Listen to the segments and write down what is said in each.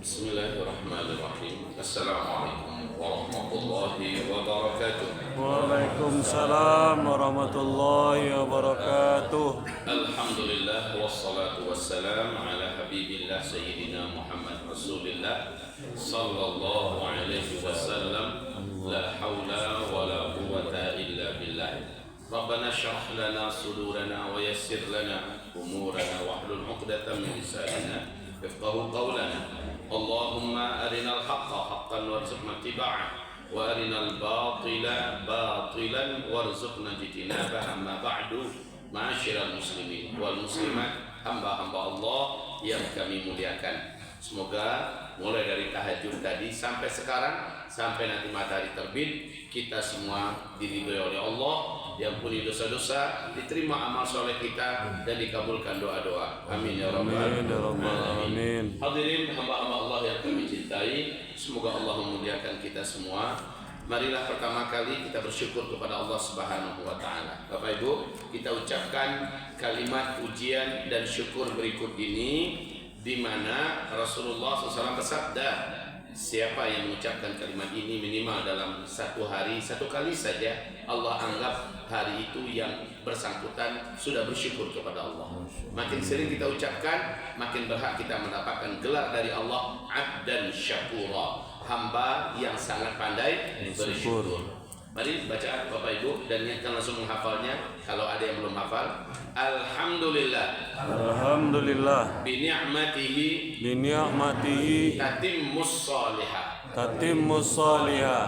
Bismillahirrahmanirrahim. Assalamualaikum warahmatullahi wabarakatuh. Waalaikumsalam warahmatullahi wabarakatuh. Alhamdulillah wassalatu wassalam ala habibillah sayyidina Muhammad Rasulillah sallallahu alaihi wasallam. La haula wa la quwwata illa billah. Rabbana shrah lana sudurana wa yassir lana umurana wahlul 'uqdatam min lisanina yafqahu qawlana. Allahumma arinal haqqa haqqan warzuqna ittiba'ah wa arinal batila batilan warzuqna ijtinabah. Amma ba'du, ma'asyiral muslimin wal muslimat, hamba-hamba Allah yang kami muliakan. Semoga mulai dari tahajud tadi sampai sekarang, sampai nanti matahari terbit, kita semua diridhoi oleh Allah, diampuni dosa-dosa, diterima amal soleh kita, dan dikabulkan doa-doa. Amin ya rabbal alamin. Hadirin hamba-hamba Allah yang kami cintai, semoga Allah memuliakan kita semua. Marilah pertama kali kita bersyukur kepada Allah Subhanahu wa taala. Bapak Ibu, kita ucapkan kalimat pujian dan syukur berikut ini, di mana Rasulullah SAW bersabda, siapa yang mengucapkan kalimat ini minimal dalam satu hari, satu kali saja, Allah anggap hari itu yang bersangkutan sudah bersyukur kepada Allah. Makin sering kita ucapkan, makin berhak kita mendapatkan gelar dari Allah, abdan syakura, hamba yang sangat pandai bersyukur. Mari bacaan Bapak Ibu, dan niatkan langsung menghafalnya kalau ada yang belum hafal. Alhamdulillah. Alhamdulillah. Bini'matihi tatimmus salihah.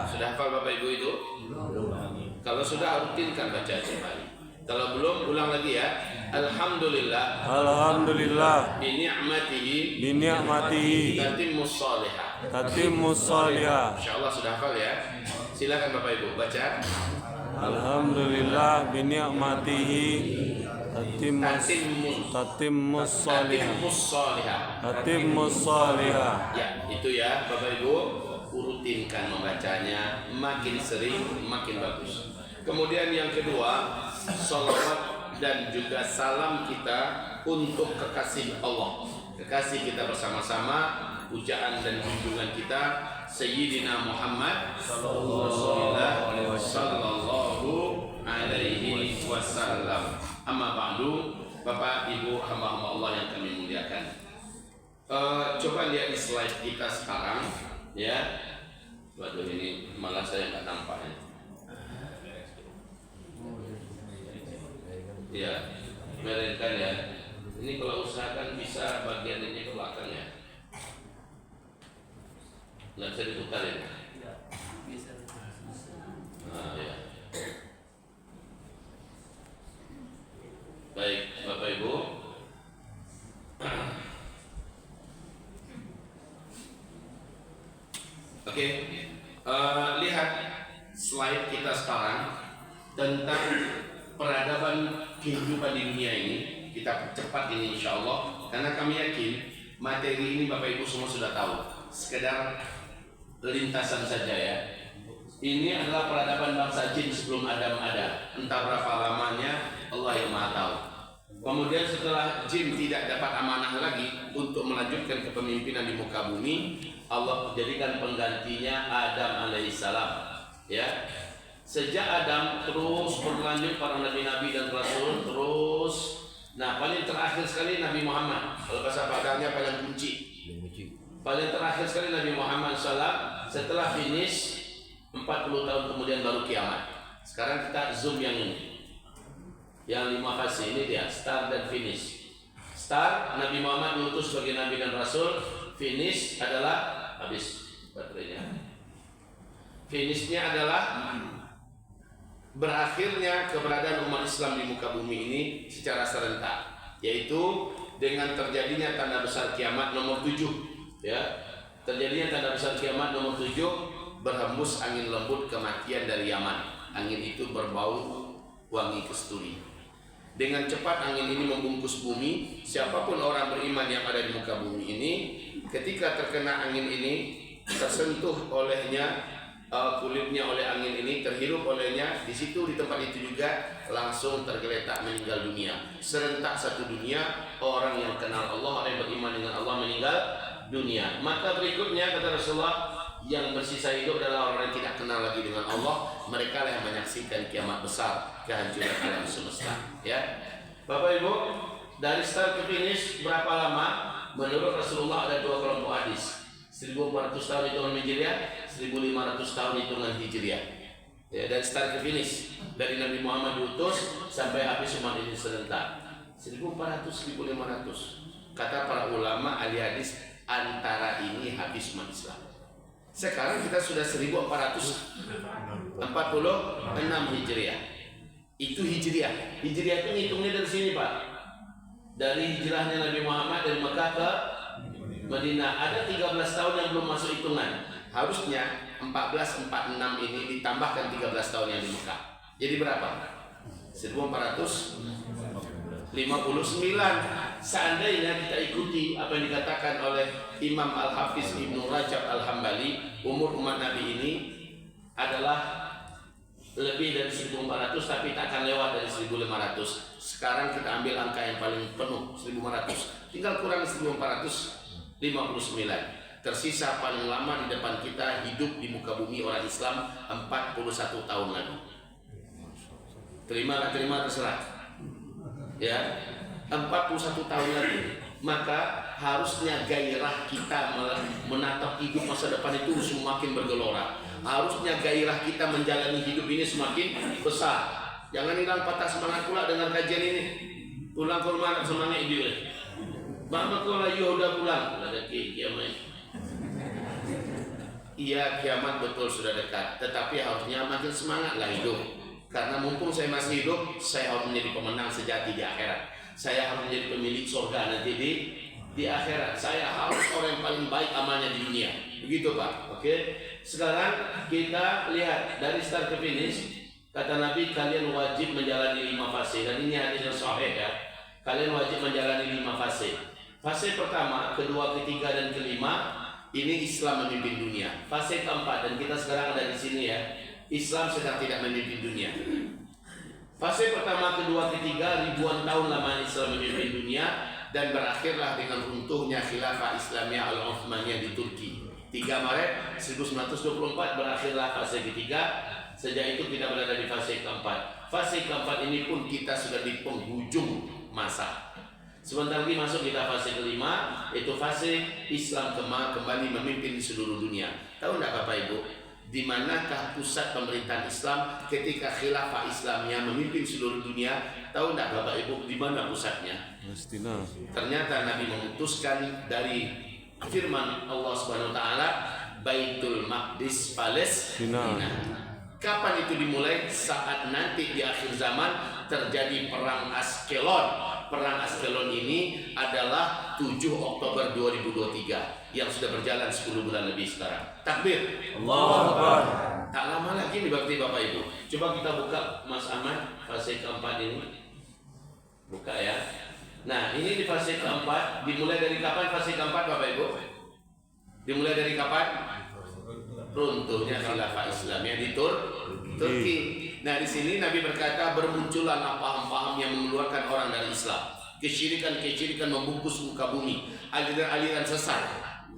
Sudah hafal Bapak Ibu itu? Kalau sudah, rutinkan baca kembali. Kalau belum, ulang lagi ya. Alhamdulillah. Bini'matihi tatimmus salihah. Insyaallah sudah hafal ya. Silakan Bapak Ibu baca. Alhamdulillah bini'matihi tatimmus salihah. Ya, itu ya Bapak Ibu, rutinkan membacanya, makin sering makin bagus. Kemudian yang kedua, salawat dan juga salam kita untuk kekasih Allah, kekasih kita bersama-sama, pujaan dan junjungan kita Sayyidina Muhammad sallallahu alaihi wasallam. Amma ba'du, Bapak Ibu hamba-hamba Allah yang kami muliakan. Coba lihat di slide kita sekarang ya. Waduh, ini malah saya nggak nampak ya. Ya, mereka ya. Ini kalau usahakan bisa bagian ini ke belakang ya. Nggak bisa diputarin. Nah, ya. Baik, Bapak Ibu. Oke, lihat slide kita sekarang tentang peradaban kehidupan di dunia ini. Kita cepat ini insya Allah, karena kami yakin materi ini Bapak Ibu semua sudah tahu. Sekedar lintasan saja ya. Ini adalah peradaban bangsa jin sebelum Adam ada. Entah berapa lamanya, Allah yang Maha tahu. Kemudian setelah jin tidak dapat amanah lagi untuk melanjutkan kepemimpinan di muka bumi, Allah jadikan penggantinya Adam alaihissalam. Ya. Sejak Adam terus berlanjut para nabi-nabi dan rasul terus. Nah, paling terakhir sekali Nabi Muhammad. Kalau bahasa Padangnya paling kunci. Paling terakhir sekali Nabi Muhammad SAW, setelah finish 40 tahun kemudian baru kiamat. Sekarang kita zoom yang ini, yang 5 fase ini dia, start dan finish. Start, Nabi Muhammad diutus sebagai Nabi dan Rasul. Finish adalah habis baterainya. Finishnya adalah berakhirnya keberadaan umat Islam di muka bumi ini secara serentak, yaitu dengan terjadinya tanda besar kiamat nomor 7. Ya, terjadinya tanda besar kiamat nomor 7, berhembus angin lembut kematian dari Yaman. Angin itu berbau wangi kesturi. Dengan cepat angin ini membungkus bumi. Siapapun orang beriman yang ada di muka bumi ini, ketika terkena angin ini, tersentuh olehnya kulitnya oleh angin ini, terhirup olehnya, di situ di tempat itu juga langsung tergeletak meninggal dunia. Serentak satu dunia, orang yang kenal Allah, orang yang beriman dengan Allah meninggal dunia. Maka berikutnya kata Rasulullah, yang bersisa hidup adalah orang yang tidak kenal lagi dengan Allah. Mereka lah yang menyaksikan kiamat besar, kehancuran alam semesta. Ya, Bapak Ibu, dari start ke finish berapa lama? Menurut Rasulullah ada dua kelompok hadis. 1400 tahun hitungan Hijriah, 1500 tahun hitungan Hijriah. Ya, dari start ke finish, dari Nabi Muhammad diutus sampai habis umat ini serentak 1400 1500. Kata para ulama ahli hadis, antara ini habis umat Islam. Sekarang kita sudah 1446 Hijriah. Itu Hijriah. Hijriah itu ngitungnya dari sini, Pak. Dari hijrahnya Nabi Muhammad dari Mekah ke Madinah. Ada 13 tahun yang belum masuk hitungan. Harusnya 1446 ini ditambahkan 13 tahun yang di Mekah. Jadi berapa? 1459. Seandainya kita ikuti apa yang dikatakan oleh Imam Al-Hafiz Ibnu Rajab Al-Hambali, umur umat Nabi ini adalah lebih dari 1400, tapi tak akan lewat dari 1500. Sekarang kita ambil angka yang paling penuh, 1500. Tinggal kurang 1459. Tersisa paling lama di depan kita hidup di muka bumi orang Islam 41 tahun lagi. Terima terserah. Ya, 41 tahun lagi. Maka harusnya gairah kita menatap hidup masa depan itu semakin bergelora. Harusnya gairah kita menjalani hidup ini semakin besar. Jangan hilang patah semangat pula dengan kajian ini. Pulang ke rumah semangat itu. Mama kalau udah pulang, ada kiamat. Iya, kiamat betul sudah dekat. Tetapi harusnya makin semangatlah hidup. Karena mumpung saya masih hidup, saya harus menjadi pemenang sejati di akhirat. Saya harus menjadi pemilik surga nanti di akhirat. Saya harus orang yang paling baik amalnya di dunia. Begitu, Pak. Oke. Sekarang kita lihat dari start ke finish. Kata Nabi, kalian wajib menjalani 5 fase. Dan ini hadis yang sahih ya. Kalian wajib menjalani 5 fase. Fase pertama, kedua, ketiga, dan kelima, ini Islam memimpin dunia. Fase keempat, dan kita sekarang ada di sini ya. Islam sedang tidak memimpin dunia. Fase pertama, kedua, ketiga, ribuan tahun lama Islam memimpin dunia, dan berakhirlah dengan runtuhnya khilafah Islamiyah Al-Uthmaniyah di Turki. 3 Maret 1924 berakhirlah fase ketiga. Sejak itu kita berada di fase keempat. Fase keempat ini pun kita sudah di penghujung masa. Sebentar lagi masuk kita fase kelima, yaitu fase Islam kembali memimpin di seluruh dunia. Tahu tidak Bapak Ibu, di manakah pusat pemerintahan Islam ketika khilafah Islamiyah memimpin seluruh dunia? Tahu tidak Bapak Ibu di mana pusatnya? Palestina. Ternyata Nabi memutuskan dari firman Allah Subhanahu wa taala, Baitul Maqdis Palestina. Kapan itu dimulai? Saat nanti di akhir zaman terjadi perang Askelon. Perang Askelon ini adalah 7 Oktober 2023 yang sudah berjalan 10 bulan lebih sekarang. Takbir. Allahu Akbar. Tak lama lagi nih bakti Bapak Ibu. Coba kita buka Mas Ahmad fase keempat ini. Buka ya. Nah, ini di fase keempat. Dimulai dari kapan fase keempat Bapak Ibu? Dimulai dari kapan? Runtuhnya khilafah Islamiyah di Turki. Nah, di sini Nabi berkata bermunculan paham-paham yang mengeluarkan orang dari Islam. Kesyirikan membungkus muka bumi, aliran-aliran sesat.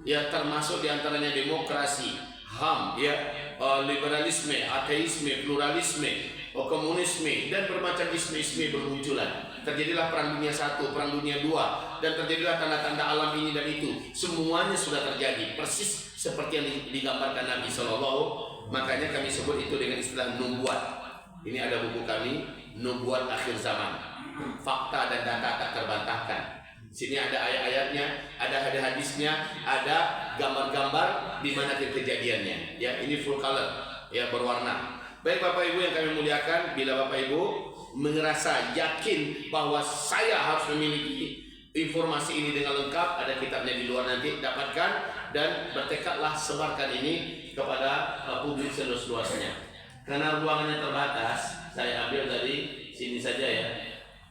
Ya, termasuk diantaranya demokrasi, HAM, ya, liberalisme, ateisme, pluralisme, komunisme, dan bermacam isme-isme bermunculan. Terjadilah perang dunia 1, perang dunia 2, dan terjadilah tanda-tanda alam ini dan itu. Semuanya sudah terjadi persis seperti yang digambarkan Nabi SAW. Makanya kami sebut itu dengan istilah nubuat. Ini ada buku kami, Nubuat Akhir Zaman. Fakta dan data tak terbantahkan. Sini ada ayat-ayatnya, ada hadis-hadisnya, ada gambar-gambar di mana kejadiannya. Ya, ini full color, ya, berwarna. Baik Bapak Ibu yang kami muliakan, bila Bapak Ibu merasa yakin bahwa saya harus memiliki informasi ini dengan lengkap, ada kitabnya di luar nanti dapatkan, dan bertekadlah sebarkan ini kepada publik seluas-luasnya. Karena ruangannya terbatas, saya ambil dari sini saja ya.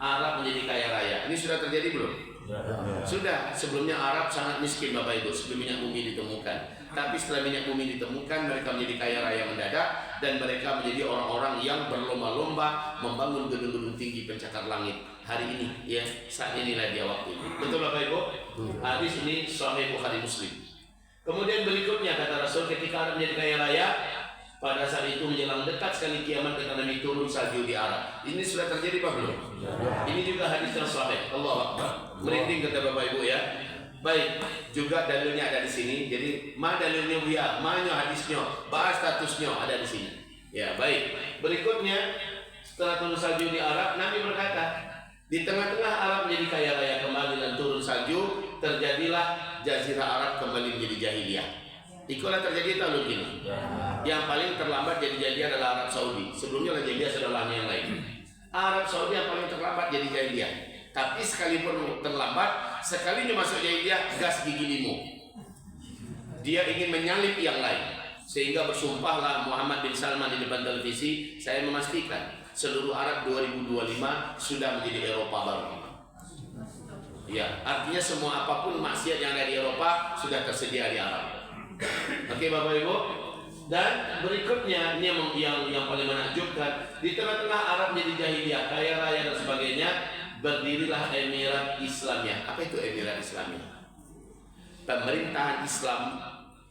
Arab menjadi kaya raya. Ini sudah terjadi belum? Sudah. Sebelumnya Arab sangat miskin Bapak Ibu sebelum minyak bumi ditemukan. Tapi setelah minyak bumi ditemukan, mereka menjadi kaya raya mendadak, dan mereka menjadi orang-orang yang berlomba-lomba membangun gedung-gedung tinggi pencakar langit. Hari ini, ya, saat inilah dia waktu itu. Betul Bapak Ibu? Hadis ini Sahih Bukhari Muslim. Kemudian berikutnya kata Rasul, ketika Arab menjadi kaya raya, pada saat itu menjelang dekat sekali kiamat kata Nabi, turun salju di Arab. Ini sudah terjadi apa belum? Ini juga hadis yang sahih. Allahu Akbar. Merinding kata Bapak Ibu ya. Baik, juga dalilnya ada di sini. Jadi, ma dalilnya buya, ma hadisnya, bahas statusnya ada di sini. Ya, baik. Berikutnya, setelah turun salju di Arab, Nabi berkata, di tengah-tengah Arab menjadi kaya raya kembali dan turun salju, terjadilah Jazirah Arab kembali menjadi jahiliyah. Itulah terjadi tahun ini. Yang paling terlambat jadi jahiliyah adalah Arab Saudi. Sebelumnya jahiliyah saudaranya yang lain. Arab Saudi yang paling terlambat jadi jahiliyah. Tapi sekalipun terlambat, sekalinya masuk jahiliyah, gas gigi limu. Dia ingin menyalip yang lain. Sehingga bersumpahlah Muhammad bin Salman di depan televisi, saya memastikan seluruh Arab 2025 sudah menjadi Eropa baru. Ya, artinya semua apapun maksiat yang ada di Eropa sudah tersedia di Arab. Oke Bapak Ibu. Dan berikutnya ini yang paling menakjubkan, di tengah-tengah Arab menjadi jahiliyah, kaya raya dan sebagainya, berdirilah Emirat Islamiyah. Apa itu Emirat Islamiyah? Pemerintahan Islam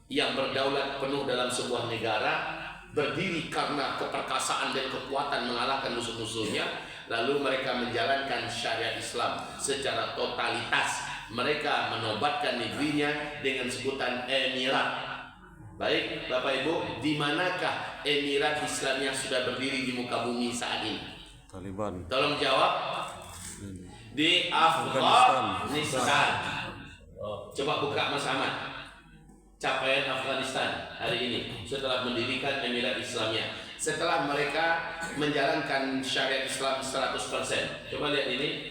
yang berdaulat penuh dalam sebuah negara, berdiri karena keperkasaan dan kekuatan mengalahkan musuh-musuhnya. Lalu mereka menjalankan syariat Islam secara totalitas. Mereka menobatkan negerinya dengan sebutan Emirat. Baik Bapak Ibu, di manakah Emirat Islamiyah sudah berdiri di muka bumi saat ini? Taliban. Tolong jawab. Di Afghanistan. Coba buka Mas Ahmad. Capaian Afghanistan hari ini setelah mendirikan Emirat Islamiyah, setelah mereka menjalankan syariat Islam 100%. Coba lihat ini,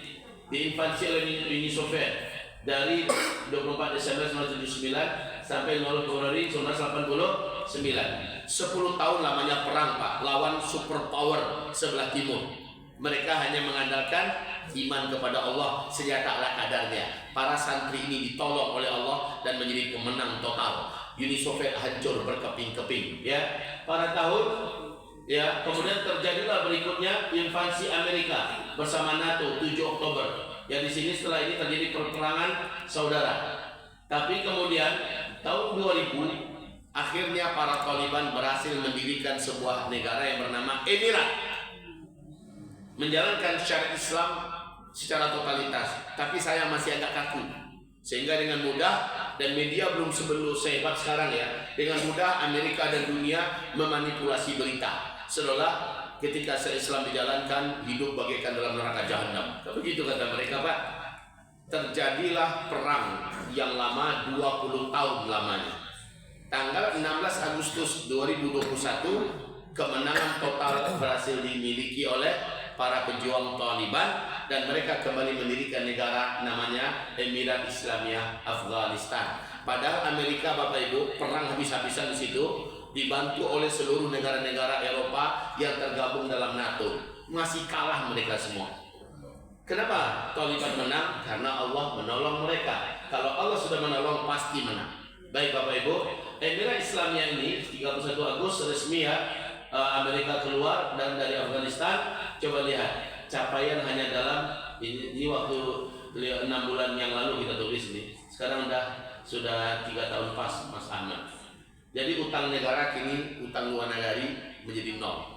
diinvasi oleh Uni Soviet dari 24 Desember 1979 sampai 0 Februari 1989. 10 tahun lamanya perang Pak, lawan superpower sebelah timur. Mereka hanya mengandalkan iman kepada Allah, senjata ala kadarnya. Para santri ini ditolong oleh Allah dan menjadi pemenang total. Uni Soviet hancur berkeping-keping ya. Pada tahun ya, kemudian terjadilah berikutnya invasi Amerika bersama NATO 7 Oktober. Yang di sini setelah ini terjadi perperangan saudara. Tapi kemudian tahun 2000 akhirnya para Taliban berhasil mendirikan sebuah negara yang bernama Emirat, menjalankan syariat Islam secara totalitas. Tapi saya masih agak kaku, sehingga dengan mudah, dan media belum sebelum sehebat sekarang ya, dengan mudah Amerika dan dunia memanipulasi berita seolah ketika Islam dijalankan hidup bagaikan dalam neraka jahanam. Begitu kata mereka Pak. Terjadilah perang yang lama 20 tahun lamanya. Tanggal 16 Agustus 2021 kemenangan total berhasil dimiliki oleh para pejuang Taliban dan mereka kembali mendirikan negara namanya Emirat Islamiyah Afghanistan. Padahal Amerika Bapak Ibu perang habis-habisan di situ, dibantu oleh seluruh negara-negara Eropa yang tergabung dalam NATO. Masih kalah mereka semua. Kenapa Taliban menang? Karena Allah menolong mereka. Kalau Allah sudah menolong pasti menang. Baik Bapak Ibu, Emirat Islamiyah ini 31 Agustus resmi ya, Amerika keluar dan dari Afghanistan. Coba lihat capaian hanya dalam ini waktu 6 bulan yang lalu kita tulis ini. Sekarang sudah 3 tahun pas Mas Ahmad. Jadi utang negara kini, utang luar negari menjadi 0.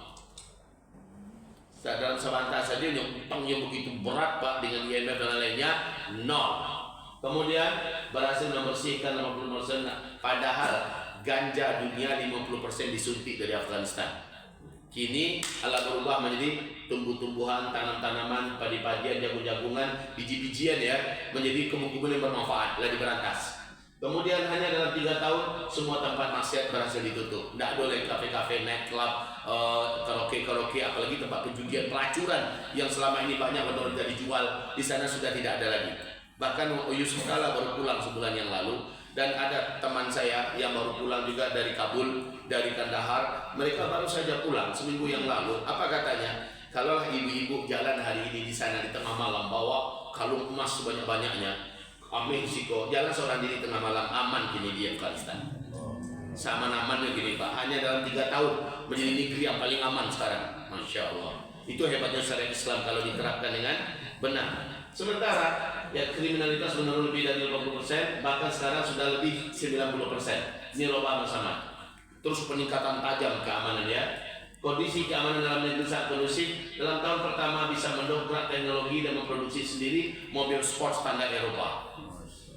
Dalam sebentar saja utang yang begitu berat Pak dengan IMF dan lainnya 0. Kemudian berhasil membersihkan 50%. Padahal ganja dunia 50% disuntik dari Afghanistan. Kini Allah berubah menjadi tumbuh-tumbuhan, tanam-tanaman, padi-padian, jagung-jagungan, biji-bijian ya, menjadi kebun-kebun yang bermanfaat, telah diberantas. Kemudian hanya dalam 3 tahun semua tempat maksiat berhasil ditutup. Tidak boleh kafe-kafe, nightclub, karaoke, apalagi tempat penjudian, pelacuran yang selama ini banyak benar tidak dijual di sana sudah tidak ada lagi. Bahkan Yusuf Kala baru pulang sebulan yang lalu, dan ada teman saya yang baru pulang juga dari Kabul, dari Kandahar. Mereka baru saja pulang seminggu yang lalu. Apa katanya? Kalau ibu-ibu jalan hari ini di sana di tengah malam bawa kalung emas sebanyak-banyaknya, amin siko, jalan seorang diri tengah malam, aman kini di Afghanistan. Sama amannya gini Pak, hanya dalam 3 tahun menjadi negeri yang paling aman sekarang. Masya Allah. Itu hebatnya syariat Islam kalau diterapkan dengan benar. Sementara ya kriminalitas menurun lebih dari 50%, bahkan sekarang sudah lebih 90%. Ini lomba bersama. Terus peningkatan tajam keamanan ya. Kondisi keamanan dalam negeri sangat kondusif. Dalam tahun pertama bisa mendongkrak teknologi dan memproduksi sendiri mobil sport standar Eropa.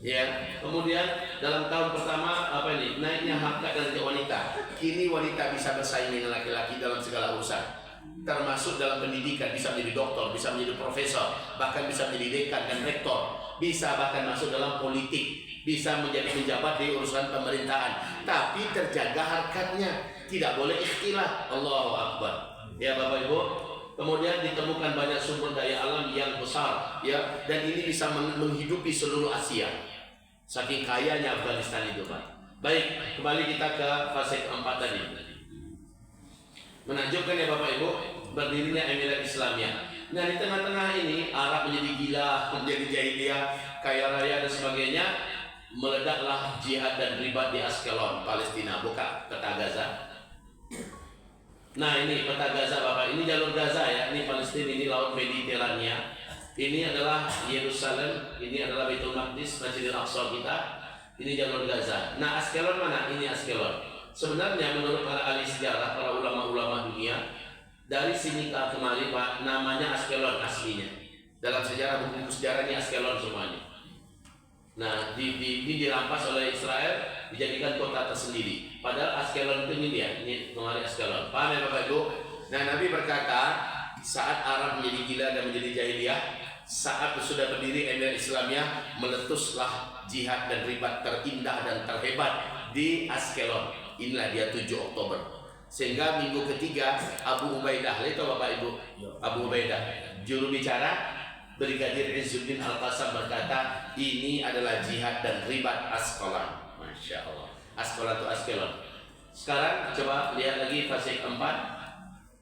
Ya, kemudian dalam tahun pertama naiknya harkat derajat wanita. Kini wanita bisa bersaing dengan laki-laki dalam segala urusan, termasuk dalam pendidikan, bisa menjadi doktor, bisa menjadi profesor, bahkan bisa menjadi dekan dan rektor, bisa bahkan masuk dalam politik, bisa menjadi pejabat di urusan pemerintahan. Tapi terjaga harkatnya, tidak boleh ikhtilaf. Allahu Akbar. Ya Bapak Ibu. Kemudian ditemukan banyak sumber daya alam yang besar, ya, dan ini bisa menghidupi seluruh Asia. Saking kayanya Afghanistan itu, Pak. Baik, kembali kita ke fase keempat tadi. Menakjubkan ya Bapak Ibu, berdirinya Emirat Islamiyah. Nah di tengah-tengah ini Arab menjadi gila, menjadi jahiliyah, kaya raya dan sebagainya. Meledaklah jihad dan ribat di Askelon, Palestina. Buka peta Gaza. Nah ini peta Gaza Bapak, ini jalur Gaza ya, ini Palestina, ini laut Mediterania. Ini adalah Yerusalem, ini adalah Baitul Maqdis, Masjidil Aqsa kita. Ini jalur Gaza. Nah Askelon mana? Ini Askelon. Sebenarnya menurut para ahli sejarah, para ulama-ulama dunia, dari sini ke kemari Pak, namanya Askelon aslinya. Dalam sejarah, buku sejarah ini Askelon semuanya. Nah, ini dirampas oleh Israel, dijadikan kota tersendiri. Padahal Askelon itu ini dia, ini kemarin Askelon. Paham ya Bapak Ibu? Nah, Nabi berkata, saat Arab menjadi gila dan menjadi jahiliyah, saat sudah berdiri Emirat Islamiyah, meletuslah jihad dan ribat terindah dan terhebat di Askelon. Inilah dia 7 Oktober. Sehingga minggu ketiga Abu Ubaidah, itu Bapak Ibu, Abu Ubaidah, juru bicara Brigadir Izzuddin Al-Qassam berkata, ini adalah jihad dan ribat Askelon. Masya Allah. Askelon itu Askelon. Sekarang coba lihat lagi fase keempat.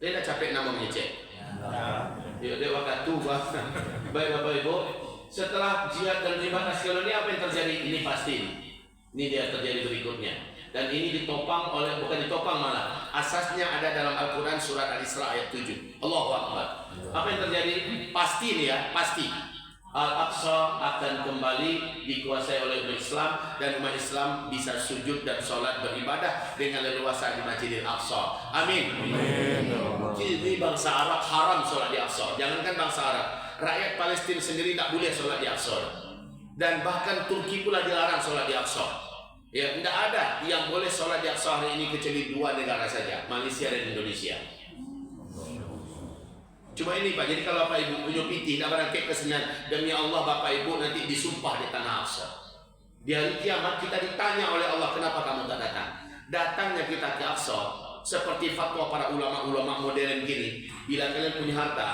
Dia dah capek nama menyecek. Ya, dia waktu baik Bapak Ibu. Setelah jihad dan ribat Askelon ini apa yang terjadi? Ini pasti. Ini dia terjadi berikutnya. Dan ini ditopang oleh, bukan ditopang malah, asasnya ada dalam Al-Quran surat Al-Isra ayat 7. Allahu Akbar. Apa yang terjadi? Pasti nih ya, pasti Al-Aqsa akan kembali dikuasai oleh umat Islam, dan umat Islam bisa sujud dan sholat beribadah dengan leluasa di Masjidil Aqsa. Amin. Jadi bangsa Arab haram sholat di Aqsa. Jangankan bangsa Arab, rakyat Palestina sendiri tak boleh sholat di Aqsa. Dan bahkan Turki pula dilarang sholat di Aqsa. Ya, tidak ada yang boleh sholat di Aqsa hari ini kecuali 2 negara saja, Malaysia dan Indonesia. Cuma ini Pak, jadi kalau Bapak Ibu punya piti, tidak berangkat kesenian, demi Allah Bapak Ibu nanti disumpah di tanah Aqsa. Di hari kiamat kita ditanya oleh Allah, kenapa kamu tak datang? Datangnya kita ke Aqsa seperti fatwa para ulama-ulama modern gini, bila kalian punya harta,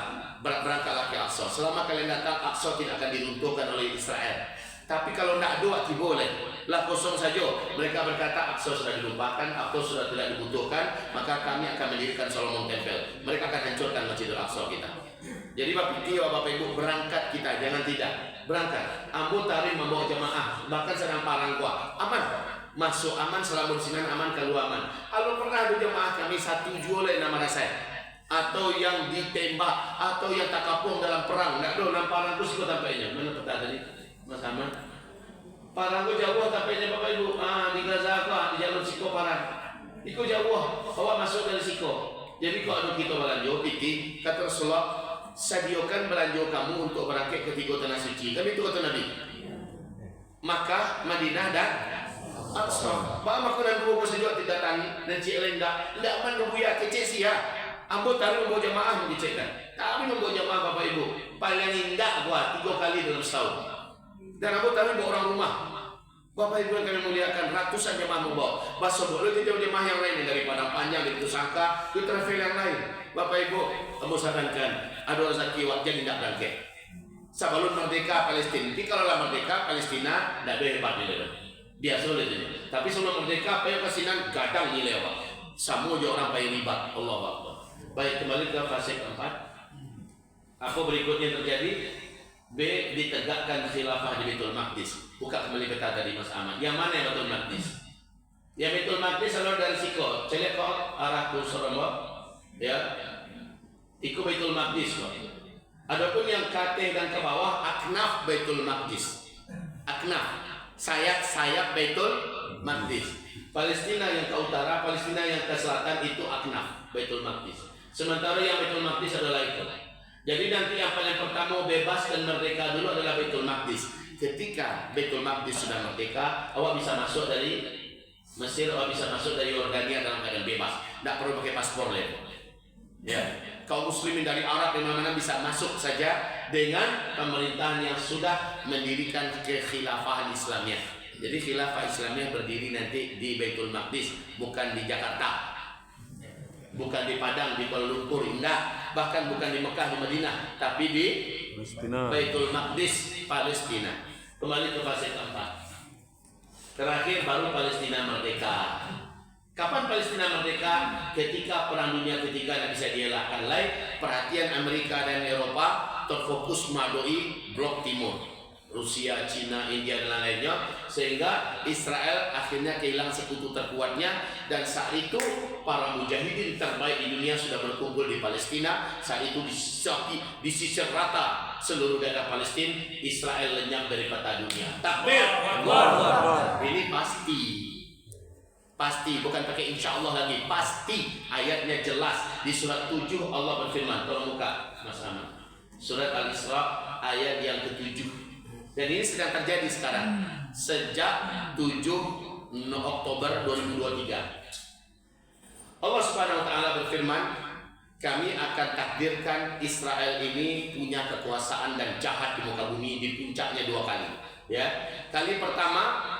berangkatlah ke Aqsa. Selama kalian datang, Aqsa tidak akan diruntuhkan oleh Israel. Tapi kalau tidak doa, boleh lah, kosong saja. Mereka berkata Aqsa sudah dilupakan, Aqsa sudah tidak dibutuhkan, maka kami akan mendirikan Solomon Temple. Mereka akan hancurkan Masjidil Aqsa kita. Jadi Bapak Ibu berangkat kita, jangan tidak berangkat. Ambo tarik membawa jamaah, bahkan sedang parangkua aman, masuk aman, selamun sinan aman, keluar aman. Kalau pernah ada jamaah kami satu jual nama saya, atau yang ditembak, atau yang tak kapung dalam perang, tidak ada nampak aku sikut tampaknya. Mana peta tadi? Mas Aman, parang ko jauh tapenya Bapak Ibu. Di Gaza ko, di jalur Siko parang. Iko jauh, bawa masuk dari Siko. Jadi kalau ada kita belanjo, piti, kata Rasulullah, sadiokan belanjo kamu untuk berangkat ke 3 tanah suci. Tapi itu kata Nabi. Maka Madinah dan Aqsa. Bapak aku dan dua juga tidak datangi dan cik lain tidak aman membuya kecil sih ya. Ambo taruh membawa jamaah mengecekkan. Kami membawa jamaah Bapak Ibu. Paling indah buat 3 kali dalam setahun. Dan Abu Talib bawa orang rumah. Bapak Ibu yang kami muliakan, ratusan jemaah membawa. Baso boleh jauh jemaah yang lain dari Padang Panjang, dari Tusangka, dari travel yang lain. Bapak Ibu, kamu sarankan ada rezeki waktu yang tidak bangkit. Sebelum merdeka Palestina, tapi kalau lah merdeka Palestina tidak ada hebat nilai. Biasa oleh ini. Tapi sebelum merdeka, payah kasinan gadang nilai apa? Semua orang payah ribat. Allah Akbar. Baik, kembali ke fase keempat. Apa berikutnya terjadi? B. Ditegakkan khilafah di Baitul Maqdis. Buka kembali peta tadi Mas Ahmad. Yang mana yang Baitul Maqdis? Yang Baitul Maqdis adalah dari Siko. Celek kok arah Kusoromo. Ya. Iku Baitul Maqdis kok. Adapun yang kate dan ke bawah, aknaf Baitul Maqdis. Aknaf, sayap Baitul Maqdis. Palestina yang ke utara, Palestina yang ke selatan itu aknaf Baitul Maqdis. Sementara yang Baitul Maqdis adalah itu. Jadi nanti yang paling pertama bebas dan merdeka dulu adalah Baitul Maqdis. Ketika Baitul Maqdis sudah merdeka, awak bisa masuk dari Mesir, awak bisa masuk dari Yordania dalam keadaan bebas. Tidak perlu pakai paspor lagi. Ya, kaum muslimin dari Arab di mana-mana bisa masuk saja dengan pemerintahan yang sudah mendirikan kekhilafahan Islamiyah. Jadi khilafah Islamiyah berdiri nanti di Baitul Maqdis, bukan di Jakarta, bukan di Padang, di Kuala Lumpur, enggak, bahkan bukan di Mekah, di Madinah, tapi di Palestina. Baitul Maqdis, Palestina. Kembali ke fase keempat. Terakhir baru Palestina merdeka. Kapan Palestina merdeka? Ketika Perang Dunia Ketiga tidak bisa dielakkan lagi, perhatian Amerika dan Eropa terfokus memadoi blok timur, Rusia, Cina, India dan lain-lainnya, sehingga Israel akhirnya kehilangan sekutu terkuatnya. Dan saat itu para mujahidin terbaik di dunia sudah berkumpul di Palestina. Saat itu disisir rata seluruh daerah Palestina. Israel lenyap dari peta dunia. Takbir! Ini pasti, bukan pakai insya Allah lagi, pasti. Ayatnya jelas di surat 7 Allah berfirman. Tolong buka Mas Ahmad, surat Al-Isra ayat yang ke-7. Dan ini sedang terjadi sekarang sejak 7 Oktober 2023. Allah Subhanahu wa taala berfirman, kami akan takdirkan Israel ini punya kekuasaan dan jahat di muka bumi di puncaknya 2 kali. Ya, kali pertama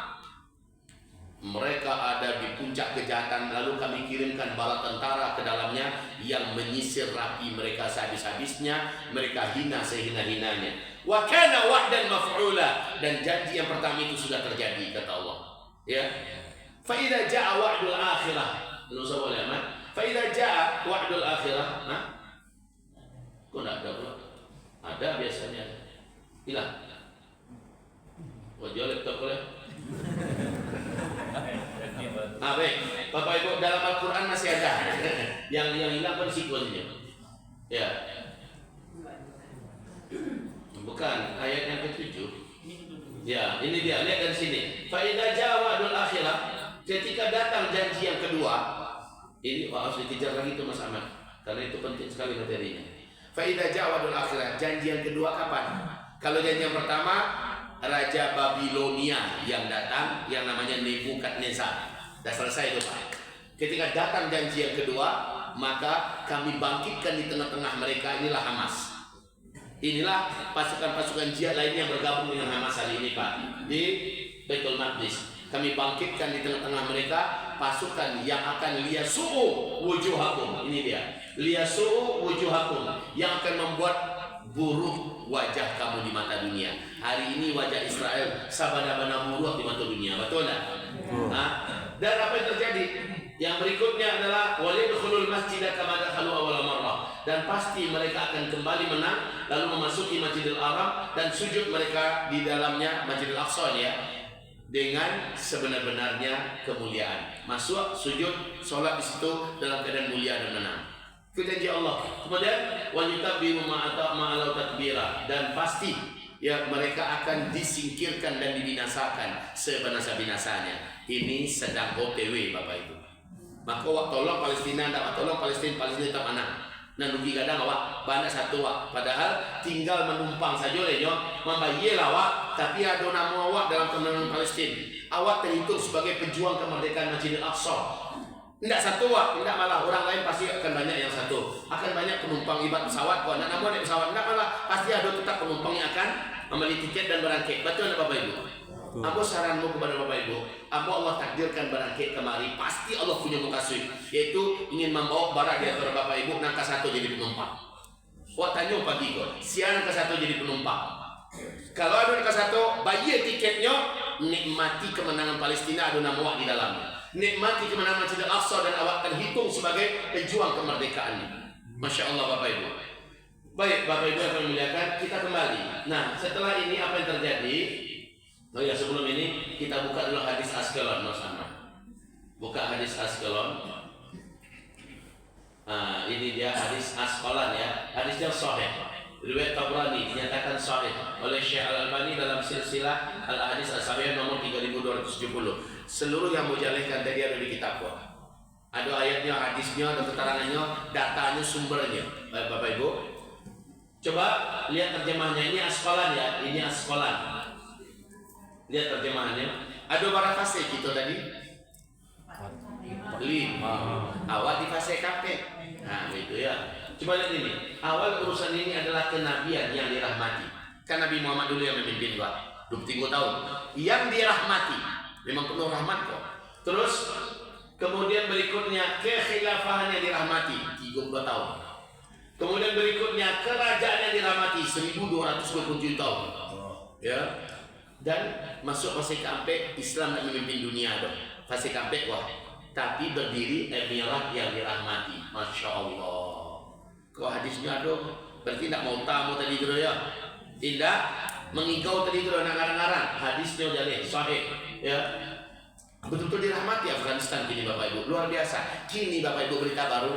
mereka ada di puncak kejahatan, lalu kami kirimkan bala tentara ke dalamnya yang menyisir rapi mereka sehabis-habisnya, mereka hina sehina-hinanya. Wa kana wa'dan maf'ula, dan janji yang pertama itu sudah terjadi kata Allah. Ya. Fa idza jaa wa'dul akhirah. Belum saya boleh aman. Fa idza jaa wa'dul akhirah, nah. Kok enggak ada pula? Ada biasanya. Hilang. Jual laptop boleh? Baik, Bapak Ibu, dalam Al-Quran masih ada yang hilang kan sekuennya. Ya. Bukan, ayat yang ke-7. Ya, ini dia, lihat dari sini. Fa idza jaa wa'dul akhirah, ketika datang janji yang kedua. Ini harus dikejar lagi tuh Mas Ahmad, karena itu penting sekali materinya. Fa idza jaa wa'dul akhirah, janji yang kedua kapan? Kalau janji yang pertama Raja Babilonia yang datang, yang namanya Nebukadnezar. Sudah selesai itu Pak. Ketika datang janji yang kedua, maka kami bangkitkan di tengah-tengah mereka, inilah Hamas. Inilah pasukan-pasukan jihad lainnya yang bergabung dengan Hamas hari ini Pak, di Baitul Maqdis. Kami bangkitkan di tengah-tengah mereka pasukan yang akan liyasu'u wujuhakum. Ini dia, liyasu'u wujuhakum, yang akan membuat buruk wajah kamu di mata dunia. Hari ini wajah Israel sabana-bana buruk di mata dunia, betul tak? Dan apa yang terjadi? Yang berikutnya adalah walidkhulul masjidah kama dakhalu awwal marrah, dan pasti mereka akan kembali menang lalu memasuki Masjidil Haram dan sujud mereka di dalamnya, Masjidil Aqsa ya, dengan sebenar-benarnya kemuliaan. Masuk sujud salat di situ dalam keadaan mulia dan menang. Itu janji Allah. Kemudian wajutabbiru ma'alau tatbira, dan pasti ya mereka akan disingkirkan dan dibinasakan sebinasa-binasanya. Ini sedang OTW Bapak Ibu. Maka awak tolong Palestina, ndak tolong Palestina tak mana. Nah rugi kadang awak banyak satu awak, padahal tinggal menumpang saja lejo, membayar awak, tapi ada nama awak dalam kemenangan Palestina. Awak terhitung sebagai pejuang kemerdekaan Masjidil Aqsa. Tidak satu awak, tidak malah orang lain pasti akan banyak yang satu. Akan banyak penumpang ibarat pesawat, bukan namun naik pesawat, tidak malah pasti ada tetap penumpang yang akan membeli tiket dan berangkat. Betul Bapak Ibu? Apa saranmu kepada Bapak Ibu? Apa Allah takdirkan berangkat kemari? Pasti Allah punya mukasih, yaitu ingin membawa barang di antara Bapak Ibu nangka satu jadi penumpang. Wah tanya pagi kok, siang nangka satu jadi penumpang. Kalau ada nangka satu, bayar tiketnya, nikmati kemenangan Palestina, ada nama awak di dalamnya. Nikmati kemenangan Masjidil Aqsa dan awak akan hitung sebagai pejuang kemerdekaan. Masya Allah Bapak Ibu. Baik Bapak Ibu yang kami muliakan, kita kembali. Nah setelah ini apa yang terjadi? Oh ya, sebelum ini kita buka dulu hadis Askelon Mas Ahmad. Buka hadis Askelon. Ini dia hadis Asqalan ya. Hadisnya sahih Riwayat Tabrani dinyatakan sahih oleh Syekh Al-Albani dalam silsilah Al-Hadis As-Sahih nomor 3270. Seluruh yang mujalihkan tadi ada di kitab gua. Ada ayatnya, hadisnya, ada keterangannya, datanya, sumbernya. Baik Bapak Ibu, coba lihat terjemahannya. Ini Asqalan ya, ini Asqalan. Lihat terjemahannya. Ada berapa fase kita tadi? 5. Awal di fase kafe. Nah gitu ya. Coba lihat ini. Awal urusan ini adalah kenabian yang dirahmati. Kan Nabi Muhammad dulu yang memimpin 23 tahun. Yang dirahmati. Memang penuh rahmat kok. Terus kemudian berikutnya kekhilafahan yang dirahmati 32 tahun. Kemudian berikutnya kerajaan yang dirahmati 1227 tahun. Ya. Dan masuk fase keempat, Islam yang memimpin dunia dong. Fase keempat tapi berdiri emirat yang dirahmati. Masya Allah. Kau hadisnya ada, berarti tidak mau tamu tadi dulu ya. Tidak mengikau tadi dulu nak ngarang-ngarang. Hadisnya jadi sahih ya. Betul-betul dirahmati Afghanistan kini Bapak Ibu, luar biasa. Kini Bapak Ibu berita baru,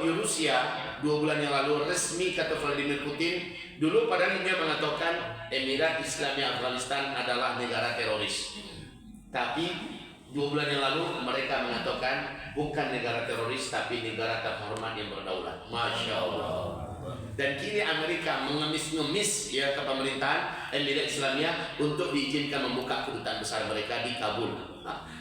Rusia 2 bulan yang lalu resmi kata Vladimir Putin. Dulu padahal dia mengatakan Emirat Islamia Afghanistan adalah negara teroris. Tapi 2 bulan yang lalu mereka mengatakan bukan negara teroris tapi negara terhormat yang berdaulat. Masya Allah. Dan kini Amerika mengemis-ngemis ya ke pemerintahan Emirat Islamia untuk diizinkan membuka kedutaan besar mereka di Kabul.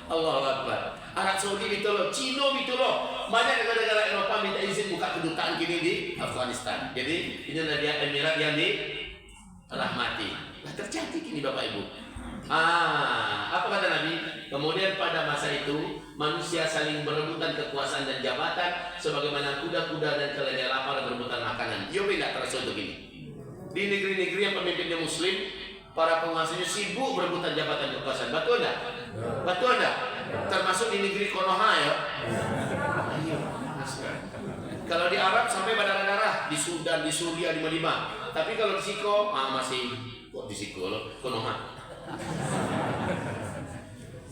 Allahu Akbar. Arab Saudi gitu loh, Cina gitu loh. Banyak negara-negara Eropa minta izin buka kedutaan kini di Afghanistan. Jadi ini adalah dia Emirat yang dirahmati. Nah, terjadi kini Bapak Ibu. Apa kata Nabi? Kemudian pada masa itu manusia saling berebutan kekuasaan dan jabatan sebagaimana kuda-kuda dan keledai lapar berebutan makanan. Yo tidak terasa untuk ini. Di negeri-negeri yang pemimpinnya Muslim, para penguasanya sibuk berebutan jabatan kekuasaan. Betul enggak? Betul enggak? Termasuk di negeri Konoha ya. Kalau di Arab sampai berdarah-darah, di Sudan, di Suriah, di Malima. Tapi kalau di Siko masih kok di Siko loh, Konoha.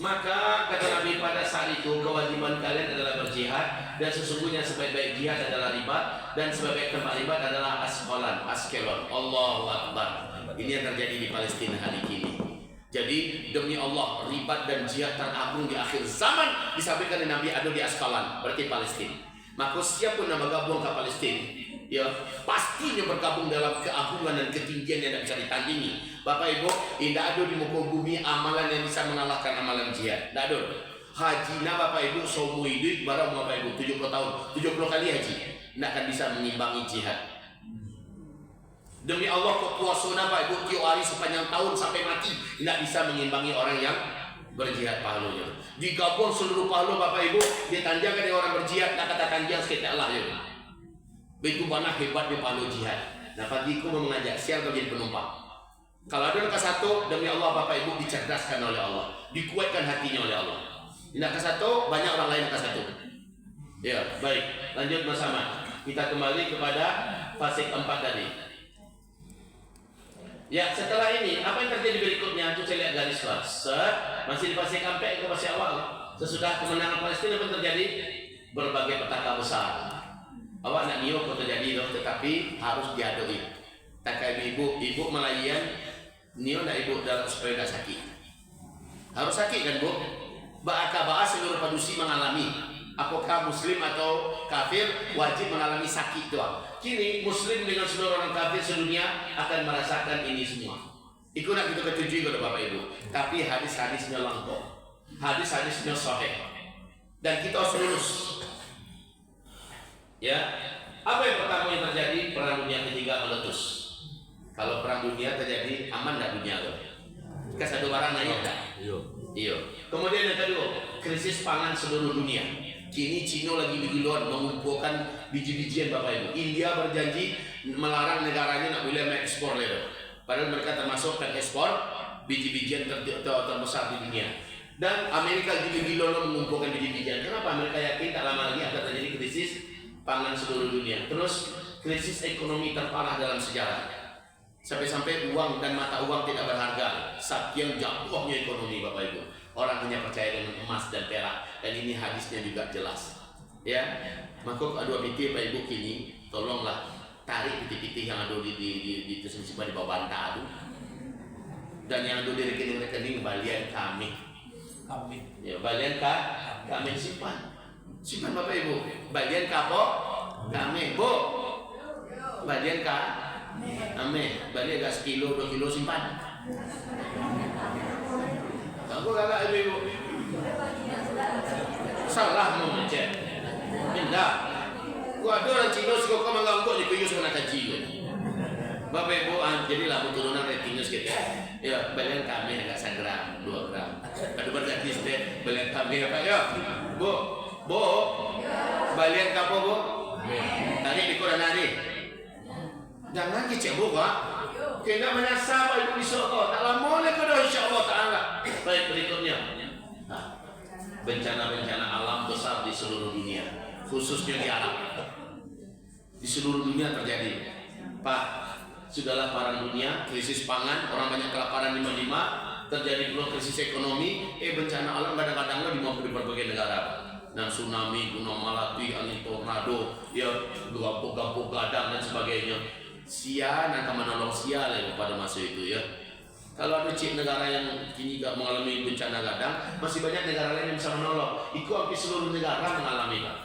Maka kata Nabi pada saat itu kewajiban kalian adalah berjihad dan sesungguhnya sebaik-baik jihad adalah ribat dan sebaik-baik tempat ribat adalah Askelon. Allahu Akbar. Ini yang terjadi di Palestina hari ini. Jadi demi Allah ribat dan jihad teragung di akhir zaman disampaikan Nabi ada di Askelon, berarti Palestina. Maka siapapun yang bergabung ke Palestina ya pastinya bergabung dalam keagungan dan ketinggian yang tidak bisa ditandingi. Bapak Ibu, tidak ada di muka bumi amalan yang bisa mengalahkan amalan jihad. Tidak ada. Haji Bapak Ibu semua hidup barang Bapak Ibu 70 tahun, 70 kali haji, tidak akan bisa mengimbangi jihad. Demi Allah kepuasan Bapak Ibu tiap hari sepanjang tahun sampai mati tidak bisa mengimbangi orang yang berjihad pahalanya. Digabung seluruh pahala Bapak Ibu ditanjakan dengan orang berjihad, tak kata tanjang sekitar Allah ya. Begitu mana hebatnya pahala jihad. Nah pagiku mau mengajak siang menjadi penumpang. Kalau ada angka 1 demi Allah Bapak Ibu dicerdaskan oleh Allah, dikuatkan hatinya oleh Allah. Di angka 1 banyak orang lain angka 1. Ya baik, lanjut bersama. Kita kembali kepada fase keempat tadi. Ya setelah ini apa yang terjadi berikutnya? Itu saya lihat garis keras. Masih di fase keempat ke fase awal. Sesudah kemenangan Palestina pun terjadi berbagai petaka besar. Awak nak niat kau terjadi loh, tetapi harus diadui. Tak kayak ibu melayan niat nak ibu dalam supaya tak sakit. Harus sakit kan Bu? Bahas seluruh manusia mengalami. Apakah Muslim atau kafir wajib mengalami sakit doang. Kini Muslim dengan seluruh orang kafir sedunia akan merasakan ini semua. Ikut nak kita ketujui kepada Bapak Ibu. Tapi hadis-hadisnya lengkap, hadis-hadisnya sahih, dan kita harus lurus. Ya, apa yang pertama yang terjadi? Perang dunia ketiga meletus. Kalau perang dunia terjadi, aman tak dunia loh? Kasih barang naik tak? Iya. Kemudian yang kedua, krisis pangan seluruh dunia. Kini Cina lagi bergiluan mengumpulkan biji-bijian Bapak Ibu. India berjanji melarang negaranya nak boleh mengekspor lego. Padahal mereka termasuk pengekspor biji-bijian terbesar di dunia. Dan Amerika gila-gila mengumpulkan biji-bijian. Kenapa? Mereka yakin tak lama lagi akan terjadi krisis pangan seluruh dunia. Terus krisis ekonomi terparah dalam sejarah. Sampai-sampai uang dan mata uang tidak berharga. Saking jatuhnya ekonomi Bapak Ibu. Orang hanya percaya dengan emas dan perak, dan ini hadisnya juga jelas. Ya, maka kedua binti Bapak Ibu kini tolonglah tarik piti-piti yang ada di simpan di bawah bantal itu. Dan yang ada di rekening-rekening balian kami. Ya, balian kami simpan Bapak Ibu. Balian kapo kami, Bu. Balian kami. Balian gas kilo 2 kilo simpan. Aku kakak Ibu. Salah mau mencet. Pindah. Gua ada orang Cina suka kau mengangguk di kuyus kena kaji. Bapak Ibu, jadilah turunan ratingnya sedikit. Ya, balian kami agak 1 gram, 2 gram. Ada berarti setiap balian kami apa ya? Bu, balian kapo Bu? Tadi di koran hari. Jangan kecil Bu, Pak. Kena menyasar Ibu besok. Tak lama lagi dah insya-Allah taala. Baik berikutnya. Bencana-bencana alam besar di seluruh dunia, khususnya di Arab. Di seluruh dunia terjadi. Pak, sudahlah perang dunia, krisis pangan, orang banyak kelaparan di Madinah, terjadi pula krisis ekonomi, bencana alam kadang-kadang di berbagai negara. Dan tsunami, gunung Malapi, angin tornado, ya gampuk gadang dan sebagainya. Sia akan menolong sia lagi pada masa itu ya. Kalau ada negara yang kini gak mengalami bencana gadang, masih banyak negara lain yang bisa menolong. Itu hampir seluruh negara mengalami Pak.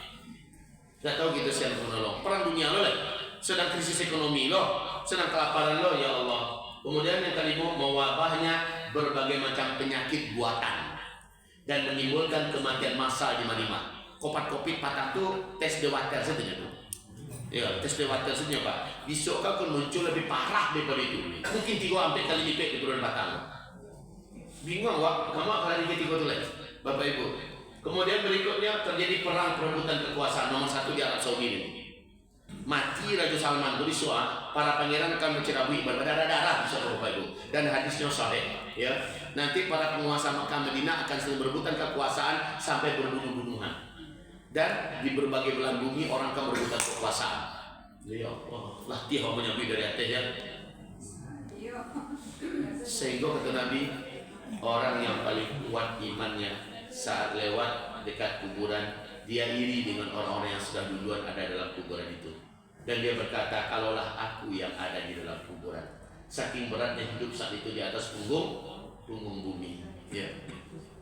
Gak tahu kita siapa menolong. Perang dunia lo lah, sedang krisis ekonomi lo, sedang kelaparan lo ya Allah. Kemudian yang kelima mewabahnya berbagai macam penyakit buatan dan menimbulkan kematian massal di Madinah. Covid patah tuh tes the water saja tuh. Ya, tes the water saja Pak. Besok kan muncul lebih parah daripada itu. Mungkin 3-4 kali lipat di bulan Batang. Bingung Wak, kamu kali tiga tuh lagi, Bapak Ibu. Kemudian berikutnya terjadi perang perebutan kekuasaan nomor 1 di Arab Saudi ini. Mati Raja Salman itu soal para pangeran akan mencerabui berdarah-darah Bapak Ibu, dan hadisnya sahih ya. Nanti para penguasa Makkah Madinah akan saling berebutan kekuasaan sampai berbunuh-bunuhan, dan di berbagai belahan bumi orang akan berebutan kekuasaan. Ya Allah, lah dia menyambi dari atas ya. Sehingga kata Nabi, orang yang paling kuat imannya saat lewat dekat kuburan, dia iri dengan orang-orang yang sudah duluan ada dalam kuburan itu. Dan dia berkata, kalaulah aku yang ada di dalam kuburan. Saking beratnya hidup saat itu di atas punggung bumi. Ya.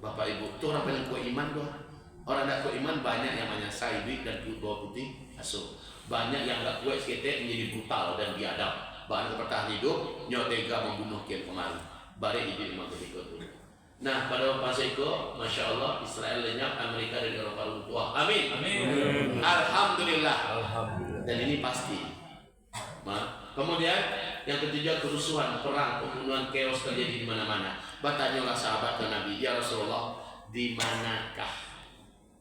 Bapak Ibu, itu orang paling kuat iman doh. Orang tak kuat iman banyak yang menyasai duit dan bawah putih asuh. Banyak yang tak kuat seketek menjadi brutal dan biadab. Bahkan bertahan hidup, nyotega membunuh kian kemari. Bari hidup memang ketika itu. Nah, pada masa itu, Masya Allah, Israel lenyap, Amerika dan Eropa runtuh. Amin. Amin. Alhamdulillah. Dan ini pasti. Kemudian yang ketiga, kerusuhan, perang, pembunuhan, chaos terjadi di mana-mana. Bertanyalah sahabat ke Nabi, ya Rasulullah, di manakah,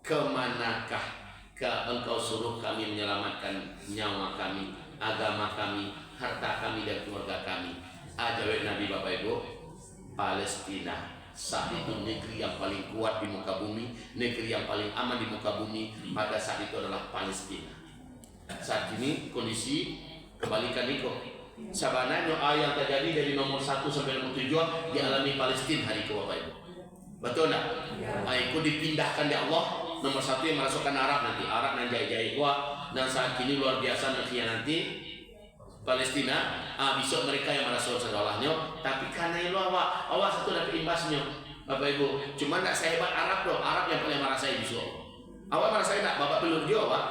kemanakah engkau suruh kami menyelamatkan nyawa kami, agama kami, harta kami dan keluarga kami? Jawab Nabi Bapak Ibu, Palestina. Saat itu negeri yang paling kuat di muka bumi, negeri yang paling aman di muka bumi pada saat itu adalah Palestina. Saat ini kondisi kebalikan itu. Sebenarnya doa yang terjadi dari nomor 1 sampai nomor 7 dialami Palestina hari itu Bapak Ibu. Betul tak? Itu dipindahkan di Allah. Nomor 1 yang merasukan Arab nanti, Arab dan jaya-jaya gua. Dan saat ini luar biasa nanti Palestina, besok mereka yang merasa sekolahnya, tapi karena itu awak satu dapat imbasnya, Bapak Ibu. Cuma tak sehebat Arab doh, Arab yang paling merasai besok. Awak merasai tak, Bapak belum dia Pak.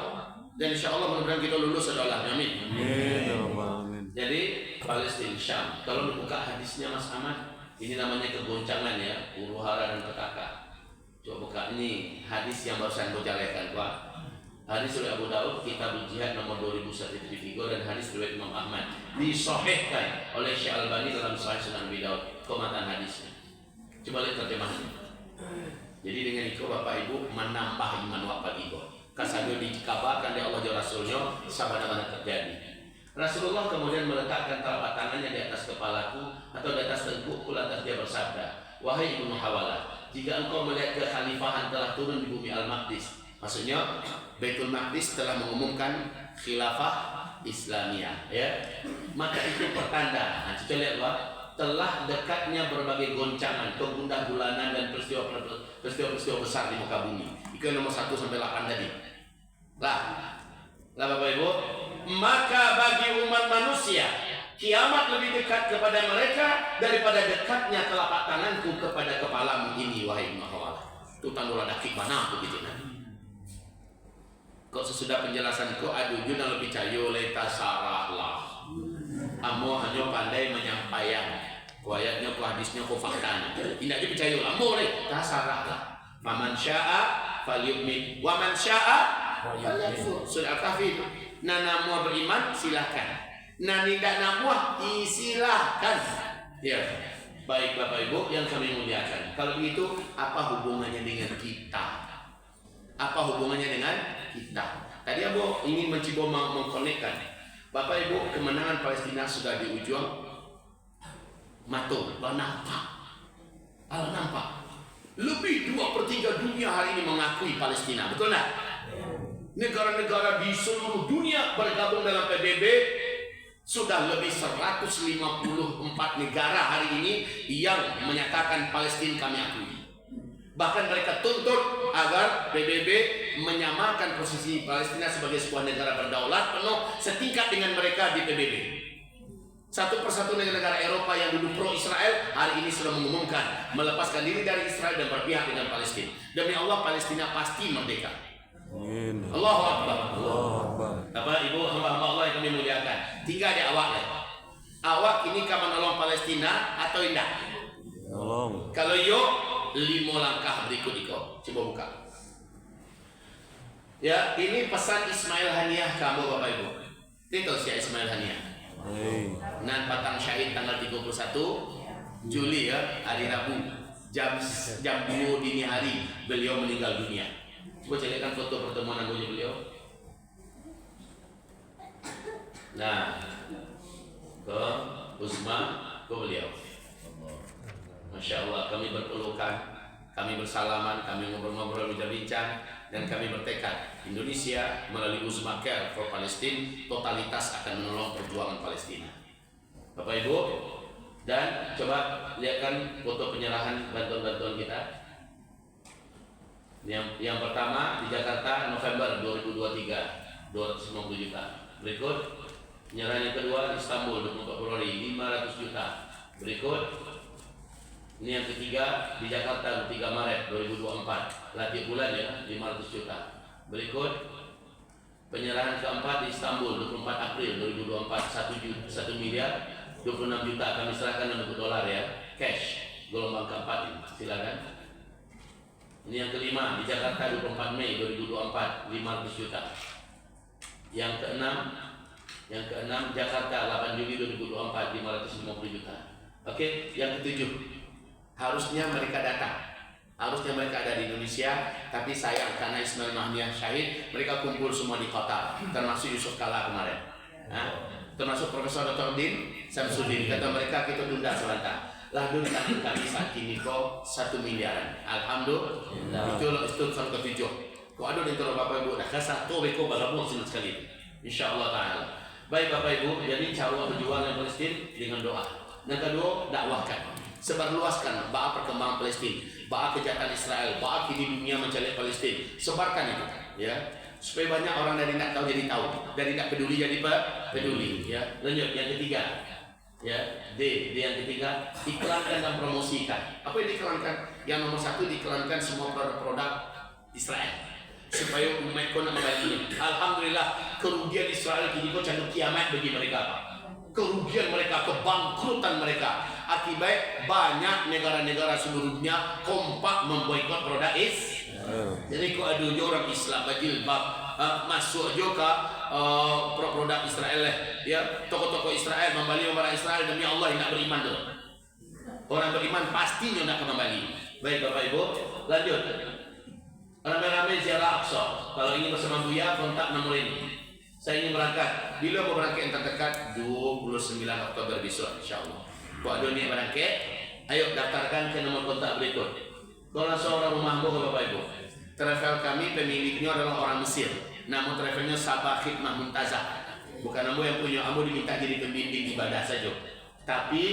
Dan insya Allah mudah-mudahan kita lulus sekolahnya, amin. Amin. Jadi Palestina, Syam. Kalau dibuka hadisnya Mas Ahmad, ini namanya kegoncangan ya, huru hara dan petaka. Coba buka ini hadis yang barusan bocalekan Pak. Hadis riwayat Abu Daud, Kitab Jihad nomor 2103 dan hadis riwayat Imam Ahmad disahihkan oleh Syekh Albani dalam Sahih Sunan Abi Daud. Komatan hadisnya. Coba lihat terjemahannya. Jadi dengan itu Bapak Ibu menambah iman Bapak Ibu. Kasado dikabarkan di Allah dan Rasulnya sabana-bana terjadi. Rasulullah kemudian meletakkan telapak tangannya di atas kepalaku atau di atas tengkukku, lantas dia bersabda, wahai Ibnu Hawalah, jika engkau melihat kekhalifahan telah turun di bumi Al-Maqdis, maksudnya Baitul Maqdis telah mengumumkan khilafah Islamiyah, ya. Maka itu pertanda. Nah, kita lihat Pak, telah dekatnya berbagai goncangan, kegundah gulanan dan peristiwa-peristiwa besar di muka bumi. Itu nomor 1 sampai 8 tadi. Lah Bapak Ibu, maka bagi umat manusia kiamat lebih dekat kepada mereka daripada dekatnya telapak tanganku kepada kepalamu ini, wahai Muhammad. Itu tanggul ada kibana begitu kan. Kok sesudah penjelasanku aduh juna lebih cayo leta sarahlah. Amo hanya pandai menyampaikan. Ku ayatnya, ku hadisnya, ku faktanya. Tidak aja percaya lah, boleh. Tasarahlah. Faman sya'a falyu'min, wa man sya'a falyakfur. Surah Al-Kahfi. Nana mua beriman silakan. Nani tidak namuah silakan. Ya. Baik Bapak Ibu yang kami muliakan. Kalau begitu, apa hubungannya dengan kita? Apa hubungannya dengan kita? Tadi Abu ingin mencoba mengkonekkan. Bapak Ibu, kemenangan Palestina sudah di ujung. Matur, nampak. Lebih 2/3 dunia hari ini mengakui Palestina, betul tak? Negara-negara di seluruh dunia bergabung dalam PBB. Sudah lebih 154 negara hari ini yang menyatakan Palestina kami akui. Bahkan mereka tuntut agar PBB menyamakan posisi Palestina sebagai sebuah negara berdaulat penuh setingkat dengan mereka di PBB. Satu persatu negara Eropa yang dulu pro Israel hari ini sudah mengumumkan melepaskan diri dari Israel dan berpihak dengan Palestina. Demi Allah, Palestina pasti merdeka. Amin. Allahu Akbar. Allahu Akbar. Bapak Ibu hamba-hamba Allah yang kami muliakan, tinggal di awak lah. Awak ini kamu menolong Palestina atau indah? Tolong. Kalau yo 5 langkah berikut iko. Coba buka. Ya, ini pesan Ismail Haniyah kamu Bapak Ibu. Itu si Ismail Haniyah. Nan patang syahid tanggal 31 Juli ya, hari Rabu jam 2 dini hari beliau meninggal dunia. Coba carikan foto pertemuan anggota beliau. Nah, ke Uzma, ke beliau. Masya Allah, kami berpelukan, kami bersalaman, kami ngobrol-ngobrol, bincang-bincang, dan kami bertekad Indonesia melalui Uzma Care for Palestine totalitas akan menolong perjuangan Palestina. Bapak Ibu, dan coba lihatkan foto penyerahan bantuan-bantuan kita. Yang pertama di Jakarta November 2023 250 juta. Berikut penyerahan yang kedua di Istanbul 24 Februari 500 juta. Berikut ini yang ketiga di Jakarta 3 Maret 2024 tiap bulan ya 500 juta. Berikut penyerahan keempat di Istanbul 24 April 2024 1 miliar 26 juta kami serahkan dalam bentuk dolar ya, cash gelombang keempat ini. Silakan. Ini yang kelima di Jakarta 24 Mei 2024 500 juta. Yang keenam Jakarta 8 Juli 2024 550 juta. Oke, yang ketujuh harusnya mereka datang. Harusnya mereka ada di Indonesia, tapi sayang karena Ismail Haniyah syahid, mereka kumpul semua di kota, termasuk Yusuf Kala kemarin. Termasuk Profesor Dr. Din Samsudin. Kata mereka kita tunda sebentar. Lah dulu kami saat ini kok 1 miliaran. Alhamdulillah. Itu salah ketujuh. Kok ada di antara Bapak Ibu dah kasih satu beko bagabung senang sekali. Insyaallah taala. Baik Bapak Ibu, jadi cara perjuangan Palestina dengan doa. Yang kedua, dakwahkan. Sebarluaskan ba'a perkembangan Palestina, ba'a kejahatan Israel, ba'a kini dunia mencari Palestina. Sebarkan itu, ya. Supaya banyak orang dari tidak tahu jadi tahu, dari tidak peduli jadi peduli, ya. Lanjut yang ketiga. Ya, D yang ketiga, iklankan dan promosikan. Apa yang diiklankan? Yang nomor 1 diiklankan semua produk-produk Israel supaya umatku nak membalinya. Alhamdulillah, kerugian Israel kini kok cantik kiamat bagi mereka. Kerugian mereka, kebangkrutan mereka akibat banyak negara-negara seluruh dunia kompak memboikot produk Israel. Jadi kok ada orang Islam berjilbab masuk juga produk Israel ya, toko-toko Israel membeli barang Israel demi Allah yang nak beriman tu. Orang beriman pastinya nak kembali. Baik Bapak Ibu, lanjut. Ramai-ramai ziarah Aqsa. Kalau ingin bersama Buya kontak nomor ini. Saya ingin berangkat. Bila mau berangkat yang terdekat 29 Oktober besok insyaallah. Buat dunia berangkat, ayo daftarkan ke nomor kontak berikut. Kalau seorang rumah Bapak Ibu, travel kami pemiliknya adalah orang Mesir. Nama travelnya Sabah Khidmah Muntazah. Bukan ambo yang punya, ambo diminta jadi pembimbing ibadah saja. Tapi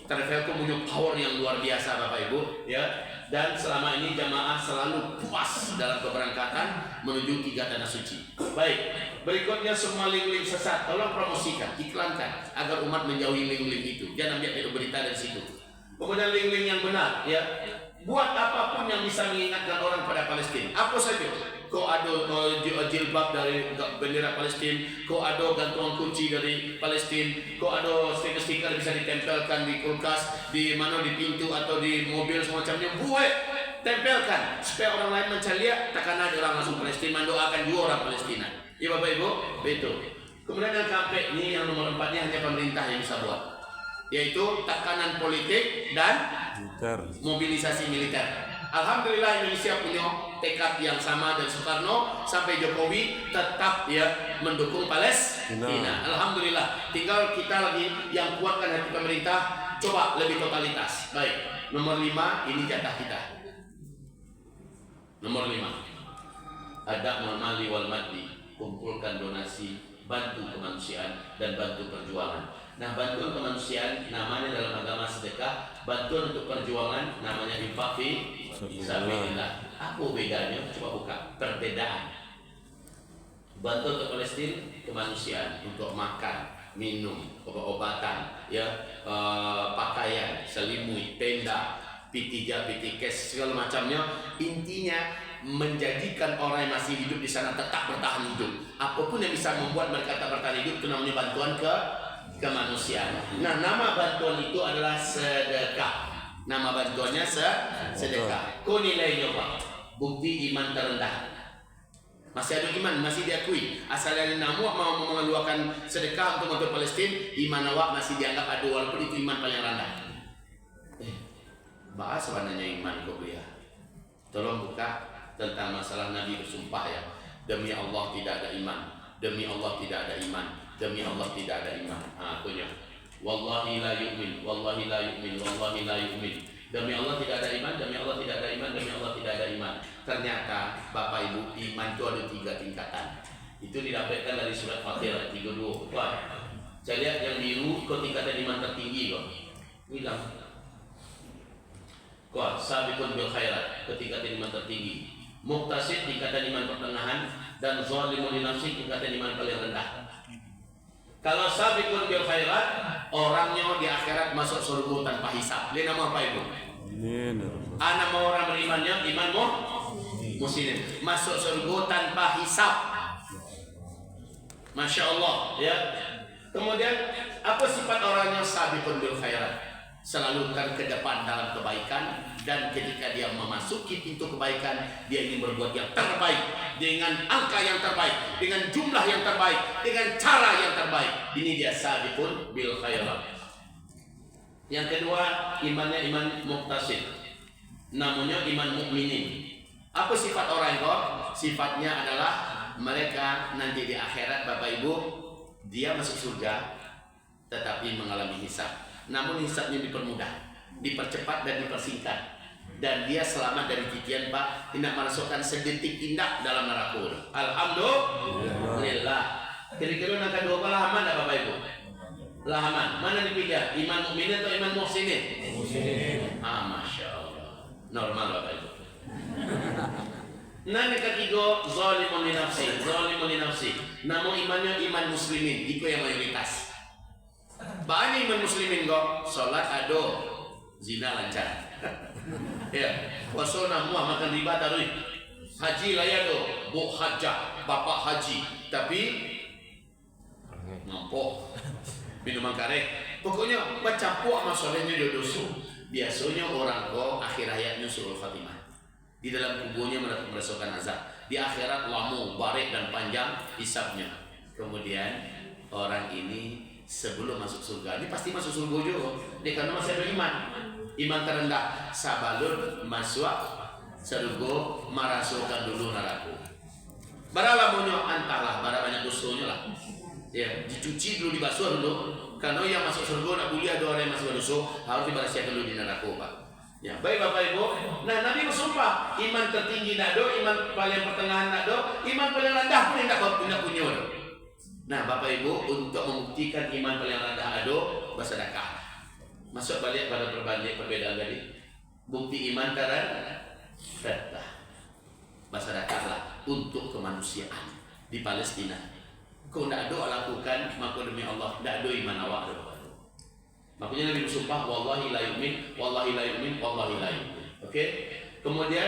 Travelco punya power yang luar biasa Bapak Ibu, ya. Dan selama ini jamaah selalu puas dalam keberangkatan menuju 3 tanah suci. Baik, berikutnya semua link-link sesat tolong promosikan, iklankan agar umat menjauhi link-link itu. Jangan biar berita dari situ. Kemudian link-link yang benar, ya. Buat apapun yang bisa mengingatkan orang pada Palestina. Apa saja. Kau ada jilbab dari bendera Palestina, kau ada gantungan kunci dari Palestina, kau ada stiker-stiker bisa ditempelkan di kulkas, di mana di pintu atau di mobil semacamnya. Buat tempelkan supaya orang lain mencari lihat, takkan ada orang langsung Palestina mendoakan juga orang Palestina. Ya Bapak Ibu, betul. Kemudian yang sampai ini yang nomor 4-nya hanya pemerintah yang bisa buat, yaitu tekanan politik dan mobilisasi militer. Alhamdulillah Indonesia punya tekad yang sama dari Soekarno sampai Jokowi tetap ya mendukung Palestina. Alhamdulillah. Tinggal kita lagi yang kuatkan hati pemerintah, coba lebih totalitas. Baik. Nomor 5 ini jatah kita. Nomor 5. Ada mali wal maddi, kumpulkan donasi, bantu kemanusiaan dan bantu perjuangan. Nah, bantuan kemanusiaan namanya dalam agama sedekah, bantuan untuk perjuangan namanya infak fi sabilillah. Apa bedanya? Coba buka perbedaan. Bantuan untuk Palestina kemanusiaan untuk makan, minum, obat-obatan, ya, pakaian, selimut, tenda, pitija, pitikes, segala macamnya. Intinya menjadikan orang yang masih hidup di sana tetap bertahan hidup. Apapun yang bisa membuat mereka tetap bertahan hidup itu namanya bantuan kemanusiaan. Nah, nama bantuan itu adalah sedekah. Nama bantuannya sedekah. Kau nilainya Pak? Bukti iman terendah. Masih ada iman, masih diakui. Asal dari namu mau mengeluarkan sedekah untuk Palestina, iman awak masih dianggap ada walaupun itu iman paling rendah. Bahas sebenarnya iman kau ya. Tolong buka tentang masalah Nabi bersumpah ya. Demi Allah tidak ada iman. Demi Allah tidak ada iman. Demi Allah tidak ada iman. Punya. Wallahi la yu'min. Wallahi la yu'min. Wallahi la yu'min. Demi Allah tidak ada iman. Demi Allah tidak ada iman. Demi Allah tidak ada iman. Ternyata Bapak Ibu, iman itu ada 3 tingkatan. Itu didapatkan dari surat Fatihah 32. Wah, saya lihat yang biru kok tingkatan iman tertinggi kok. Bilang. Kok sabiqun bil khairat ketingkatan iman tertinggi. Muqtasid tingkatan iman pertengahan dan zalimun li nafsi tingkatan iman paling rendah. Kalau sabiqun bil khairat, orangnya di akhirat masuk surga tanpa hisab. Lihat nama apa Ibu? Anak mau orang berimannya, imanmu muslim. Masuk surga tanpa hisab. Masya Allah, ya. Kemudian apa sifat orangnya sabiqun bil khairat? Selalu ke depan dalam kebaikan, dan ketika dia memasuki pintu kebaikan, dia ingin berbuat yang terbaik dengan angka yang terbaik, dengan jumlah yang terbaik, dengan cara yang terbaik. Ini dia sabiqun bil khairat. Yang kedua, imannya iman muqtasid. Namanya iman mukminin. Apa sifat orang itu? Sifatnya adalah mereka nanti di akhirat Bapak Ibu, dia masuk surga tetapi mengalami hisab. Namun hisabnya dipermudah, dipercepat dan dipersingkat, dan dia selamat dari titian Pak, tidak merasukkan sedetik indah dalam neraka. Alhamdulillah. Kira-kira nak kedua apa lahaman tak Bapak Ibu? Lahaman. Mana dipilih? Iman mukminin atau iman muhsinin? Muhsinin. Masya Allah. Normal Bapak Ibu. Nah, yang ketiga zalimun li nafsi, zalimun li nafsi. Namun imannya iman muslimin, itu yang mayoritas. Banyak iman muslimin kok, sholat ada, zina lancar. Ya, puasa namuah makan riba taruh. Haji layak do, bu hajah, bapak haji, tapi ngampok, minuman karek. Pokoknya baca puak masalahnya dia dosa. Biasanya orang kok akhir hayatnya suruh Fatimah. Di dalam kuburnya merasakan azab. Di akhirat lama, barik dan panjang hisabnya. Kemudian orang ini sebelum masuk surga, ini pasti masuk surga juga. Dia karena masih ada iman. Iman terendah, sabalun masuk surga, marasukan dulu neraka. Baralamunyo antahlah, bara banyak dosanya lah. Ya, dicuci dulu, dibasuh dulu. Karena yang masuk surga nak boleh ada orang yang masuk dosa, harus dibersihin dulu di neraka, Pak. Ya, baik Bapak Ibu. Nah, Nabi bersumpah, iman tertinggi nak do, iman paling pertengahan nak do, iman paling rendah pun tidak punya. Nah, Bapak Ibu, untuk membuktikan iman paling rendah ado, bersedekah. Masuk balik pada perbedaan tadi. Bukti iman terah masyarakatlah untuk kemanusiaan di Palestina. Kau tidak doa lakukan, maka demi Allah tidak do iman awak. Makanya Nabi bersumpah, wallahi la yu'min, wallahi la yu'min, wallahi la yu'min. Oke. Kemudian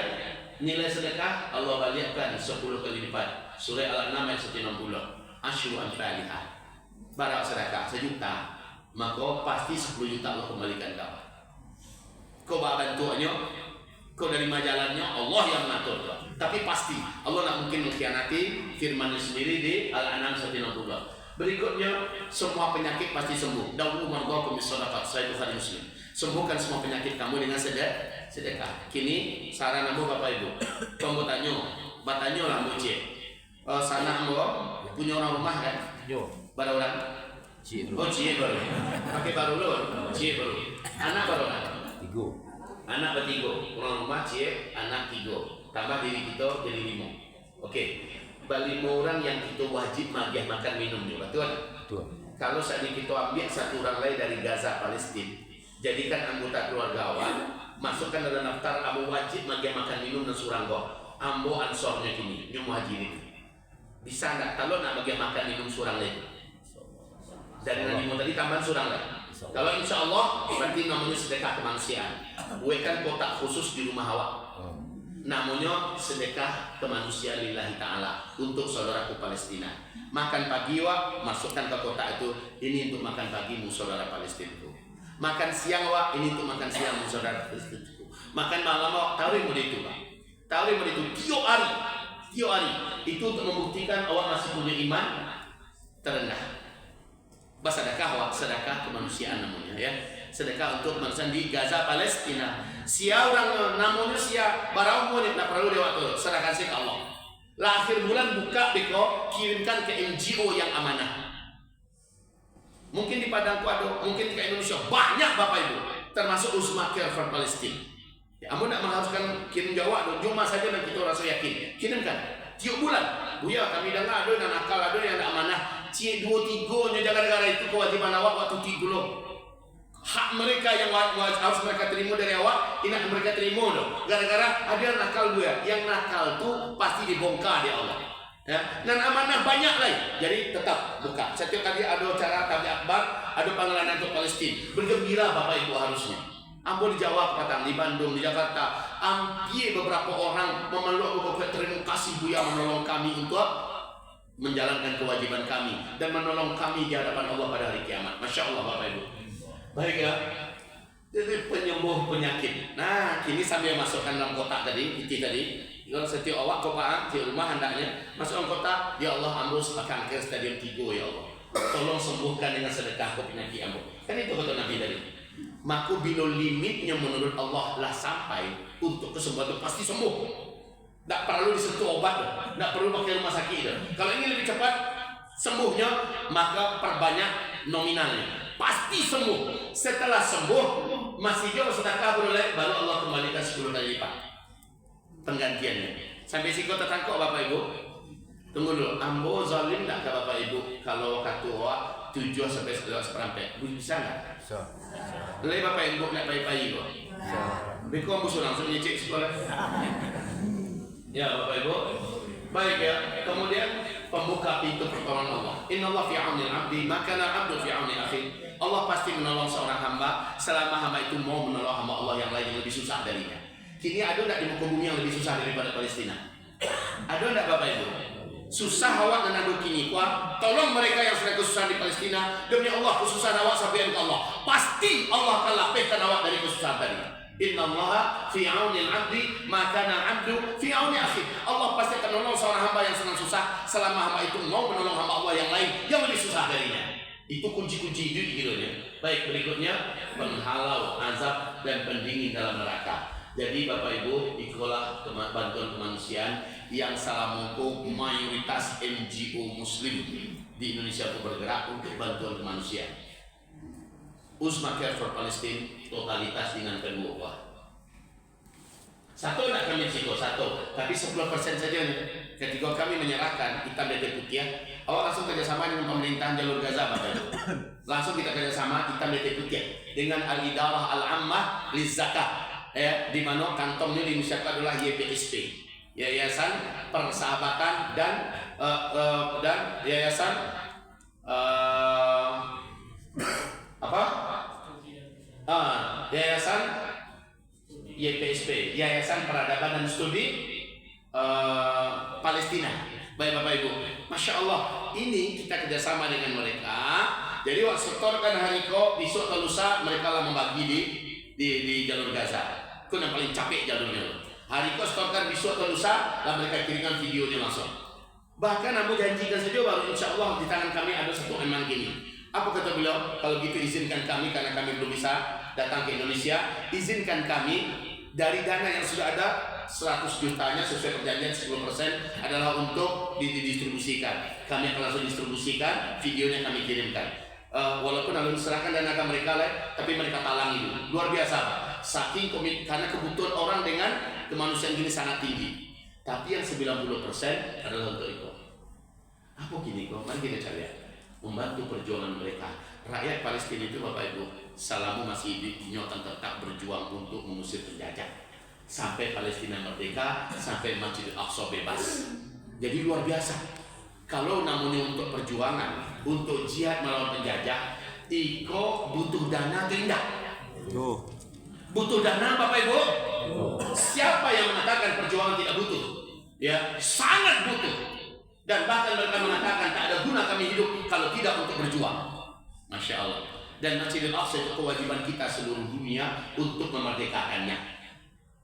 nilai sedekah Allah balikan 10 kali lipat. Surah Al-An'am ayat 160. Asyru amsalihah. Barang sedekah 1 juta, maka pasti 10 juta Allah kembalikan kau. Kau bantuannya, kau dari majalannya Allah yang mengatur kau. Tapi pasti Allah tak mungkin mengkhianati firman-Nya sendiri di Al-An'am 160. Berikutnya, semua penyakit pasti sembuh. Dawuhu mardhakum bis-shadaqah, Sahih Bukhari Muslim. Sembuhkan semua penyakit kamu dengan sedekah. Kini saran ambo Bapak Ibu. Kamu batanya lah ambo cek. Sana ambo punya orang rumah kan? Yo. Baru orang? Oh cie baru. Pakai baru loh. Cie baru. Anak baru kan? 3. Anak bertiga. Orang rumah cie, anak 3. Tambah diri kita jadi 5. Oke. 5 orang yang kita wajib makan minum juga. Betul? Kalau saat ini kita ambil 1 orang lain dari Gaza, Palestina, jadikan anggota keluarga awak, masukkan dalam daftar ambo wajib makan minum dan suranggo. Ambo ansornya kini, nyu muhajirin. Bisa nggak? Kalau nak makan minum surang lain, dari Nabi tadi tambahan surang lain. Kalau insya Allah berarti namanya sedekah kemanusiaan. Buatkan kotak khusus di rumah awak. Namanya sedekah kemanusiaan lillahi ta'ala untuk saudaraku Palestina. Makan pagi wak, masukkan ke kotak itu. Ini untuk makan pagimu saudara Palestinaku. Makan siang wak, ini untuk makan siangmu saudara Palestinaku. Makan malam wak, tahu itu Pak. Tahu itu tiap hari. Itu untuk membuktikan awak masih punya iman terendah. Sedekah wak, sedekah kemanusiaan namanya ya. Sedekah untuk kemanusiaan di Gaza, Palestina. Sia orang namanya sia barang pun tidak perlu lewat tu. Serahkan ke Allah. Lah akhir bulan buka beko kirimkan ke NGO yang amanah. Mungkin di Padang ada, mungkin di Indonesia banyak Bapak Ibu, termasuk Uzma Care for Palestine. Ya, amun tidak mengharuskan kirim jawab, cuma saja dan kita rasa yakin. Kirimkan tiap bulan. Buya kami dengar ada yang nakal, ada yang tidak amanah. Cie 2-3 nya jaga-jaga itu kewajiban awak waktu 3 loh. Hak mereka yang harus mereka terima dari awak, ini mereka terima dong. Gara-gara ada yang nakal buya, yang nakal tuh pasti dibongkar di Allah. Ya, dan amanah banyak lain. Jadi tetap buka. Setiap kali ada acara tabligh akbar, ada pengalaman untuk Palestina. Bergembira Bapak Ibu harusnya. Ambo dijawab kata di Bandung, di Jakarta. Hampir beberapa orang memeluk beberapa terima kasih Buya menolong kami untuk menjalankan kewajiban kami dan menolong kami di hadapan Allah pada hari kiamat. Masya Allah Bapak Ibu. Baik ya. Jadi penyembuh penyakit. Nah, kini sambil masukkan dalam kotak tadi, itu tadi. Kalau setiap awak kopaan di rumah hendaknya masukkan kotak. Ya Allah, ambo kanker stadium 3 ya Allah. Tolong sembuhkan dengan sedekah penyakit ambo. Kan itu kata Nabi tadi. Maka bila limitnya menurut Allah lah sampai untuk kesembuhan itu pasti sembuh. Tak perlu disentuh obat, tak perlu pakai rumah sakit. Kalau ini lebih cepat sembuhnya, maka perbanyak nominalnya. Pasti sembuh. Setelah sembuh, masih jauh sedekah boleh, baru Allah kembalikan 10 kali lipat penggantiannya. Sampai siko tertangkap Bapak Ibu. Tunggu dulu, ambo zalim tak ke Bapak Ibu? Kalau katua 7 sampai 11 seperempat, bisa nggak? Bisa. Lain Bapak Ibu nak pagi-pagi kok. Bisa. Beko ambo langsung nyecek sekolah. Ya Bapak Ibu. Baik ya. Kemudian pembuka pintu pertolongan Allah. Innallaha fi 'aunil 'abdi, ma kana 'abdu fi 'auni akhi. Allah pasti menolong seorang hamba selama hamba itu mau menolong hamba Allah yang lain yang lebih susah darinya. Kini ada tidak di muka bumi yang lebih susah daripada Palestina? Ada tidak Bapak Ibu? Susah awak dan adu kini kuat. Tolong mereka yang sedang kesusahan di Palestina. Demi Allah kesusahan awak sampai ke Allah. Pasti Allah akan lapihkan awak dari kesusahan tadi. Innallaha fi 'aunil 'abdi ma kana 'abdu fi 'auni akhi. Allah pasti akan menolong seorang hamba yang sedang susah selama hamba itu mau menolong hamba Allah yang lain yang lebih susah darinya. Itu kunci-kunci hidup hidupnya. Baik, berikutnya penghalau azab dan pendingin dalam neraka. Jadi Bapak Ibu, ikulah bantuan kemanusiaan yang salah mengko mayoritas NGO Muslim di Indonesia itu bergerak untuk bantuan kemanusiaan. Uzma Care for Palestine totalitas dengan kedua. Satu nak kami siko, satu tapi 10% saja nih. Ketika kami menyerahkan hitam dan putih, awak langsung kerjasama dengan pemerintahan jalur Gaza, Bapak Ibu. Langsung kita kerjasama hitam dan putih dengan Al-Idarah Al-Ammah Lizzakah, ya, di mana kantongnya dimusyakkan adalah YPSP, Yayasan Persahabatan dan Yayasan Yayasan YPSP, Yayasan Peradaban dan Studi Palestina. Baik Bapak Ibu, Masya Allah, ini kita kerjasama dengan mereka. Jadi waktu setorkan hari kok besok atau lusa mereka lah membagi di jalur Gaza. Itu yang paling capek jalurnya. Hari kok setorkan besok atau lusa, lah mereka kirimkan videonya langsung. Bahkan aku janjikan saja baru insya Allah di tangan kami ada satu emang gini. Apa kata beliau? Kalau gitu izinkan kami, karena kami belum bisa datang ke Indonesia, izinkan kami dari dana yang sudah ada 100 jutanya sesuai perjanjian 10% adalah untuk didistribusikan. Kami akan langsung distribusikan, videonya kami kirimkan. Walaupun lalu diserahkan dana ke mereka, tapi mereka talangi dulu. Luar biasa, saking karena kebutuhan orang dengan kemanusiaan ini sangat tinggi. Tapi yang 90% adalah untuk itu. Apa gini kok? Mari kita cari ya. Membantu perjuangan mereka. Rakyat Palestina itu Bapak Ibu, Salamu masih dinyotan tetap berjuang untuk mengusir penjajah sampai Palestina merdeka, sampai Masjid Al-Aqsa bebas. Jadi luar biasa. Kalau namanya untuk perjuangan, untuk jihad melawan penjajah, Iko butuh dana tidak? Butuh dana Bapak Ibu? Siapa yang mengatakan perjuangan tidak butuh? Ya, sangat butuh. Dan bahkan mereka mengatakan tak ada guna kami hidup kalau tidak untuk berjuang. Masya Allah. Dan Masjid Al-Aqsa itu kewajiban kita seluruh dunia untuk memerdekakannya.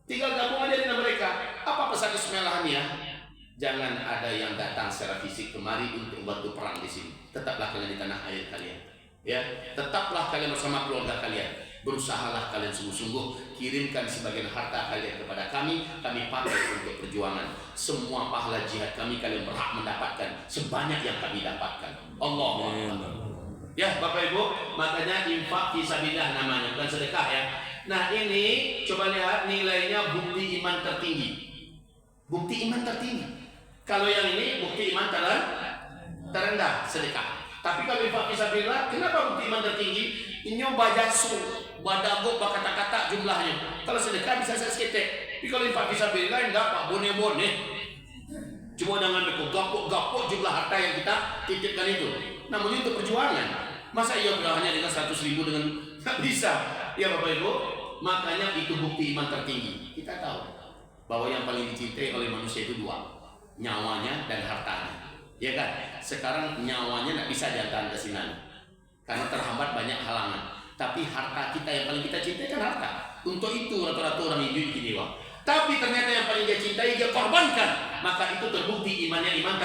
Tinggal gabung aja dengan mereka. Apa pesan Ismailahnya? Jangan ada yang datang secara fisik kemari untuk membantu perang di sini. Tetaplah kalian di tanah air kalian. Ya, tetaplah kalian bersama keluarga kalian. Berusahalah kalian sungguh-sungguh, kirimkan sebagian harta kalian kepada kami pakai untuk perjuangan. Semua pahala jihad kami kalian berhak mendapatkan sebanyak yang kami dapatkan. Allahu Akbar. Ya Bapak Ibu, makanya infak fisabilillah namanya, bukan sedekah ya. Nah ini coba lihat nilainya bukti iman tertinggi. Bukti iman tertinggi. Kalau yang ini bukti iman terendah, sedekah. Tapi kalau infak fisabilillah, kenapa bukti iman tertinggi? Ini bajasu, badago, kata-kata jumlahnya. Kalau sedekah bisa seketek. Tapi kalau infak fisabilillah enggak Pak, bone-bone. Cuma dengan gapuk jumlah harta yang kita titipkan itu. Namun itu perjuangan. Masa ia hanya dengan 100.000 dengan nggak bisa. Ya Bapak Ibu, makanya itu bukti iman tertinggi. Kita tahu bahwa yang paling dicintai oleh manusia itu dua, nyawanya dan hartanya. Ya kan? Sekarang nyawanya nggak bisa diantar ke sini karena terhambat banyak halangan. Tapi harta kita yang paling kita cintai kan harta. Untuk itu rata-rata orang hidup gini wah. Tapi ternyata yang paling dia cintai dia korbankan. Maka itu terbukti imannya iman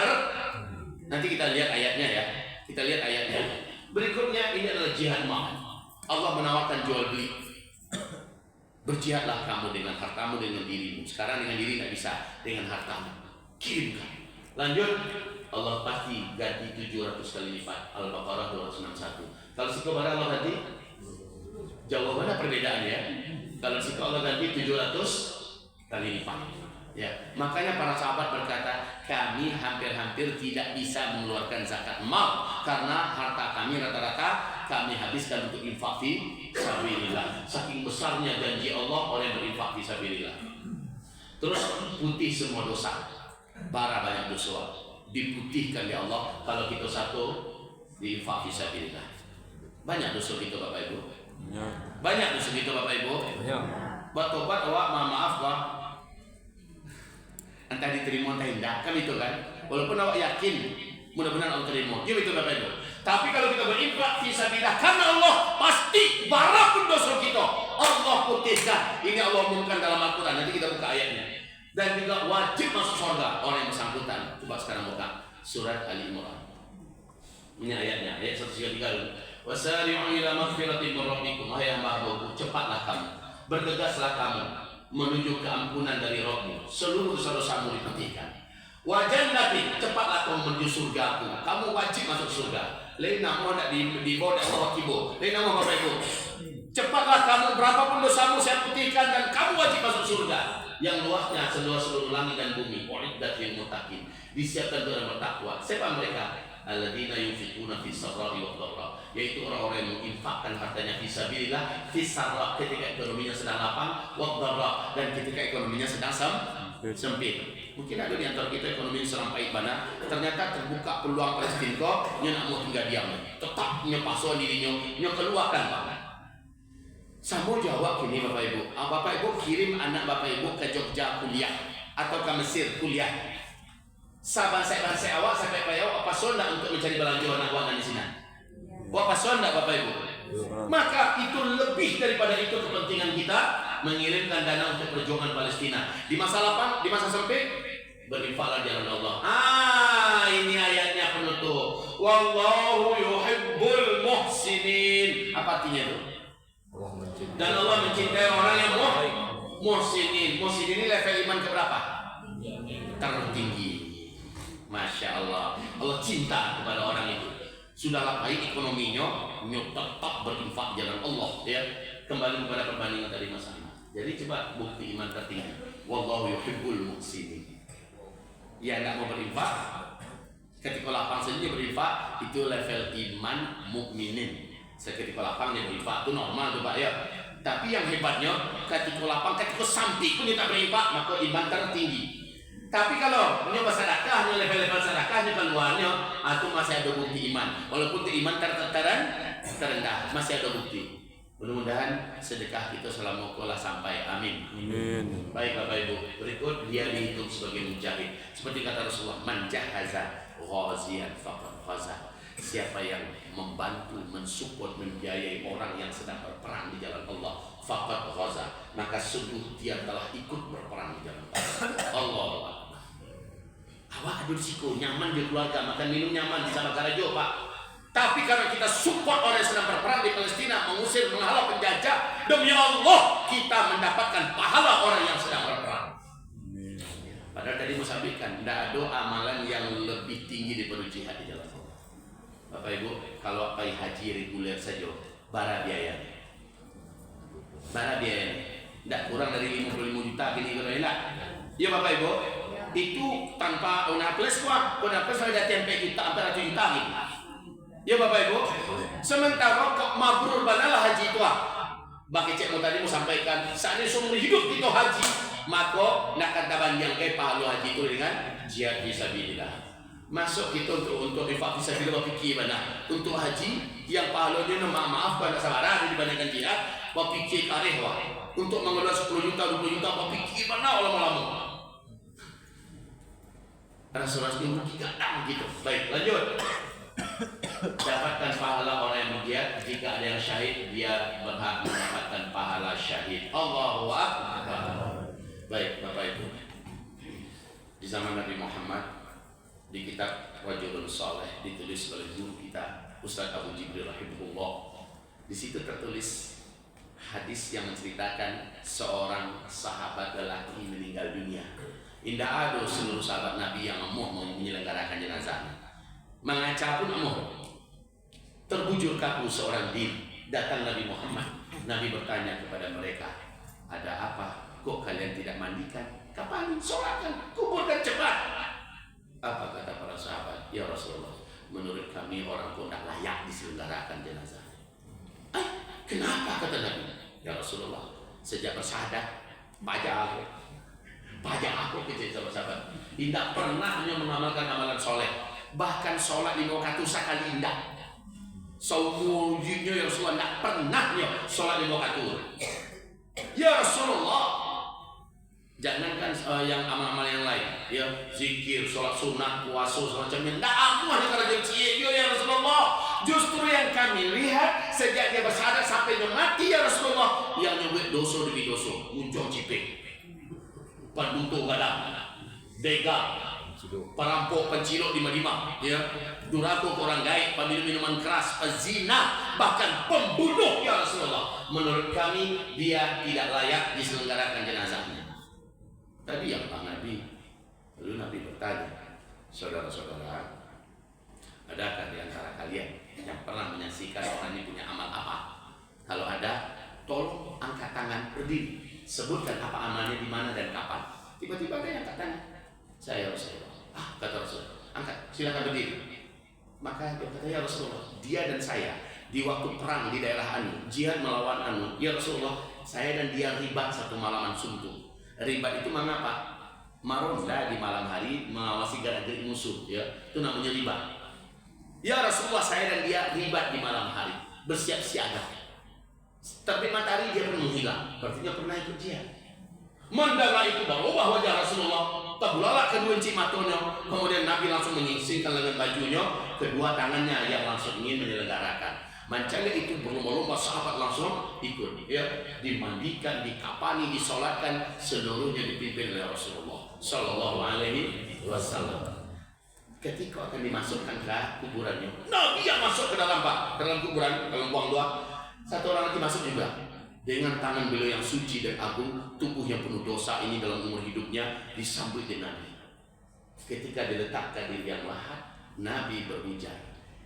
Nanti kita lihat ayatnya ya. Kita lihat ayatnya. Berikutnya ini adalah jihad mal. Allah menawarkan jual beli. Berjihadlah kamu dengan hartamu, dengan dirimu. Sekarang dengan diri tidak bisa, dengan hartamu kirimkan. Lanjut, Allah pasti ganti 700 kali lipat. Al-Baqarah 261. Kalau si kepada Allah ganti, jawabannya perbedaannya. Kalau si Allah ganti 700 kali lipat. Ya, makanya para sahabat berkata, kami hampir-hampir tidak bisa mengeluarkan zakat mal karena harta kami rata-rata kami habiskan untuk infak fi sabilillah. Saking besarnya janji Allah oleh berinfak fi sabilillah. Terus putih semua dosa, bara banyak dosa diputihkan ya Allah kalau kita satu diinfak fi sabilillah. Banyak dosa kita Bapak Ibu. Banyak dosa kita Bapak Ibu. Bertobat awak maaf Pak. Entah diterima entah tidak, kan itu kan. Walaupun awak yakin mudah-mudahan Allah terima, ya itu Bapak Ibu. Tapi kalau kita berinfak fisabilillah karena Allah, pasti barapun dosa kita Allah putihkan. Ini Allah umumkan dalam Al-Quran. Nanti kita buka ayatnya. Dan juga wajib masuk surga orang yang bersangkutan. Coba sekarang buka surat Ali Imran. Ini ayatnya, ayat 133. Wasari'u ila maghfiratin min rabbikum. Wahai hamba-hambaku, cepatlah kamu, bergegaslah kamu menuju keampunan dari Rabbmu, seluruh dosa-dosamu diputihkan. Wa jannatin, cepatlah kamu menuju surgaku. Kamu wajib masuk surga. Lain nama nak di bawah Allah kibo. Lain nama Bapak Ibu. Cepatlah kamu, berapapun dosamu saya putihkan dan kamu wajib masuk surga yang luasnya seluas seluruh langit dan bumi. Uiddat lil muttaqin, disiapkan untuk orang bertakwa. Siapa mereka? Alladzina yunfiquna fis sarra'i wad dharra, yaitu orang-orang yang menginfakkan hartanya fi sabilillah, fis sarra' ketika ekonominya sedang lapang, wad dharra dan ketika ekonominya sedang sempit. Mungkin ada di antara kita ekonomi serang pahit bana, ternyata terbuka peluang Palestina kok, nya nak mau tinggal diam, tetap nya paso dirinya, nya keluarkan Pak. Samo jawab gini Bapak Ibu, Bapak Ibu kirim anak Bapak Ibu ke Jogja kuliah atau ke Mesir kuliah. Saban-saban awak sampai payau apa sonda untuk mencari belanjaan awak di sini. Apa sonda Bapak Ibu? Maka itu lebih daripada itu kepentingan kita mengirimkan dana untuk perjuangan Palestina. Di masa lapang, di masa sempit, berinfaklah di jalan Allah. Ini ayatnya penutup. Wallahu yuhibbul muhsinin. Apa artinya itu? Dan Allah mencintai orang yang muhsinin. Muhsinin ini level iman keberapa? Tertinggi. Masya Allah. Allah cinta kepada orang itu. Sudahlah baik ekonominya, tetap berinfak jalan Allah. Ya, kembali kepada perbandingan tadi Mas Ahmad. Jadi coba bukti iman tertinggi. Wallahu yuhibbul muhsinin. Ya nggak mau berinfak, ketika lapang saja dia berinfak, itu level iman mukminin. Seketika lapang dia berinfak itu normal tuh Pak ya. Tapi yang hebatnya, ketika lapang, ketika samping pun dia tak berinfak, maka iman tertinggi. Tapi kalau nyoba sedekah, level-level sedekahnya keluarnya, itu masih ada bukti iman. Walaupun itu iman terendah, masih ada bukti. Mudah-mudahan sedekah kita selama kuala sampai. Amin. Amin. Baik Bapak Ibu, berikut dia dihitung sebagai mujahid. Seperti kata Rasulullah, man jahaza ghaziyan faqad ghaza. Siapa yang membantu, mensupport, membiayai orang yang sedang berperang di jalan Allah, faqad ghaza, maka sungguh dia telah ikut berperang di jalan Allah. Awak ada risiko, nyaman di keluarga, makan minum nyaman di sana Karajo Pak. Tapi karena kita support orang yang sedang berperang di Palestina, mengusir, menghalau penjajah, demi Allah kita mendapatkan pahala orang yang sedang berperang. Padahal tadi mau sampaikan, tidak ada amalan yang lebih tinggi daripada jihad di jalan Allah. Bapak Ibu, kalau pakai haji reguler saja, bara biaya. Bara biaya, tidak kurang dari 55 juta gini enggak. Ya Bapak Ibu, itu tanpa plus kuah, plus ada tempe juta, hampir 1 juta gitu. Ya Bapak Ibu, sementara mabrur banalah haji itu bagi cek mau tadi mau sampaikan, saat ini seumur hidup itu haji, maka nak kata banding ke pahala haji itu dengan jihad fisabilillah. Masuk kita untuk infak fisabilillah fikir mana? Untuk haji yang pahalanya maaf pada saudara dibandingkan jihad, fikir kareh wah. Untuk mengeluarkan 10 juta, 20 juta, fikir mana lama-lama. Rasulullah itu kadang gitu. Baik, lanjut. Dapatkan pahala orang yang berjihad. Jika ada yang syahid, dia berhak mendapatkan pahala syahid. Allahu Akbar. Baik Bapak Ibu, di zaman Nabi Muhammad, di kitab Rajulun Saleh ditulis oleh guru kita Ustaz Abu Jibril rahimahullah. Di situ tertulis hadis yang menceritakan seorang sahabat lelaki meninggal dunia. Indah ada seluruh sahabat Nabi yang mau menyelenggarakan jenazah. Mengaca pun mau. Terbujur kaku seorang din. Datang Nabi Muhammad. Nabi bertanya kepada mereka, ada apa? Kok kalian tidak mandikan? Kapan? Sholatkan, kuburkan cepat. Apa kata para sahabat? Ya Rasulullah, menurut kami orang pun tidak layak diselenggarakan jenazah. Kenapa? Kata Nabi. Ya Rasulullah, sejak bersyahadat pajak aku kecil sahabat. Tidak pernah hanya mengamalkan amalan soleh. Bahkan sholat 5 waktu sekali indah. Saumurnya ya Rasulullah tidak pernah sholat 5 waktu. Ya Rasulullah, jangankan yang amal-amal yang lain, ya zikir, sholat sunnah, puasa, semacamnya. Tidak aku hanya karena dia ya Rasulullah. Justru yang kami lihat sejak dia bersyahadat sampai dia mati ya Rasulullah, yang nyebut dosa demi dosa, muncul cipik, pendutuh gadang, begal, perampok, pencilok di Madinah, ya, durhaka ke orang gaib, peminum minuman keras, pezina, bahkan pembunuh ya Rasulullah. Menurut kami dia tidak layak diselenggarakan jenazahnya. Tadi yang Pak Nabi, lalu Nabi bertanya, saudara-saudara, adakah di antara kalian yang pernah menyaksikan orang ini punya amal apa? Kalau ada, tolong angkat tangan berdiri. sebutkan apa amalnya, di mana dan kapan. Tiba-tiba ada yang katanya, saya Rasulullah. Kata Rasul, angkat, silakan berdiri. Maka dia kata, ya Rasulullah, dia dan saya di waktu perang di daerah Anu, jihad melawan Anu, ya Rasulullah, saya dan dia ribat satu malaman suntuk. Ribat itu mengapa? Maronda di malam hari mengawasi gerak-gerik musuh, ya, itu namanya ribat. Ya Rasulullah, saya dan dia ribat di malam hari, bersiap siaga. Terbit matahari dia pun menghilang, artinya pernah ikut jihad. Mendengar itu berubah wajah Rasulullah, terbelalak kedua inci matanya. Kemudian Nabi langsung menyingsingkan lengan bajunya, kedua tangannya yang langsung ingin menyelenggarakan. Mancanya itu berlomba-lomba, sahabat langsung ikut, ya, dimandikan, dikapani, disolatkan, seluruhnya dipimpin oleh Rasulullah Sallallahu Alaihi Wasallam. Ketika akan dimasukkan ke kuburannya, Nabi yang masuk ke dalam dalam kuburan, dalam buang doa. Satu orang lagi masuk juga. Dengan tangan beliau yang suci dan agung, tubuh yang penuh dosa ini dalam umur hidupnya disambut dengan Nabi. Ketika diletakkan di liang lahat, Nabi berujar,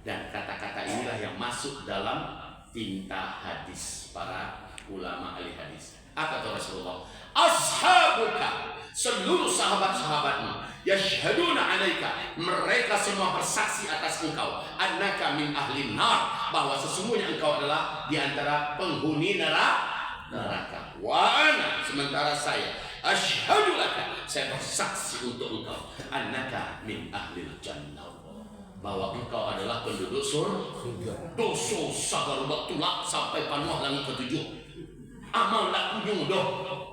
dan kata-kata inilah yang masuk dalam tinta hadis para ulama ahli hadis. Apa kata Rasulullah? Ashabuka, seluruh sahabat-sahabatmu, yashhaduna alaika, mereka semua bersaksi atas engkau, annaka min ahli nar, bahwa sesungguhnya engkau adalah di antara penghuni neraka. Wa ana, sementara saya, asyhadu laka, saya bersaksi untuk engkau, annaka min ahli jannah, bahwa engkau adalah penduduk surga. Dosa sabar tulak sampai panuh langit ketujuh, amal tak kunjung doh,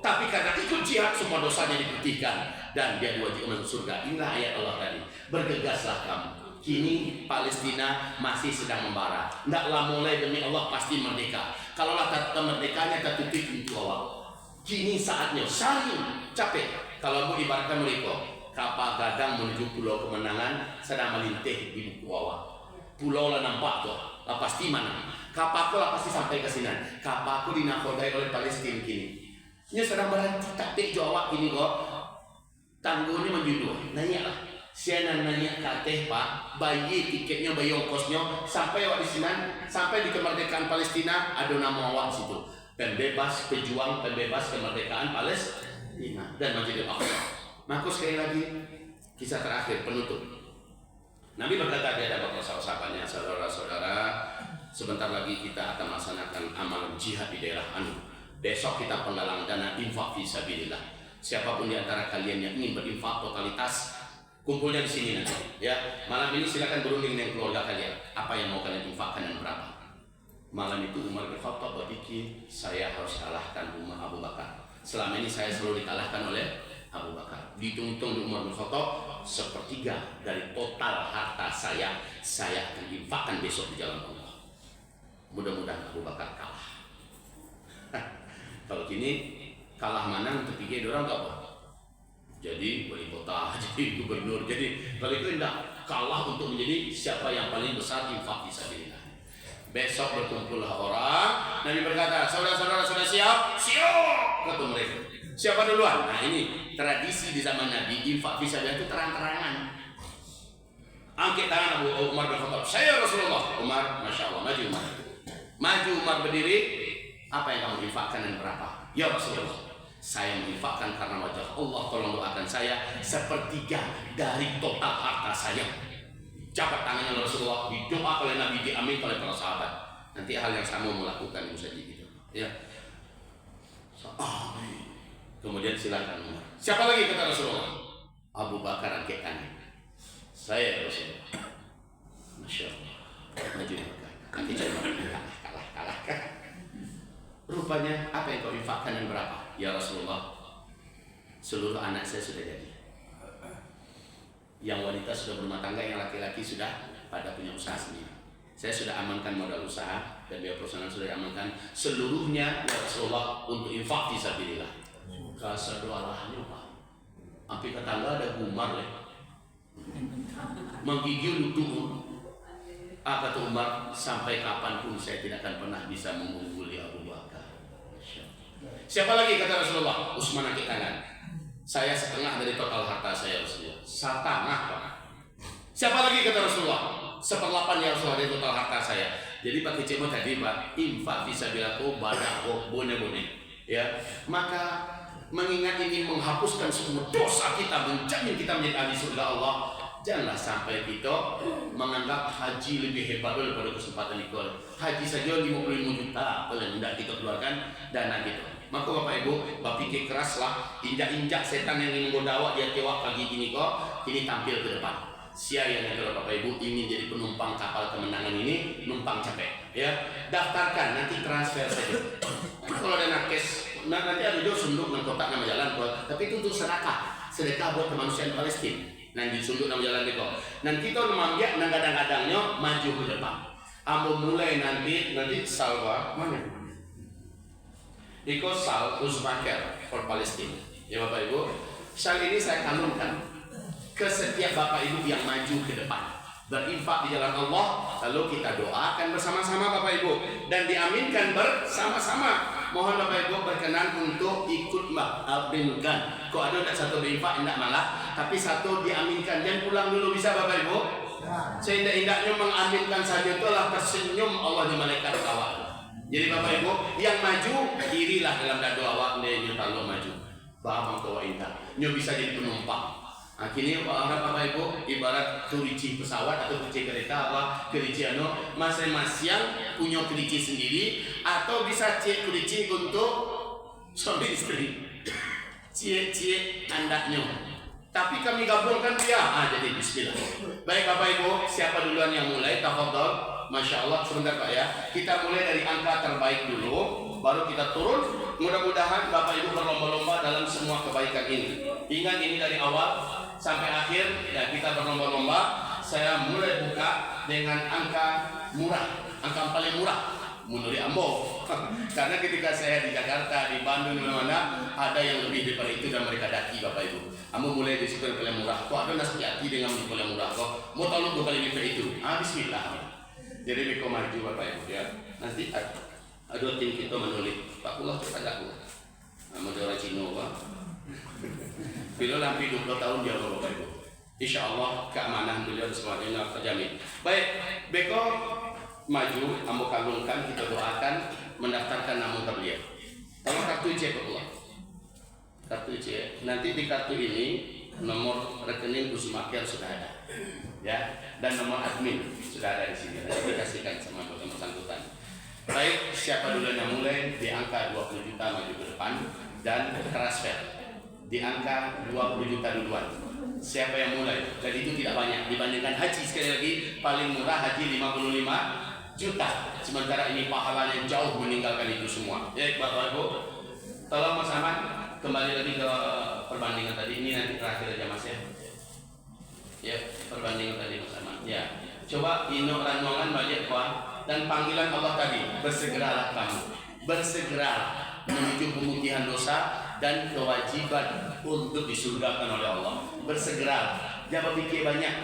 tapi karena ikut jihad semua dosanya diputihkan dan dia diwajibkan masuk surga. Inilah ayat Allah tadi. Bergegaslah kamu. Kini Palestina masih sedang membara. Ndaklah mulai, demi Allah pasti merdeka. Kalau kemerdekaannya tertutup pintu awal. Kini saatnya saling capek. Kalau mau ibaratkan mereka, kapal gadang menuju pulau kemenangan sedang melintih di buku awal. Pulau lah nampak tuh, lah pasti mana? Kapalku lah pasti sampai ke sini. Kapalku dinakodai oleh Palestina kini. Ini sedang berhenti taktik Jawa kini kok. Tangguh ini menjudul, nanya lah. Saya nanya kateh Pak, bayi tiketnya, bayi ongkosnya, sampai di sini, sampai di kemerdekaan Palestina ada nama awak situ. Pembebas, pejuang pembebas kemerdekaan Palestina dan Masjidil Aqsa. Maka sekali lagi kisah terakhir penutup. Nabi berkata di hadapan sahabat-sahabatnya, saudara-saudara, sebentar lagi kita akan melaksanakan amalan jihad di daerah Anu. Besok kita penggalang dana infak fisabilillah. Siapapun di antara kalian yang ingin berinfak totalitas, kumpulnya di sini nanti. Ya, malam ini silakan berunding dengan keluarga kalian. Apa yang mau kalian infakkan dan berapa? Malam itu Umar bin Khattab berpikir, saya harus kalahkan Umar Abu Bakar. Selama ini saya selalu dikalahkan oleh Abu Bakar. Dihitung-hitung di Umar bin Khattab, sepertiga dari total harta saya akan infakkan besok di jalan Allah. Mudah-mudahan Abu Bakar kalah. Kalau kini kalah mana untuk pikir orang tak apa? Jadi wali kota, jadi gubernur, jadi kalau itu tidak kalah untuk menjadi siapa yang paling besar infak fisabilillah. Besok berkumpullah orang, Nabi berkata, saudara-saudara sudah siap? Siap, kata mereka. Siapa duluan? Nah ini tradisi di zaman Nabi, infak fisabilillah itu terang-terangan. Angkat tangan Abu Umar bin Khattab, saya Rasulullah. Umar, masya Allah, maju Umar. Maju Umar berdiri. Apa yang kamu infakkan dan berapa? Ya Rasulullah, saya menginfakkan karena wajah Allah, tolong doakan saya sepertiga dari total harta saya. Jabat tangannya Rasulullah, didoa oleh Nabi, diamin oleh para sahabat. Nanti hal yang sama melakukan saja gitu. Ya. Amin. Kemudian silakan Umar. Siapa lagi kata Rasulullah? Abu Bakar angkat tangan. Saya Rasulullah. Masya Allah. Maju kaki kalah. Rupanya apa yang kau infakkan dan berapa? Ya Rasulullah, seluruh anak saya sudah jadi. Yang wanita sudah berumah tangga, yang laki-laki sudah pada punya usaha sendiri. Saya sudah amankan modal usaha dan biaya perusahaan sudah amankan seluruhnya ya Rasulullah untuk infak fisabilillah. Kasadualahnya Pak. Sampai ke tangga ada Umar leh. Menggigil duduk. Kata Umar, sampai kapanpun saya tidak akan pernah bisa mengungguli Abu Bakar. Siapa lagi kata Rasulullah? Utsman angkat tangan. Saya setengah dari total harta saya Rasulullah. Setengah Pak. Siapa lagi kata Rasulullah? 1/8 ya Rasulullah dari total harta saya. Jadi pakai cemo tadi Pak, infak fisabilillah ko badak ko bone-bone. ya. Maka mengingat ini menghapuskan semua dosa kita, menjamin kita menjadi ahli surga Allah. Janganlah sampai kita menganggap haji lebih hebat daripada kesempatan itu. Haji saja 55 juta paling tidak kita keluarkan dana kita. Maka Bapak Ibu, berpikir keraslah, injak-injak setan yang ingin menggoda awak dia tewak pagi ini kok, ini tampil ke depan. Siapa yang kalau Bapak Ibu ingin jadi penumpang kapal kemenangan ini, numpang capek, ya daftarkan nanti transfer saja. Kalau ada nakes, nanti ada juga sunduk dan kotak nama jalan, tapi itu untuk sedekah buat kemanusiaan Palestina. Nanti sunduk nama jalan itu. Dan kita memanggiat dan kadang-kadangnya maju ke depan. Ambo mulai nanti salwa mana? Iko sal Uzbekistan for Palestine. Ya Bapak Ibu, sal ini saya kanunkan ke setiap Bapak Ibu yang maju ke depan, berinfak di jalan Allah, lalu kita doakan bersama-sama Bapak Ibu dan diaminkan bersama-sama. Mohon Bapak Ibu berkenan untuk ikut mengaminkan. Kok ada satu berinfak tidak malah, tapi satu diaminkan. Jangan pulang dulu bisa Bapak Ibu. Seindah-indahnya mengaminkan saja itulah tersenyum Allah di malaikat kawal. Jadi Bapak Ibu yang maju dirilah dalam doa awak nih kalau maju. Bapak tua indah, nyo bisa jadi penumpang. Akhirnya orang Bapak Ibu ibarat kerici pesawat atau kerici kereta apa kerici masing-masing punya kerici sendiri atau bisa cek kerici untuk suami istri, cek andaknya. Tapi kami gabungkan dia, jadi bismillah. Baik Bapak Ibu, siapa duluan yang mulai? Tafadhol. Masya Allah, sebentar Pak ya. Kita mulai dari angka terbaik dulu, baru kita turun. Mudah-mudahan Bapak Ibu berlomba-lomba dalam semua kebaikan ini. Ingat ini dari awal sampai akhir ya kita berlomba-lomba. Saya mulai buka dengan angka murah, angka paling murah menurut Ambo. Karena ketika saya di Jakarta, di Bandung, di mana ada yang lebih daripada itu dan mereka daki Bapak Ibu. Ambo mulai di situ yang paling murah. Kok ada nasi hati dengan yang paling murah kok? Mau tahu 2 kali lipat itu? Bismillah. Jadi Beko maju Bapak Ibu ya. Nanti ada tim kita menulis Pak Pullah terpajak pula. Model Cino Pak. Bila lampi 20 tahun dia Bapak Ibu. Insya Allah keamanan beliau semuanya terjamin. Baik, Beko maju, ambo kalungkan, kita doakan, mendaftarkan nama beliau. Kalau kartu C Pak Pullah. Kartu C. Nanti di kartu ini nomor rekening Usmakian sudah ada. Ya, dan nomor admin sudah ada di sini. Nanti dikasihkan sama yang bersangkutan. Baik, siapa dulu yang mulai di angka 20 juta maju ke depan dan transfer di angka 20 juta duluan. Siapa yang mulai? Dan itu tidak banyak dibandingkan haji. Sekali lagi paling murah haji 55 juta. Sementara ini pahalanya jauh meninggalkan itu semua. Ya Bapak Ibu, tolong Mas Ahmad kembali lagi ke perbandingan tadi. Ini nanti terakhir aja Mas ya. Ya, perbandingan tadi Mas Ahmad. Ya, coba ino ranongan balik kuah dan panggilan Allah tadi, bersegeralah kamu, bersegeralah menuju pemutihan dosa dan kewajiban untuk disurgakan oleh Allah. Bersegeralah, jangan pikir banyak,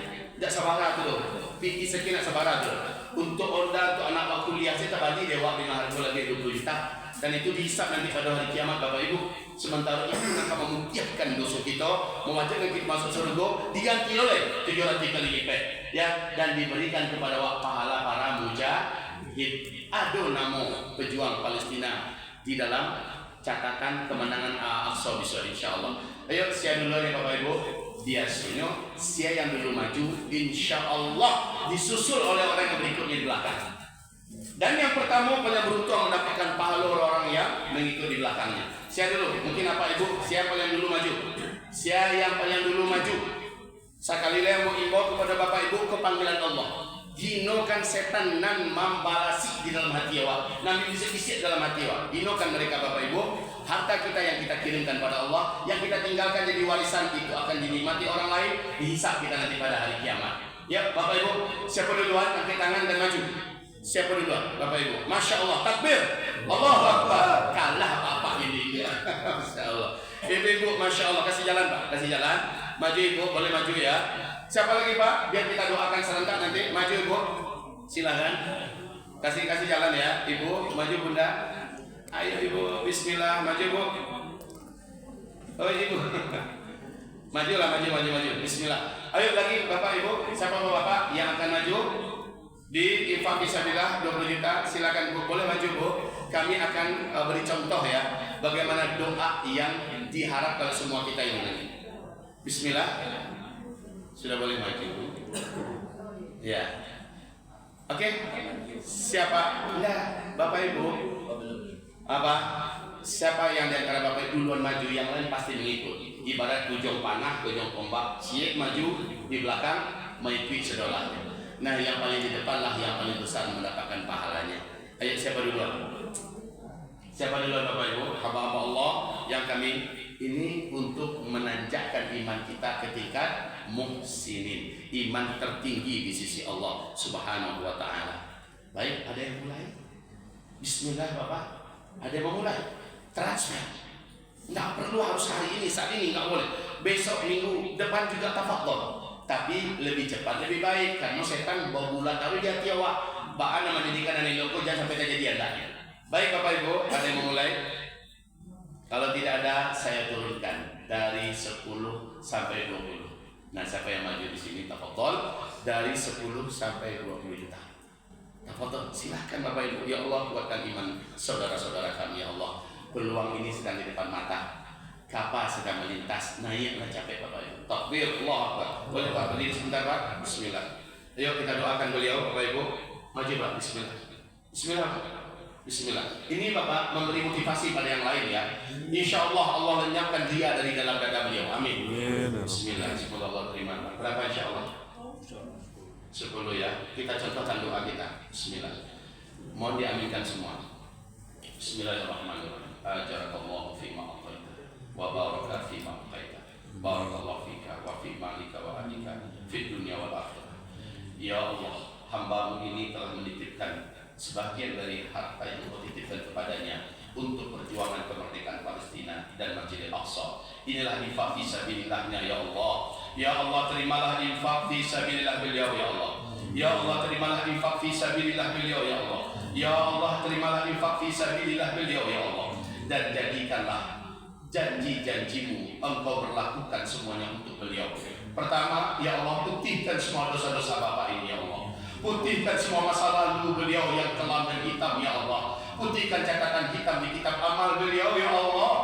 tidak sabar tuh, pikir sekian sabar tuh. Untuk onda, untuk anak kuliah saya tadi dewa dengan harga lagi 20 juta. Dan itu dihisap nanti pada hari kiamat Bapak Ibu. Sementara itu akan memutiahkan dosa kita, mewajibkan kita masuk surga, diganti oleh 700 kali lipat ya, dan diberikan kepada pahala para mujahid. Ada nama pejuang Palestina di dalam catatan kemenangan Al-Aqsa besok insyaallah. Ayo siap dulu ya Bapak Ibu. Biasanya siapa yang dulu maju insyaallah disusul oleh orang yang berikutnya di belakang. Dan yang pertama paling beruntung mendapatkan pahala orang yang mengikuti di belakangnya. Siapa dulu? Mungkin apa Ibu? Siapa yang dulu maju? Siapa yang paling dulu maju? Sekali lagi mau imbau kepada Bapak Ibu ke panggilan Allah. Hinokan setan nan membalasi di dalam hati awak. Nabi bisik-bisik dalam hati awak. Hinokan mereka Bapak Ibu. Harta kita yang kita kirimkan pada Allah, yang kita tinggalkan jadi warisan itu akan dinikmati orang lain, dihisap kita nanti pada hari kiamat. Ya Bapak Ibu, siapa duluan angkat tangan dan maju? Siapa duluan? Bapak Ibu. Masya Allah, takbir. Allahu Akbar. Kalah apa ini ya. Masya Allah. Ibu, Masya Allah, kasih jalan Pak, kasih jalan. Maju Ibu, boleh maju ya. Siapa lagi Pak? Biar kita doakan serentak nanti. Maju Ibu, silakan. Kasih jalan ya, Ibu. Maju Bunda. Ayo Ibu, Bismillah. Maju Ibu. Oh Ibu. Majulah, maju. Bismillah. Ayo lagi Bapak Ibu. Siapa Bapak yang akan maju? Di infak fisabilillah 20 juta, silakan Bu, boleh maju Bu. Kami akan beri contoh ya. bagaimana doa yang diharap kalau semua kita ini nanti. Bismillah. Sudah boleh maju. Ya. Oke. Siapa? Enggak, Bapak Ibu. Apa? Siapa yang di antara Bapak Ibu duluan maju, yang lain pasti mengikut. Ibarat ujung panah, ujung tombak, siap maju, di belakang mengikuti sedolahnya. Nah, yang paling di depan lah yang paling besar mendapatkan pahalanya. Ayo, siapa duluan? Siapa duluan Bapak Ibu? Hamba-hamba Allah yang kami ini untuk menanjakkan iman kita ketika muhsinin, iman tertinggi di sisi Allah Subhanahu wa taala. Baik, ada yang mulai? Bismillah Bapak. Ada yang mau mulai? Transfer. Enggak perlu harus hari ini, saat ini enggak boleh. Besok minggu depan juga tafadhol. Tapi lebih cepat lebih baik, karena setan bawa bulan taruh di hati awak. Baan nama didikan dan ilmu jangan sampai kejadian dah. Baik Bapak Ibu, ada yang mau mulai? Kalau tidak ada, saya turunkan dari 10 sampai 20. Nah, siapa yang maju di sini tafadhol dari 10 sampai 20 juta. Tafadhol, silahkan Bapak Ibu. Ya Allah, kuatkan iman saudara-saudara kami ya Allah. Peluang ini sedang di depan mata. Kapal sedang melintas, naiklah capek Bapak Ibu. Takbir, Allah Akbar. Boleh Pak berdiri sebentar Pak? Bismillah. Ayo kita doakan beliau Bapak Ibu. Maju Pak, Bismillah. Bismillah Pak. Bismillah. Ini Bapak memberi motivasi pada yang lain ya. Insya Allah Allah lenyapkan dia dari dalam dada beliau. Amin. Bismillah. Semoga Allah terima. Berapa insya Allah? 10 ya. Kita contohkan doa kita. Bismillah. Mohon diaminkan semua. Bismillahirrahmanirrahim. Ajarakallahu fima a'taita wa baraka fima a'taita. Barakallahu fika wa fi malika wa adika fid dunya wal akhirah. Ya Allah, hamba-Mu ini telah menitipkan sebagian dari harta yang Engkau titipkan kepadanya untuk perjuangan kemerdekaan Palestina dan Masjidil Aqsa. Inilah infak fi sabilillahnya ya Allah. Ya Allah, terimalah infak fi sabilillah beliau ya Allah. Ya Allah, terimalah infak fi sabilillah beliau ya Allah. Ya Allah, terimalah infak fi sabilillah beliau ya Allah. Dan jadikanlah janji-janji-Mu Engkau berlakukan semuanya untuk beliau. Pertama, ya Allah, putihkan semua dosa-dosa Bapak ini ya Allah. Putihkan semua masa lalu beliau yang kelam dan hitam ya Allah. Putihkan catatan hitam di kitab amal beliau ya Allah.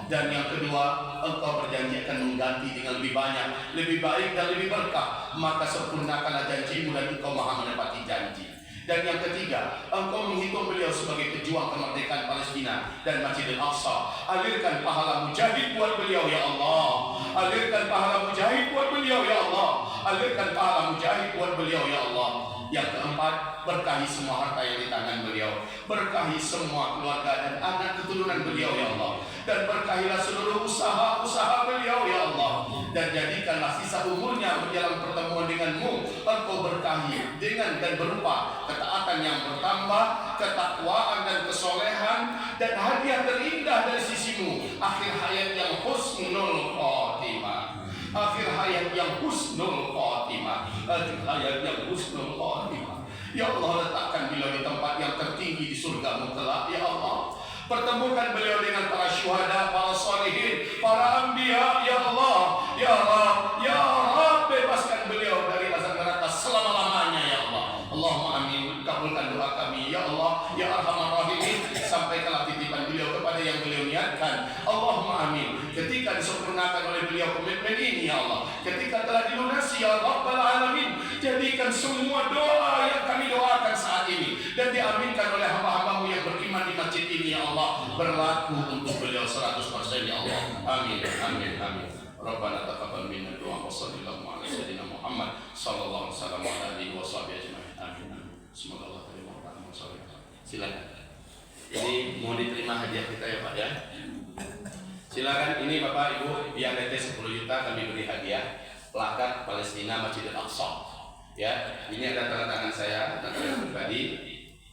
Dan yang kedua, Engkau berjanji akan mengganti dengan lebih banyak, lebih baik dan lebih berkah. Maka sempurnakanlah janji-Mu dan Engkau maha menepati janji. Dan yang ketiga, Engkau menghitung beliau sebagai pejuang kemerdekaan Palestina dan Masjidil Aqsa. Alirkan pahala mujahid buat beliau ya Allah. Alirkan pahala mujahid buat beliau ya Allah. Alirkan pahala mujahid buat beliau ya Allah. Yang keempat, berkahi semua harta yang di tangan beliau. Berkahi semua keluarga dan anak keturunan beliau ya Allah. Dan berkahilah seluruh usaha-usaha beliau ya Allah. Dan jadikanlah sisa umurnya menjelang pertemuan dengan-Mu Engkau berkahi dengan dan berupa ketaatan yang bertambah, ketakwaan dan kesolehan, dan hadiah terindah dari sisi-Mu, akhir hayat yang husnul khotimah. Akhir hayat yang husnul khotimah. Akhir hayat yang husnul khotimah. Ya Allah, letakkan beliau di tempat yang tertinggi di surga-Mu kelak ya Allah. Pertemukan beliau dengan para syuhada, para sholihin, para anbiya ya Allah. Ya Rabb, ya Rabb, bebaskan beliau dari azab neraka selama-lamanya ya Allah. Allahumma amin. Kabulkan doa kami ya Allah, ya Arhamar Rahimin. Sampaikanlah titipan beliau kepada yang beliau niatkan. Allahumma amin. Ketika disempurnakan oleh beliau komitmen ini ya Allah, ketika telah dilunasi ya Rabbal Alamin, jadikan semua doa yang kami doakan saat ini dan diaminkan oleh hamba-hamba-Mu yang beriman di masjid ini ya Allah, berlaku untuk beliau 100% ya Allah. Amin, amin, amin. Rabbana taqabbal minna du'a wa sallallahu ala sayyidina Muhammad sallallahu alaihi wasallam wa alihi washabihi ajma'in. Amin. Semoga Allah terima rahmat saleh. Silakan. Ini mohon diterima hadiah kita ya Pak ya. Silakan, ini Bapak Ibu yang DT 10 juta kami beri hadiah plakat Palestina Masjidil Aqsa. Ya, ini ada tanda tangan saya, tanda tangan pribadi,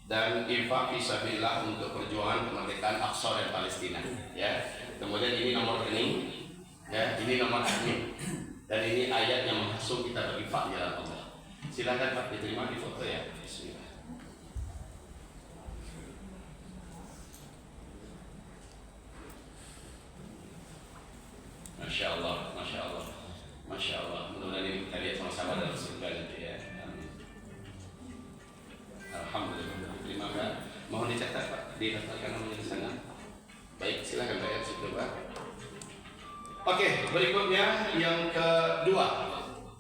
dan infak fisabilillah untuk perjuangan kemerdekaan Aqsa dan Palestina. Ya, kemudian ini nomor rekening, ya, ini nomor admin, dan ini ayat yang menghasut kita berinfak di jalan Allah. Silakan Pak diterima di foto ya. Bismillah. Masya Allah, Masya Allah, Masya Allah. Mudah-mudahan ini kita lihat sama-sama dalam surga nanti ya. Amin. Alhamdulillah. Terima kasih. Mohon dicatat Pak, didaftarkan namanya di sana. Baik, silakan Pak. Oke, berikutnya yang kedua.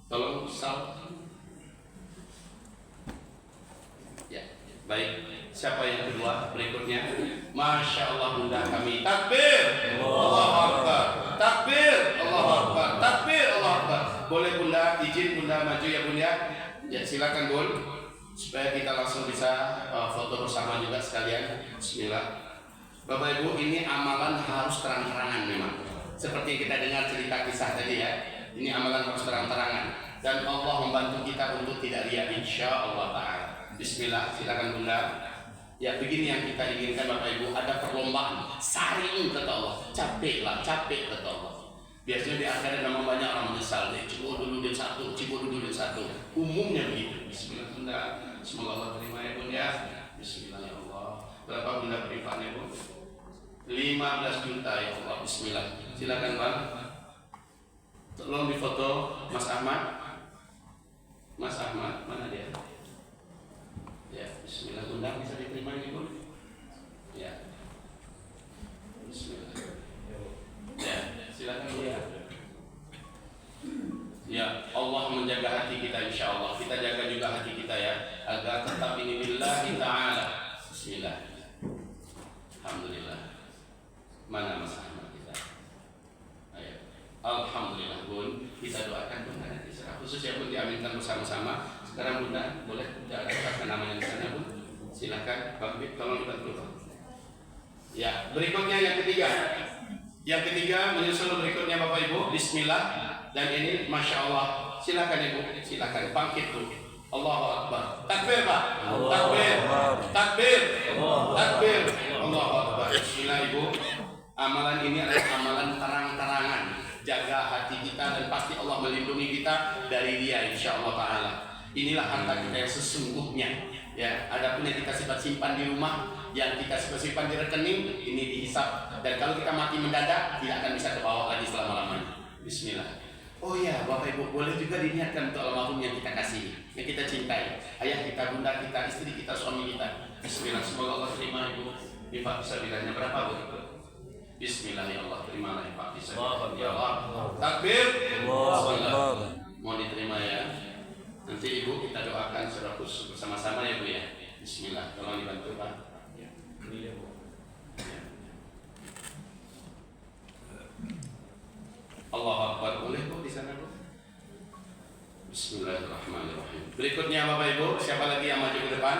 Tolong Sal. Ya, baik. Siapa yang kedua berikutnya? Masya Allah bunda kami. Takbir. Allahu Akbar. Takbir. Allahu Akbar. Takbir. Allahu Akbar. Boleh bunda, izin bunda maju ya bunda. Ya silakan bun. Supaya kita langsung bisa foto bersama juga sekalian. Bismillah. Bapak Ibu, ini amalan harus terang-terangan memang. Seperti kita dengar cerita kisah tadi ya. Ini amalan harus terang-terangan. Dan Allah membantu kita untuk tidak riya insya Allah ta'ala. Bismillah, silakan bunda. Ya begini yang kita inginkan Bapak Ibu, ada perlombaan. Saring kata Allah, capek kata Allah. Biasanya di akhirat memang banyak orang menyesal nih. Cibo dulu dia satu. Umumnya begitu. Bismillah bunda. Semoga Allah terima ya bunda. Bismillah ya Allah. Berapa bunda berimannya bu? 15 juta ya Allah. Bismillah. Silakan bang. Tolong difoto Mas Ahmad. Mas Ahmad mana dia? Ya, bismillah bunda bisa diterima ini bun. Ya. Bismillah. Ya, silakan bu ya. Ya, Allah menjaga hati kita insya Allah. Kita jaga juga hati kita ya, agar tetap ini billahi ta'ala. Bismillah. Alhamdulillah. Mana Mas Ahmad kita? Ayo. Alhamdulillah bun. Kita doakan bunda nanti secara khusus ya bun, diaminkan bersama-sama. Sekarang bunda boleh catatkan namanya di sana bun. Silakan Bang Bib, tolong dibantu. Ya, berikutnya yang ketiga. Yang ketiga menyusul berikutnya Bapak Ibu. Bismillah. Dan ini Masya Allah. Silakan Ibu, silakan bangkit Bu. Allahu Akbar. Takbir Pak. Takbir. Takbir. Takbir. Allahu Akbar. Bismillah Ibu. Amalan ini adalah amalan terang-terangan. Jaga hati kita dan pasti Allah melindungi kita dari dia insya Allah ta'ala. Inilah harta kita yang sesungguhnya. Ya, adapun yang kita simpan di rumah, yang kita simpan di rekening, ini dihisap. Dan kalau kita mati mendadak, tidak akan bisa kebawa lagi selama-lamanya. Bismillah. Oh ya, Bapak Ibu, boleh juga diniatkan untuk almarhum yang kita kasih, yang kita cintai. Ayah kita, bunda kita, istri kita, suami kita. Bismillah. Semoga Allah terima Ibu. Infak fisabilillah berapa Bu? Bismillah ya Allah, terimalah infak fisabilillah. Ya Allah. Takbir. Bismillah. Mau diterima ya. Nanti Ibu kita doakan secara khusus bersama-sama ya Bu ya. Bismillah. Tolong dibantu Pak. Ya. Ini ya Bu. Allahu Akbar. Boleh Bu di sana Bu? Bismillahirrahmanirrahim. Berikutnya Bapak Ibu, siapa lagi yang maju ke depan?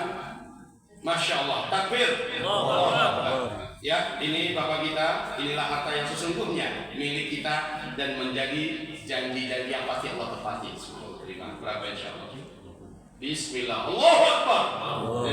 Masya Allah. Takbir. Allahu Akbar. Ya, ini Bapak kita, inilah harta yang sesungguhnya milik kita dan menjadi janji-janji yang pasti Allah tepati. Semoga terima. Berapa insya Allah? Bismillah. Allahu Akbar.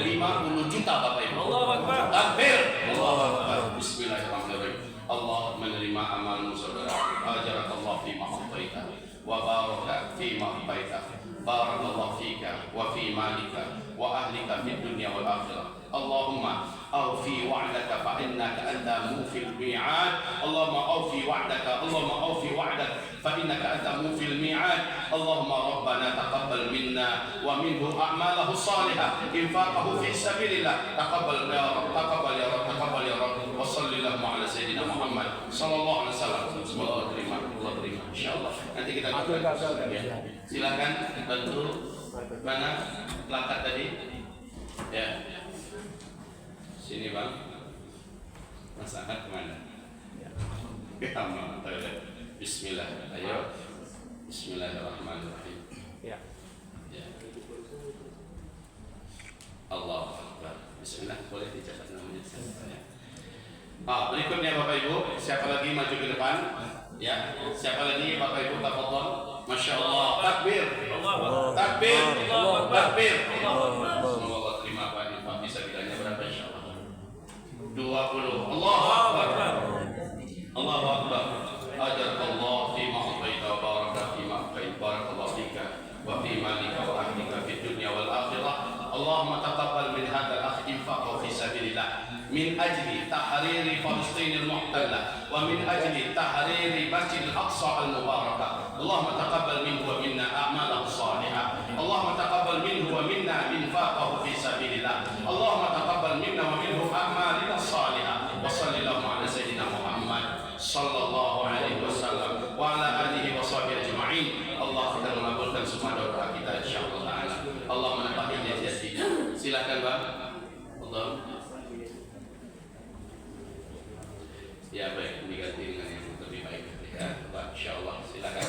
50 juta Bapak Ibu. Allahu Akbar. Takbir. Allahu Akbar. Bismillahirrahmanirrahim. Allah menerima amalmu saudara. Ajarakallah fima a'taita wa baraka fima abaita. Barakallahu fika wa fi malika wa ahlika fid dunya wal akhirah. Allahumma awfi wa'daka fa innaka anta mufil mi'ad. Allahumma awfi wa'daka. Allahumma awfi wa'daka fa innaka anta mufil mi'ad. Allahumma rabbana taqabbal minna wa minhu a'malahu salihah infaqahu fi sabilillah. Taqabbal ya Rabb, taqabbal ya Rabb, taqabbal ya Rabb. Wa sallallahu ala sayyidina Muhammad sallallahu alaihi wasallam. Semoga Allah terima, Allah terima insyaallah. Nanti kita ya. Silakan bantu mana plakat tadi? Ya. Sini Bang. Mas Ahmad kemana? Ya. Bismillah. Ayo. Bismillahirrahmanirrahim. Ya. Ya. Allahu Akbar. Bismillah. Boleh dicatat namanya. Berikutnya Bapak Ibu, siapa lagi maju ke depan? Ya. Siapa lagi Bapak Ibu tafadhol? Masya Allah. Takbir. Takbir. Takbir. Semoga Allah terima Pak. Infak fisabilillah berapa insyaallah? 20. Allahu Akbar. Allahu Akbar. Ajarakallah fi ma a'taita wa baraka fi ma a'taita. Barakallahu fika wa fi malika wa ahlika fid dunya wal akhirah. Allahumma taqabbal min hadzal akh infaqahu fi sabilillah min ajli tahriri Palestin al-muhtallah wa min ajli tahriri Masjid al-Aqsa al-mubarakah. Allahumma taqabbal minhu wa minna a'malahu salihah. Allahumma taqabbal minhu wa minna infaqahu fi sabilillah. Allahumma taqabbal minna wa minhu a'malina salihah. Wa sallallahu ala sayyidina Muhammad sallallahu alaihi wasallam. wa ala alihi wa sahbihi ajma'in. Allah akan mengabulkan semua doa kita insyaallah taala. Allah menambahi jazanya. Silakan Bang. Allah. Ya baik, diganti dengan yang lebih baik ya. Bang, insyaallah silakan.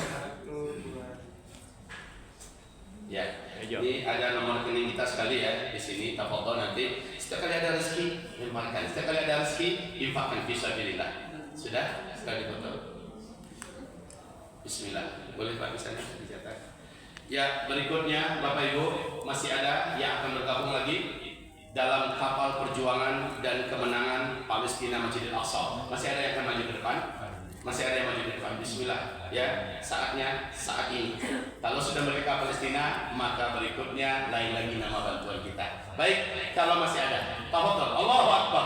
Ya, ini ada nomor rekening kita sekali ya di sini. Tafadhol nanti setiap kali ada rezeki infakkan, setiap kali ada rezeki infakkan fisabilillah. Sudah sekali foto. Bismillah. Boleh Pak misalnya dicatat. Ya, berikutnya Bapak Ibu masih ada yang akan bergabung lagi dalam kapal perjuangan dan kemenangan Palestina Masjidil Aqsa. Masih ada yang akan maju ke depan? Masih ada yang maju ke depan. Bismillah. Ya, saatnya saat ini. Kalau sudah mereka Palestina, maka berikutnya lain lagi nama bantuan kita. Baik, kalau masih ada. Tafadhol. Allahu Akbar.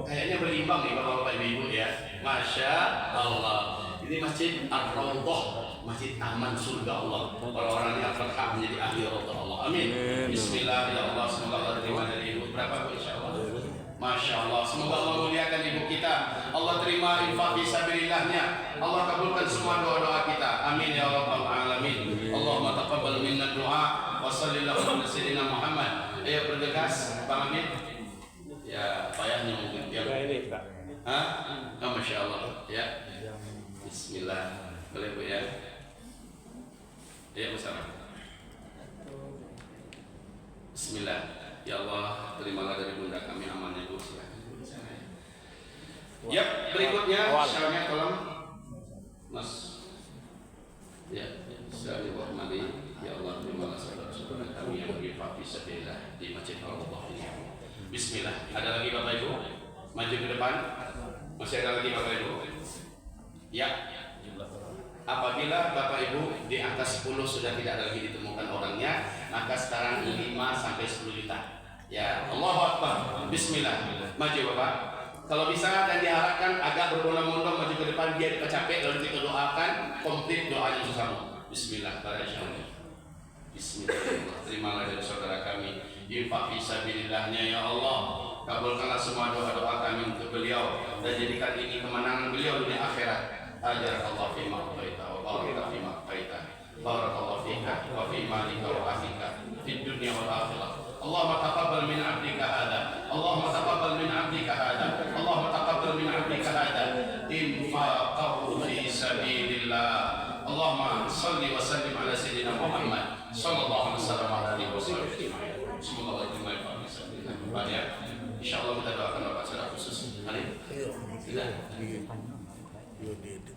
Kayaknya berimbang nih Bapak-bapak Ibu ya. Masya Allah. Ini Masjid Ar-Raudhah, Masjid Taman Surga Allah. Orang-orang yang berhak menjadi ahli Raudhah Allah. Amin. Bismillah ya Allah. Semoga Allah terima dari ibu. Berapa Bu insya Allah? Masya Allah. Semoga Allah muliakan ibu kita. Allah terima infak fisabilillahnya. Allah kabulkan semua doa-doa kita. Amin ya rabbal alamin. Allahumma taqabbal minna du'a wa sallallahu ala sayyidina Muhammad. Ayo bergegas Bang Amin. Ya, payahnya mungkin tiap. Hah? Oh, Masya Allah. Ya. Bismillah. Boleh Bu ya. Ya bersama. Bismillah. Ya Allah, terimalah dari bunda kami amalnya Bu. Ya, berikutnya syarahnya tolong Mas. Ya, saya Rahmani. Ya Allah, terimalah saudara-saudara kami yang berinfak fisabilillah di Masjid Ar-Raudhah ini. Bismillah. Ada lagi Bapak Ibu? Maju ke depan. Masih ada lagi Bapak Ibu? Ya. Apabila Bapak Ibu di angka 10 sudah tidak lagi ditemukan orangnya, maka sekarang 5 sampai 10 juta. Ya, Allahu Akbar. Bismillah. Maju Bapak. Kalau bisa dan diharapkan agak berbondong-bondong maju ke depan biar capek lalu kita doakan komplit doanya bersama. Bismillah. Bismillah. Terimalah dari saudara kami infak fisabilillahnya ya Allah. Kabulkanlah semua doa-doa kami untuk beliau dan jadikan ini kemenangan beliau dunia akhirat. Ajarakallahu fi ma ataita wa baraka fi ma ataita. Barakallahu fika wa fi malika wa ahlika fid dunya wal akhirah. Allahumma taqabbal min 'abdika hada. Allahumma taqabbal min 'abdika hada. Allahumma taqabbal min 'abdika hada. Infaqahu fi sabilillah. Allahumma shalli wa sallim ala sayyidina Muhammad sallallahu alaihi wasallam. Semoga Allah terima ya. Insyaallah kita doakan Bapak secara khusus. Amin.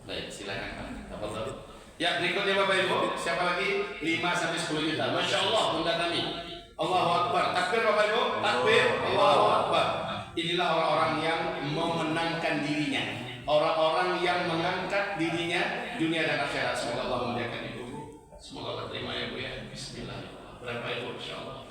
Baik, silakan Pak. Ya, berikutnya Bapak Ibu, siapa lagi? 5 sampai 10 juta. Masya Allah, bunda kami. Allahu Akbar. Takbir Bapak Ibu, takbir. Allahu Akbar. Inilah orang-orang yang memenangkan dirinya, orang-orang yang mengangkat dirinya dunia dan akhirat. Semoga Allah memuliakan Ibu. Semoga Allah terima ya Bu ya. Bismillah. Berapa Ibu insyaallah?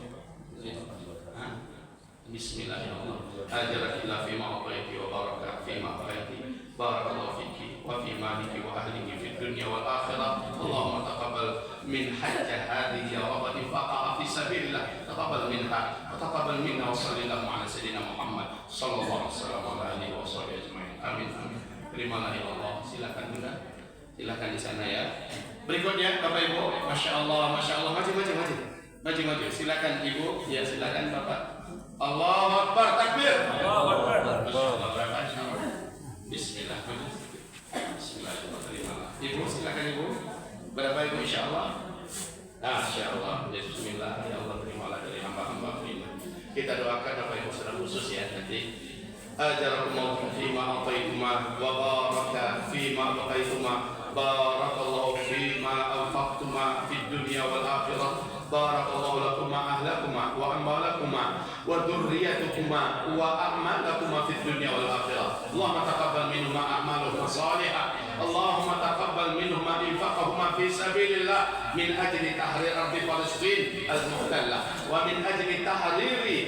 Bismillahirrahmanirrahim. Ajarakillah fi ma a'taiti wa baraka fi ma a'taiti. Barakallahu fiki wa fi maliki wa ahlihi fid dunya wal akhirah. Allahumma taqabbal min hajjah hadhihi ya rabb infaqaha fi sabilillah. Taqabbal minha wa taqabbal minna wa sallallahu ala sayyidina Muhammad sallallahu alaihi wasallam wa alihi wa sahbihi ajma'in. Amin amin. Terimalah ya Allah. Silakan Bunda. Silakan di sana ya. Berikutnya Bapak Ibu, Masya Allah, Masya Allah. Maju. Silakan Ibu. Ya silakan Bapak. Allahu Akbar, takbir. Allahu Akbar. Bismillah. Bismillahirrahmanirrahim. Ibu silakan Ibu. Berapa Ibu insyaallah? Insyaallah. Bismillah. Ya Allah terimalah dari hamba-hamba ini. Kita doakan Bapak Ibu secara khusus ya nanti. Ajarakumullah fima ataituma wa baraka fima baqaituma. Barakallahu fima anfaqtuma fid dunya wal akhirah. Barakallahu lakuma ahlakuma wa amwalakuma wa dhurriyyatukuma wa a'malakuma fid dunya wal akhirah. Allahumma taqabbal minhuma a'maluhuma salihah. Allahumma taqabbal minhuma infaqahuma fi sabilillah min ajli tahrir ardi Palestin al-muhtallah wa min ajli tahriri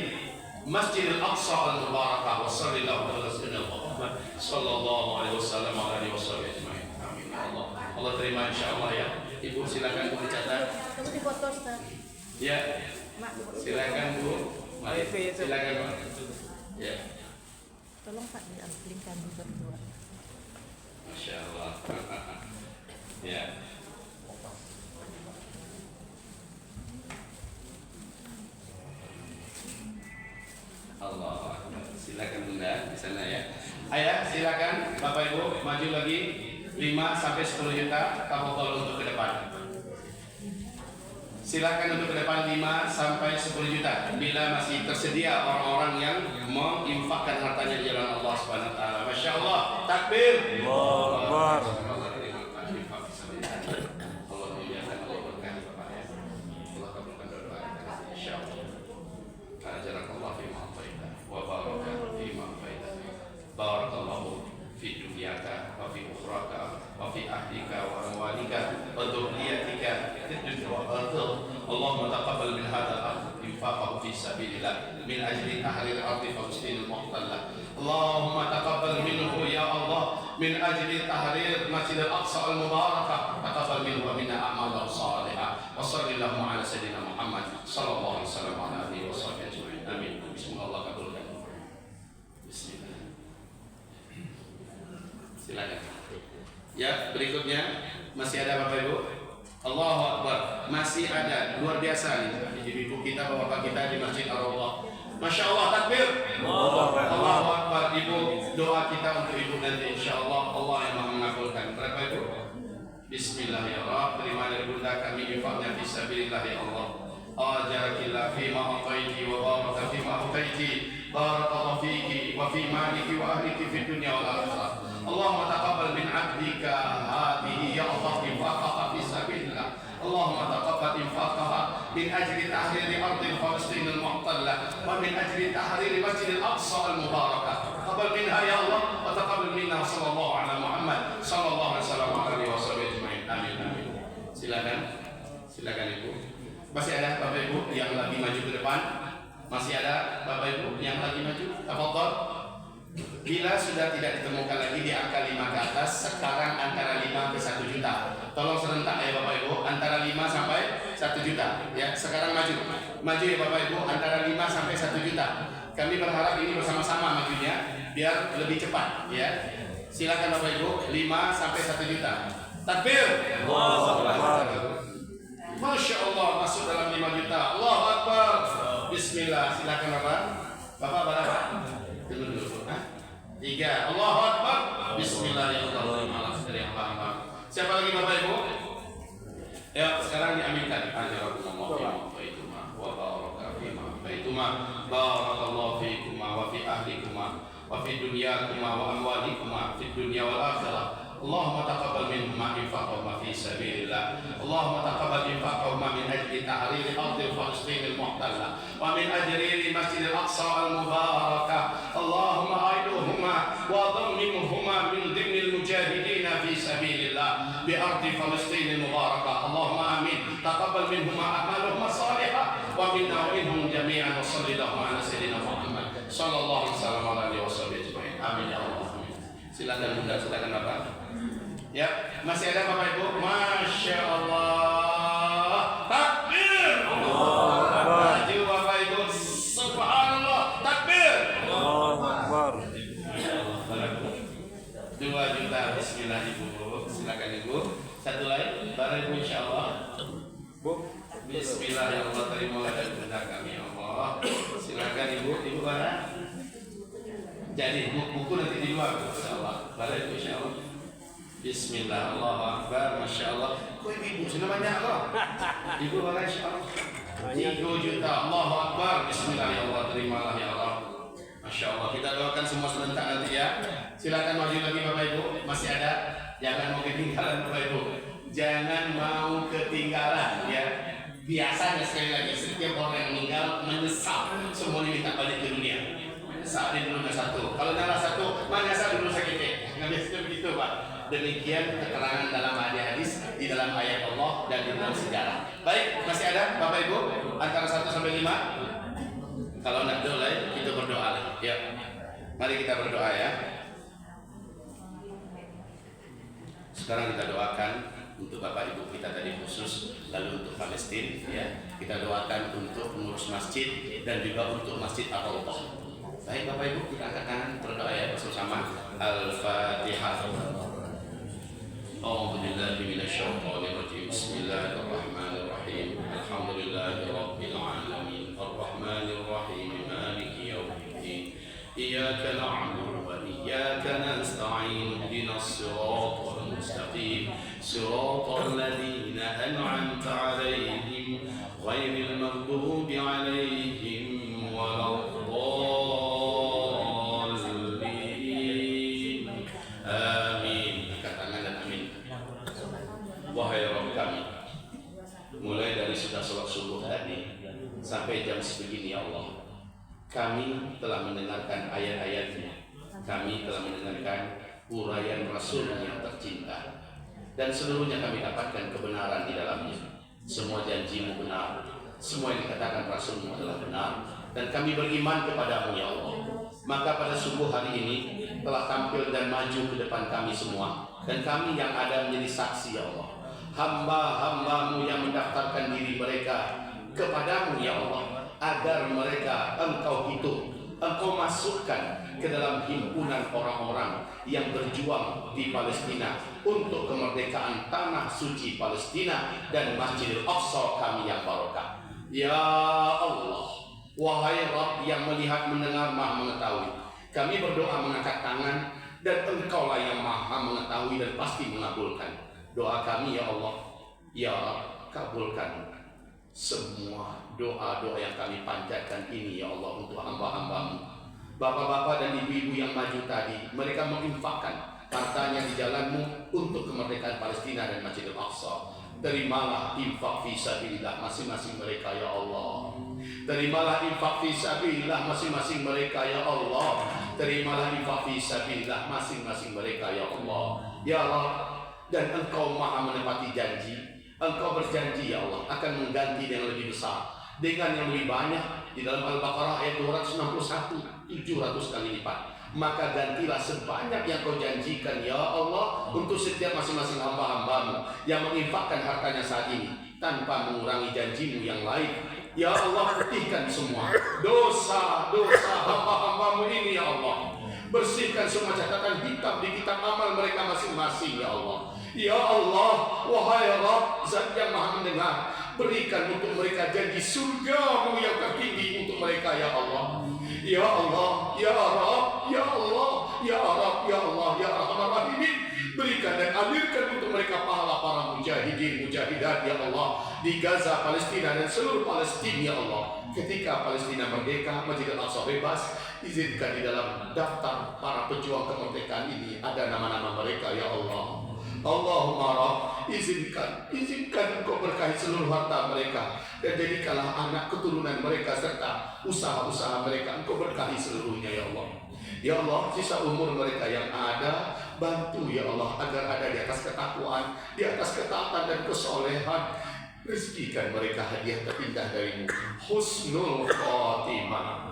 Masjidil Aqsa al-Mubarakah. Wa sallallahu ala sayyidina Muhammad sallallahu alaihi wasallam wa alihi wasallam ajma'in. Amin ya Allah. Allah terima insyaallah ya. Ibu silakan Bu dicatat. Tunggu di foto Ustaz. Ya. Silakan Bu. Mari silakan Pak. Ya. Tolong Pak diambilkan berdua. Masya Allah. sampai 10 juta, tafadhol untuk ke depan. Silakan untuk ke depan 5 sampai 10 juta. Bila masih tersedia orang-orang yang menginfakkan hartanya di jalan Allah Subhanahu wa taala. Masya Allah, takbir. Allahu Akbar. Barakallahu fi dunyaka wa fi ukhraka wa fi ahlika wa amwalika wa dhurriyyatika fid dunya wal akhirah. Allahumma taqabbal min hadzal akh infaqahu fi sabilillah min ajli tahrir ardi Palestin al-muhtallah. Allahumma taqabbal minhu ya Allah min ajli tahrir Masjid al-Aqsa al-mubarakah. Taqabbal minhu wa minna a'malan salihah. Wa sallallahu ala sayyidina Muhammad sallallahu alaihi wasallam wa ala alihi wa sahbihi ajma'in. Amin. Bismillah, kabulkan. Bismillah. Silakan. Ya, berikutnya masih ada Bapak Ibu. Allahu Akbar. Masih ada, luar biasa nih ibu-ibu kita, bapak kita di Masjid Ar-Rawdah. Masya Allah, takbir. Allahu Akbar. Ibu, doa kita untuk ibu nanti insyaallah Allah yang mengabulkan. Berapa Ibu? Bismillah ya Rabb. Terima dari bunda kami infaknya fi sabilillah ya Allah. Ajarakillah fi ma ataiti wa baraka fi ma ataiti. Barakallahu fiki wa fi maliki wa ahliki fi dunya wal akhirah. Allahumma taqabbal min 'abdika hadhihi ya Allah infaqaha fi sabilillah. Allahumma taqabbal infaqaha min ajli tahrir ardi Palestin al-muhtallah wa min ajli tahrir Masjid al-Aqsa al-mubarakah. Taqabbal minha ya Allah wa taqabbal minna sallallahu ala Muhammad sallallahu alaihi wasallam wa alihi washabihi. Amin amin. Silakan. Silakan Ibu. Masih ada Bapak Ibu yang lagi maju ke depan? Masih ada Bapak Ibu yang lagi maju? Tafadhol. Bila sudah tidak ditemukan lagi di angka 5 ke atas, sekarang antara 5 ke 1 juta. Tolong serentak ya Bapak Ibu, antara 5 sampai 1 juta. Ya, sekarang maju. Maju ya Bapak Ibu, antara 5 sampai 1 juta. Kami berharap ini bersama-sama majunya biar lebih cepat ya. Silakan Bapak Ibu, 5 sampai 1 juta. Takbir. Allahu Akbar. Masya Allah, masuk dalam 5 juta. Allahu Akbar. Bismillah. Silakan Bapak. Bapak berapa? Dulu. 3. Allahu Akbar. Bismillahirrahmanirrahim. Yang paham. Siapa lagi Bapak Ibu? Ya, sekarang diaminkan. Ajarakumullah fiikumah wa baraka fima baitumah. Barakallahu fiikumah wa fi ahlikuma wa fi dunyakuma wa amwalikuma fi dunya wal akhirah. Allahumma taqabbal minhuma infaqahuma fi sabilillah. Allahumma taqabbal infaqahuma min ajli tahrir ardi Palestin al-muhtallah wa min ajli Masjid al-Aqsa al-mubarakah. Allahumma aiduhuma wa dhammimhuma min dhimmi al-mujahidin fi sabilillah bi ardi Palestin al-mubarakah. Allahumma amin. Taqabbal minhuma a'maluhuma salihah wa minna wa minhum jami'an wa sallallahu ala sayyidina Muhammad sallallahu alaihi wasallam wa alihi wasallam. Amin ya Allah. Silakan Bunda, silakan Bapak. Ya, masih ada Bapak Ibu? Masya Allah. Takbir. Maju Bapak Ibu. Subhanallah. Takbir. Allahu Akbar. 2 juta. Bismillah Ibu. Silakan Ibu. Satu lagi. Baru Ibu insya Allah. Bu. Bismillah ya Allah. Terimalah dari Bunda kami ya Allah. Silakan Ibu. Ibu barang. Jadi buku nanti di luar. Insya Allah. Baru Ibu insya Allah. Bismillah, Allahu Akbar, Masya Allah. Kok ibu sudah banyak kok? Ibu orang Insya Allah 3 juta, Allahu Akbar. Bismillah ya Allah, terimalah ya Allah. Masya Allah, kita doakan semua serentak nanti ya. Silakan maju lagi Bapak Ibu, masih ada. Jangan mau ketinggalan Bapak Ibu. Jangan mau ketinggalan ya. Biasanya sekali lagi, setiap orang yang meninggal menyesal semuanya minta balik ke dunia. Saat ini dulu satu. Kalau nyala satu, mana saya dulu sakitnya. Nggak biasanya begitu Pak. Demikian keterangan dalam hadis, di dalam ayat Allah dan di dalam sejarah. Baik, masih ada Bapak Ibu antara 1 sampai 5? Kalau tidak boleh, kita berdoa. Ya, mari kita berdoa ya. Sekarang kita doakan untuk Bapak Ibu kita tadi khusus, lalu untuk Palestina ya. Kita doakan untuk pengurus masjid dan juga untuk Masjid Ar-Rawdah. Baik Bapak Ibu, kita angkat tangan berdoa ya bersama. Al-Fatihah. أعوذ بالله من الشيطان الرجيم بسم الله الرحمن الرحيم الحمد لله رب العالمين الرحمن الرحيم مالك يوم الدين إياك نعبد وإياك نستعين اهدنا الصراط المستقيم صراط الذين أنعمت عليهم غير المغضوب عليهم ولا الضالين آمين. Angkat tangan dan amin. Wahai Rabb kami, mulai dari sudah sholat subuh tadi sampai jam sebegini ya Allah, kami telah mendengarkan ayat-ayat-Nya, kami telah mendengarkan uraian Rasul yang tercinta, dan seluruhnya kami dapatkan kebenaran di dalamnya. Semua janji-Mu benar, semua yang dikatakan Rasul-Mu adalah benar, dan kami beriman kepadamu ya Allah. Maka pada subuh hari ini telah tampil dan maju ke depan kami semua, dan kami yang ada menjadi saksi ya Allah. Hamba-hamba-Mu yang mendaftarkan diri mereka kepadamu ya Allah, agar mereka Engkau hitung, Engkau masukkan ke dalam himpunan orang-orang yang berjuang di Palestina untuk kemerdekaan tanah suci Palestina dan Masjidil Aqsa kami yang barokah. Ya Allah, wahai Rabb yang melihat, mendengar, Maha mengetahui, kami berdoa mengangkat tangan, dan Engkaulah yang Maha mengetahui dan pasti mengabulkan doa kami ya Allah. Ya Rabb, kabulkan semua doa-doa yang kami panjatkan ini ya Allah untuk hamba-hamba-Mu. Bapak-bapak dan ibu-ibu yang maju tadi, mereka menginfakkan hartanya di jalan-Mu untuk kemerdekaan Palestina dan Masjidil Aqsa. Terimalah infak fisabilillah masing-masing mereka ya Allah. Terimalah infak fisabilillah masing-masing mereka ya Allah. Terimalah infak fisabilillah masing-masing mereka ya Allah. Ya Allah, dan Engkau Maha menepati janji. Engkau berjanji ya Allah akan mengganti yang lebih besar dengan yang lebih banyak. Di dalam Al-Baqarah ayat 261, 700 kali lipat. Maka gantilah sebanyak yang Kau janjikan ya Allah untuk setiap masing-masing hamba-hamba-Mu yang menginfakkan hartanya saat ini tanpa mengurangi janji-Mu yang lain. Ya Allah, putihkan semua dosa-dosa hamba-hamba-Mu ini ya Allah. Bersihkan semua catatan hitam di kitab amal mereka masing-masing ya Allah. Ya Allah, wahai Rabb, Zat yang Maha mendengar, berikan untuk mereka janji surga-Mu yang tertinggi untuk mereka ya Allah. Ya Allah, ya Rabb, ya Allah, ya Rabb, ya Allah, ya Arhamar Rahimin, berikan dan alirkan untuk mereka pahala para mujahidin, mujahidat ya Allah di Gaza, Palestina dan seluruh Palestina ya Allah. Ketika Palestina merdeka, Masjidil Aqsa bebas, izinkan di dalam daftar para pejuang kemerdekaan ini ada nama-nama mereka ya Allah. Allahumma Rabb, izinkan Engkau berkahi seluruh harta mereka, dan jadikanlah anak keturunan mereka serta usaha-usaha mereka Engkau berkahi seluruhnya ya Allah. Ya Allah, sisa umur mereka yang ada, bantu ya Allah agar ada di atas ketakwaan, di atas ketaatan dan kesolehan. Rezekikan mereka hadiah terindah darimu, husnul khotimah.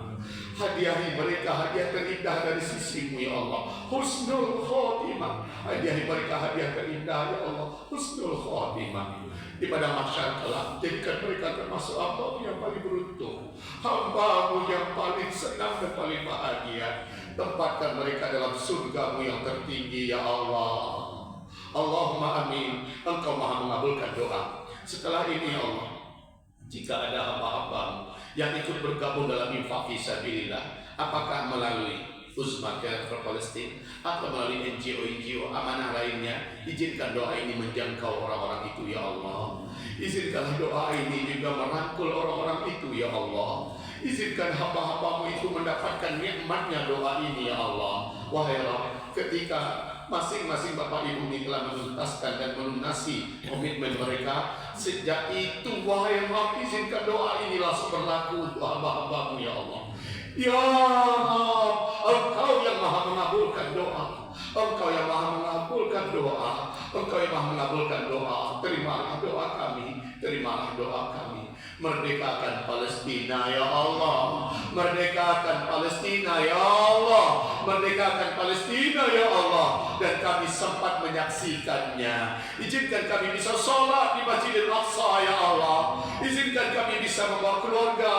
Hadiahi mereka hadiah terindah dari sisi-Mu ya Allah, husnul khotimah. Hadiahi mereka hadiah terindah ya Allah, husnul khotimah. Di pada mahsyar kelak, jadikan mereka termasuk hamba-Mu yang paling beruntung, hamba-Mu yang paling senang dan paling bahagia. Tempatkan mereka dalam surga-Mu yang tertinggi ya Allah. Allahumma amin. Engkau Maha mengabulkan doa. Setelah ini ya Allah, jika ada hamba-hamba-Mu yang ikut bergabung dalam infak fisabilillah, apakah melalui Uzma Care for Palestine atau melalui NGO amanah lainnya, izinkan doa ini menjangkau orang-orang itu ya Allah. Izinkanlah doa ini juga merangkul orang-orang itu ya Allah. Izinkan hamba-hamba-Mu itu mendapatkan nikmatnya doa ini ya Allah. Wahai Rabb, ketika masing-masing Bapak Ibu ini telah menuntaskan dan melunasi komitmen mereka, sejak itu wahai Rabb, izinkan doa ini langsung berlaku untuk hamba-hamba-Mu ya Allah. Ya Rabb, Engkau yang Maha mengabulkan doa, Engkau yang Maha mengabulkan doa, Engkau yang Maha mengabulkan doa. Terimalah doa kami, terimalah doa kami. Merdekakan Palestina ya Allah, merdekakan Palestina ya Allah, merdekakan Palestina ya Allah. Dan kami sempat menyaksikannya. Izinkan kami bisa sholat di Masjidil Aqsa ya Allah. Izinkan kami bisa membawa keluarga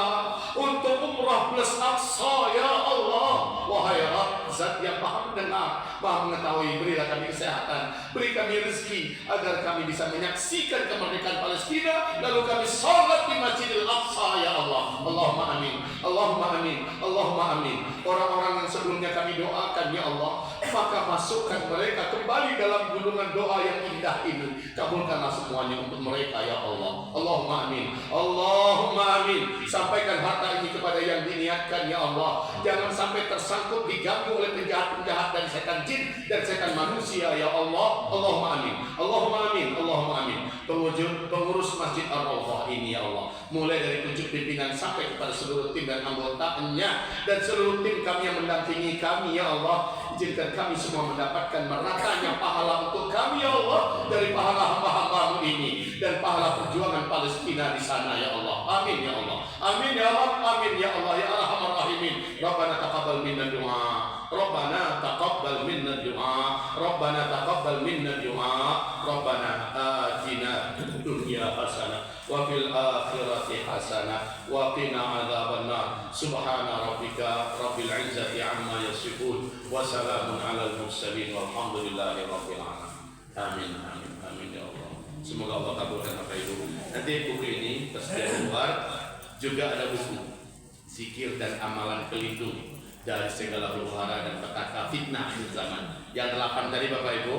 untuk umrah plus Aqsa ya Allah. Wahai Rabb, Zat yang Maha mendengar, Maha mengetahui, berilah kami kesehatan, beri kami rezeki agar kami bisa menyaksikan kemerdekaan Palestina, lalu kami sholat di Masjidil Aqsa ya Allah. Allahumma amin, Allahumma amin, Allahumma amin. Orang-orang yang sebelumnya kami doakan ya Allah, maka masukkan mereka kembali dalam gulungan doa yang indah ini. Kabulkanlah semuanya untuk mereka ya Allah. Allahumma amin. Allahumma amin. Sampaikan harta ini kepada yang diniatkan ya Allah. Jangan sampai tersangkut diganggu oleh penjahat-penjahat dan setan jin dan setan manusia ya Allah. Allahumma amin. Allahumma amin. Allahumma amin. Pengurus Masjid Ar-Rawdah ini ya Allah, mulai dari 7 pimpinan sampai kepada seluruh tim dan anggotanya dan seluruh tim kami yang mendampingi kami ya Allah, izinkan kami semua mendapatkan meratanya pahala untuk kami ya Allah, dari pahala hamba-hambamu ini dan pahala perjuangan Palestina di sana ya Allah. Amin ya Allah. Amin ya Allah. Amin ya Allah ya Arhamar Rahimin. Rabbana taqabbal minna du'a. Rabbana taqabbal minna du'a. Rabbana taqabbal minna du'a. Rabbana atina dunya hasanah wa fil akhirati hasanah wa qina adzabannar. Subhana rabbika rabbil izzati amma yasifun wa salamun alal mursalin walhamdulillahi rabbil alamin. Amin amin amin ya Allah. Semoga Allah kabulkan Bapak Ibu. Nanti buku ini tersedia luar, juga ada buku zikir dan amalan pelindung dari segala huru-hara dan petaka fitnah akhir zaman. Yang 8 tadi Bapak Ibu,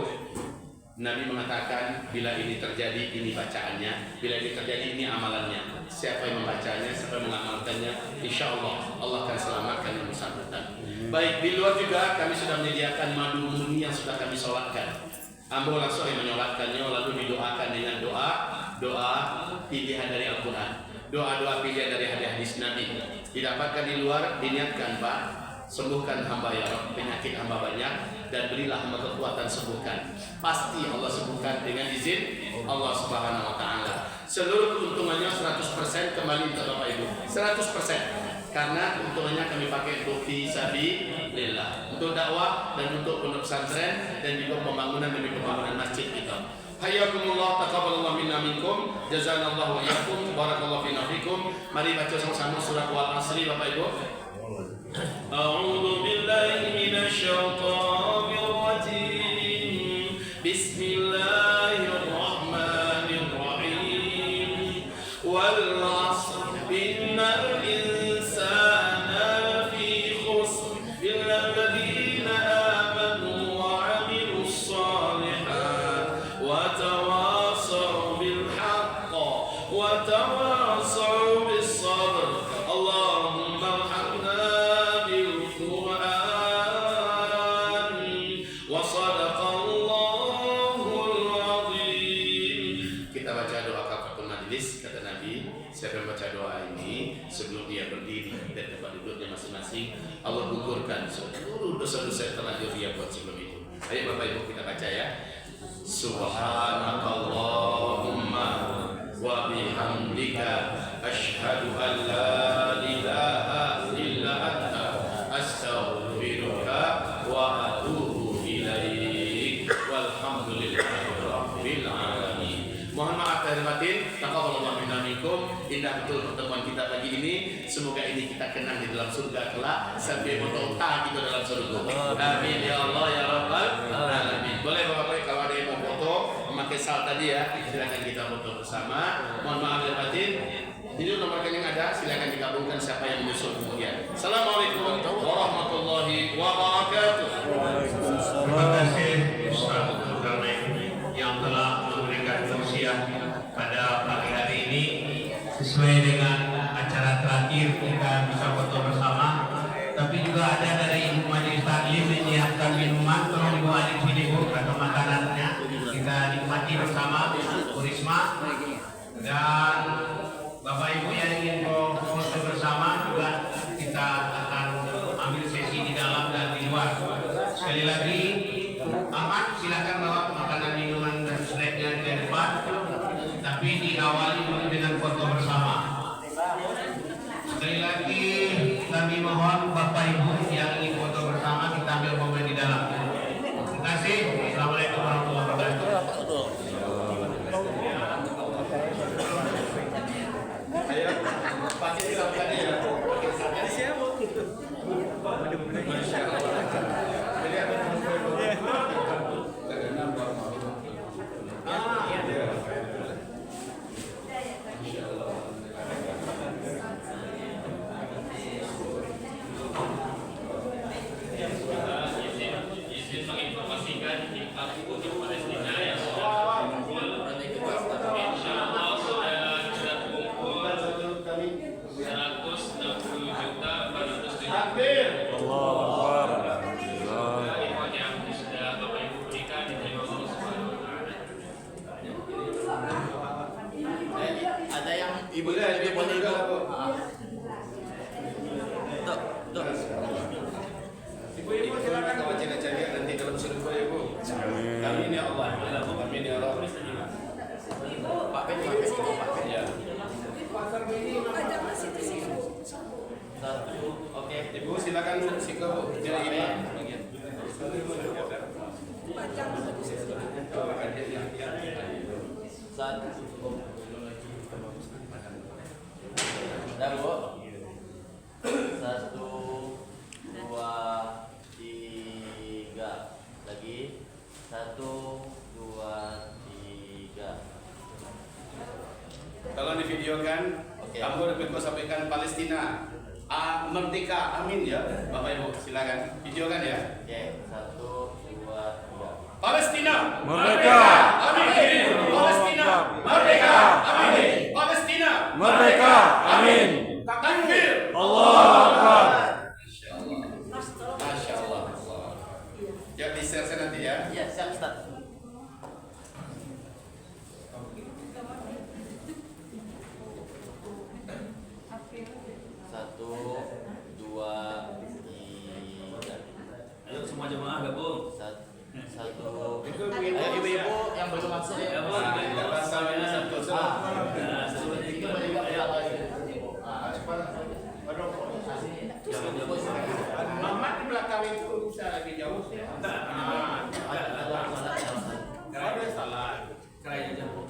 Nabi mengatakan bila ini terjadi ini bacaannya, bila ini terjadi ini amalannya. Siapa yang membacanya, siapa yang mengamalkannya, insya Allah Allah akan selamatkan yang bersangkutan. Baik, di luar juga kami sudah menyediakan madu murni yang sudah kami sholatkan. Ambo langsung yang menyolatkannya, lalu didoakan dengan doa pilihan dari Al-Quran, doa pilihan dari hadis Nabi. Didapatkan di luar, diniatkan Pak, sembuhkan hamba ya Rabb, penyakit hamba banyak dan berilah hamba kekuatan sembuhkan. Pasti Allah sembuhkan dengan izin Allah Subhanahu wa taala. Seluruh keuntungannya 100% kembali ke Bapak Ibu. 100%. Karena keuntungannya kami pakai untuk fisabilillah, untuk dakwah dan untuk pondok pesantren dan juga pembangunan demi pembangunan masjid kita. Hayyakumullah, taqabbalallahu minna minkum, jazanallahu wa iyyakum, barakallahu fina fikum. Mari baca sama-sama surah Al-Asr Bapak Ibu. A'udzu billahi minasy syaithanir rajim. Bismillahirrahmanirrahim. Wal 'asr innal insana lafi khusr illa alladhina amanu wa 'amilus shalihat wa tawassaw bil haqq wa tawassaw bis sabr. Allahumma arhamna Siapa yang baca doa ini sebelum dia berdiri dan tempat duduknya masing-masing, Allah gugurkan seluruh dosa-dosa yang telah dia buat sebelum itu. Ayo Bapak Ibu kita baca ya. Subhanakallahumma wa bihamdika asyhadu an la ilaha illa anta astaghfiruka wa atubu ilaik. Walhamdulillahi rabbil alamin. Mohon maaf lahir batin. Taqabbalallahu minna minkum. Indah betul pertemuan kita pagi ini. Semoga ini kita kenang di dalam surga kelak sampai foto kita dalam surga. Amin ya Allah ya Rabbal alamin. Boleh Bapak-bapak kalau ada yang mau foto memakai sal tadi ya, silakan kita foto bersama. Mohon maaf lahir batin. Ini nomor rekening ada, silakan dikabulkan siapa yang menyusul kemudian. Assalamualaikum warahmatullahi wabarakatuh. Terima kasih Ustaz yang telah memberikan tausiah pada pagi hari ini. Sesuai dengan acara terakhir kita bisa foto bersama, tapi juga ada dari Ibu Majelis Taklim menyiapkan minuman. Tolong Ibu ada di sini Bu, atau makanannya kita nikmati bersama Bu Risma. Dan Bapak Ibu yang ingin foto bersama juga kita akan ambil sesi di dalam dan di luar. Sekali lagi aman, silakan bawa makanan, minuman dan snacknya ke depan, tapi diawali dulu dengan foto bersama. Sekali lagi kami mohon Bapak Ibu yang ingin foto bersama kita ambil momen di dalam. Terima kasih. Assalamualaikum warahmatullahi wabarakatuh. Ayo, pakai silakan ya. Siapa? Masya Allah. Jadi apa? Ibu itu boleh ibu. Ibu silakan baca ceria nanti dalam surga ibu. Amin ya Allah. Amin ya Allah. Pak Ben, ya. Oke, ibu silakan siko bu. Jadi ini bagian. Dah bu. 1, 2, 3 lagi. 1, 2, 3. Kalau divideokan, kamu dapat sampaikan Palestina merdeka, amin ya, Bapak Ibu silakan videokan ya. Oke, 1, 2, 3. Palestina Merdeka. amin. Palestina merdeka, amin. Palestina Merdeka. Amin. Takbir. Allahu Akbar. Masya Allah. Ya di-share nanti ya. Ya, siap Ustaz. Satu, dua, tiga. Ayo semua jemaah gabung. Satu. Ayo ibu-ibu yang belum masuk ya. Mamat di belakang itu bisa lagi jauh ya. Ada salah. Kerajaan jauh.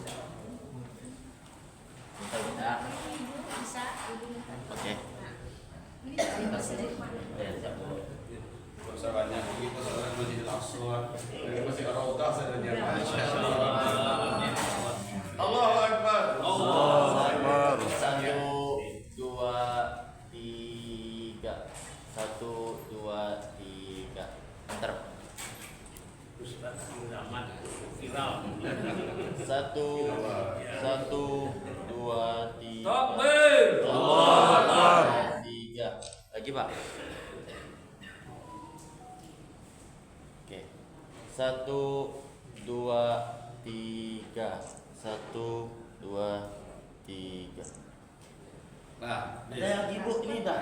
Oke. Bisa banyak begitu seorang Masjidil Aqsa. Dari Masjid Ar-Raudhah saja. Masya Allahu Akbar. Allahu Akbar. 1, 2, 3. 1, 2, 3. Enter. Viral. 1, 2, 3. Takbir. Allahu Akbar. 3. Lagi Pak. Oke. 1, 2, 3. 1, 2, 3. Nah, Ada lagi Bu, ini dah.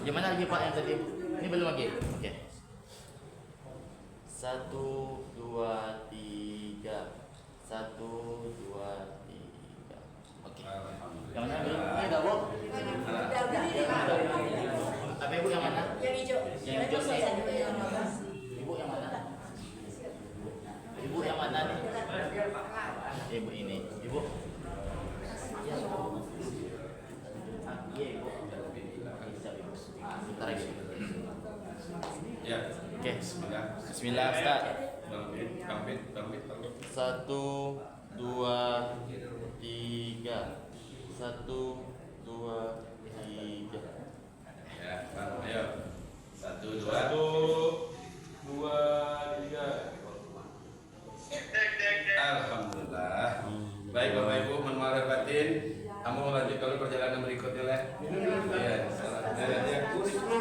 Gimana lagi Pak yang tadi? Ini belum lagi. Oke. 1, 2, 3. 1, 2, 3. Oke. Yang mana belum? Ini dah Bu. Tapi Ibu yang mana? Yang hijau. Yang hijau sih. Ibu yang mana? Ibu yang mana nih? Ibu ini. Ibu. Iya, Bu. Iya, Ibu. Bentar lagi. ya. Oke. Bismillah. Bismillah, Ustaz. Bangkit. 1, 2, 3. 1, 2, 3. Ya, Bang, ayo. 1, 2, 3. Alhamdulillah. Baik Bapak Ibu, mohon maaf lahir batin. Kamu lanjut kalau perjalanan berikutnya lah. Iya. Bu Risma.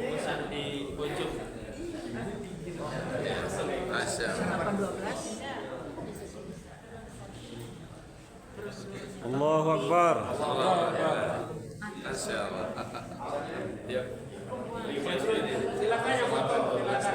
Pesan di pojok. Masya Allah. 812. Allahu Akbar. Masya Allah. Ya. Silakan yang foto. Silakan.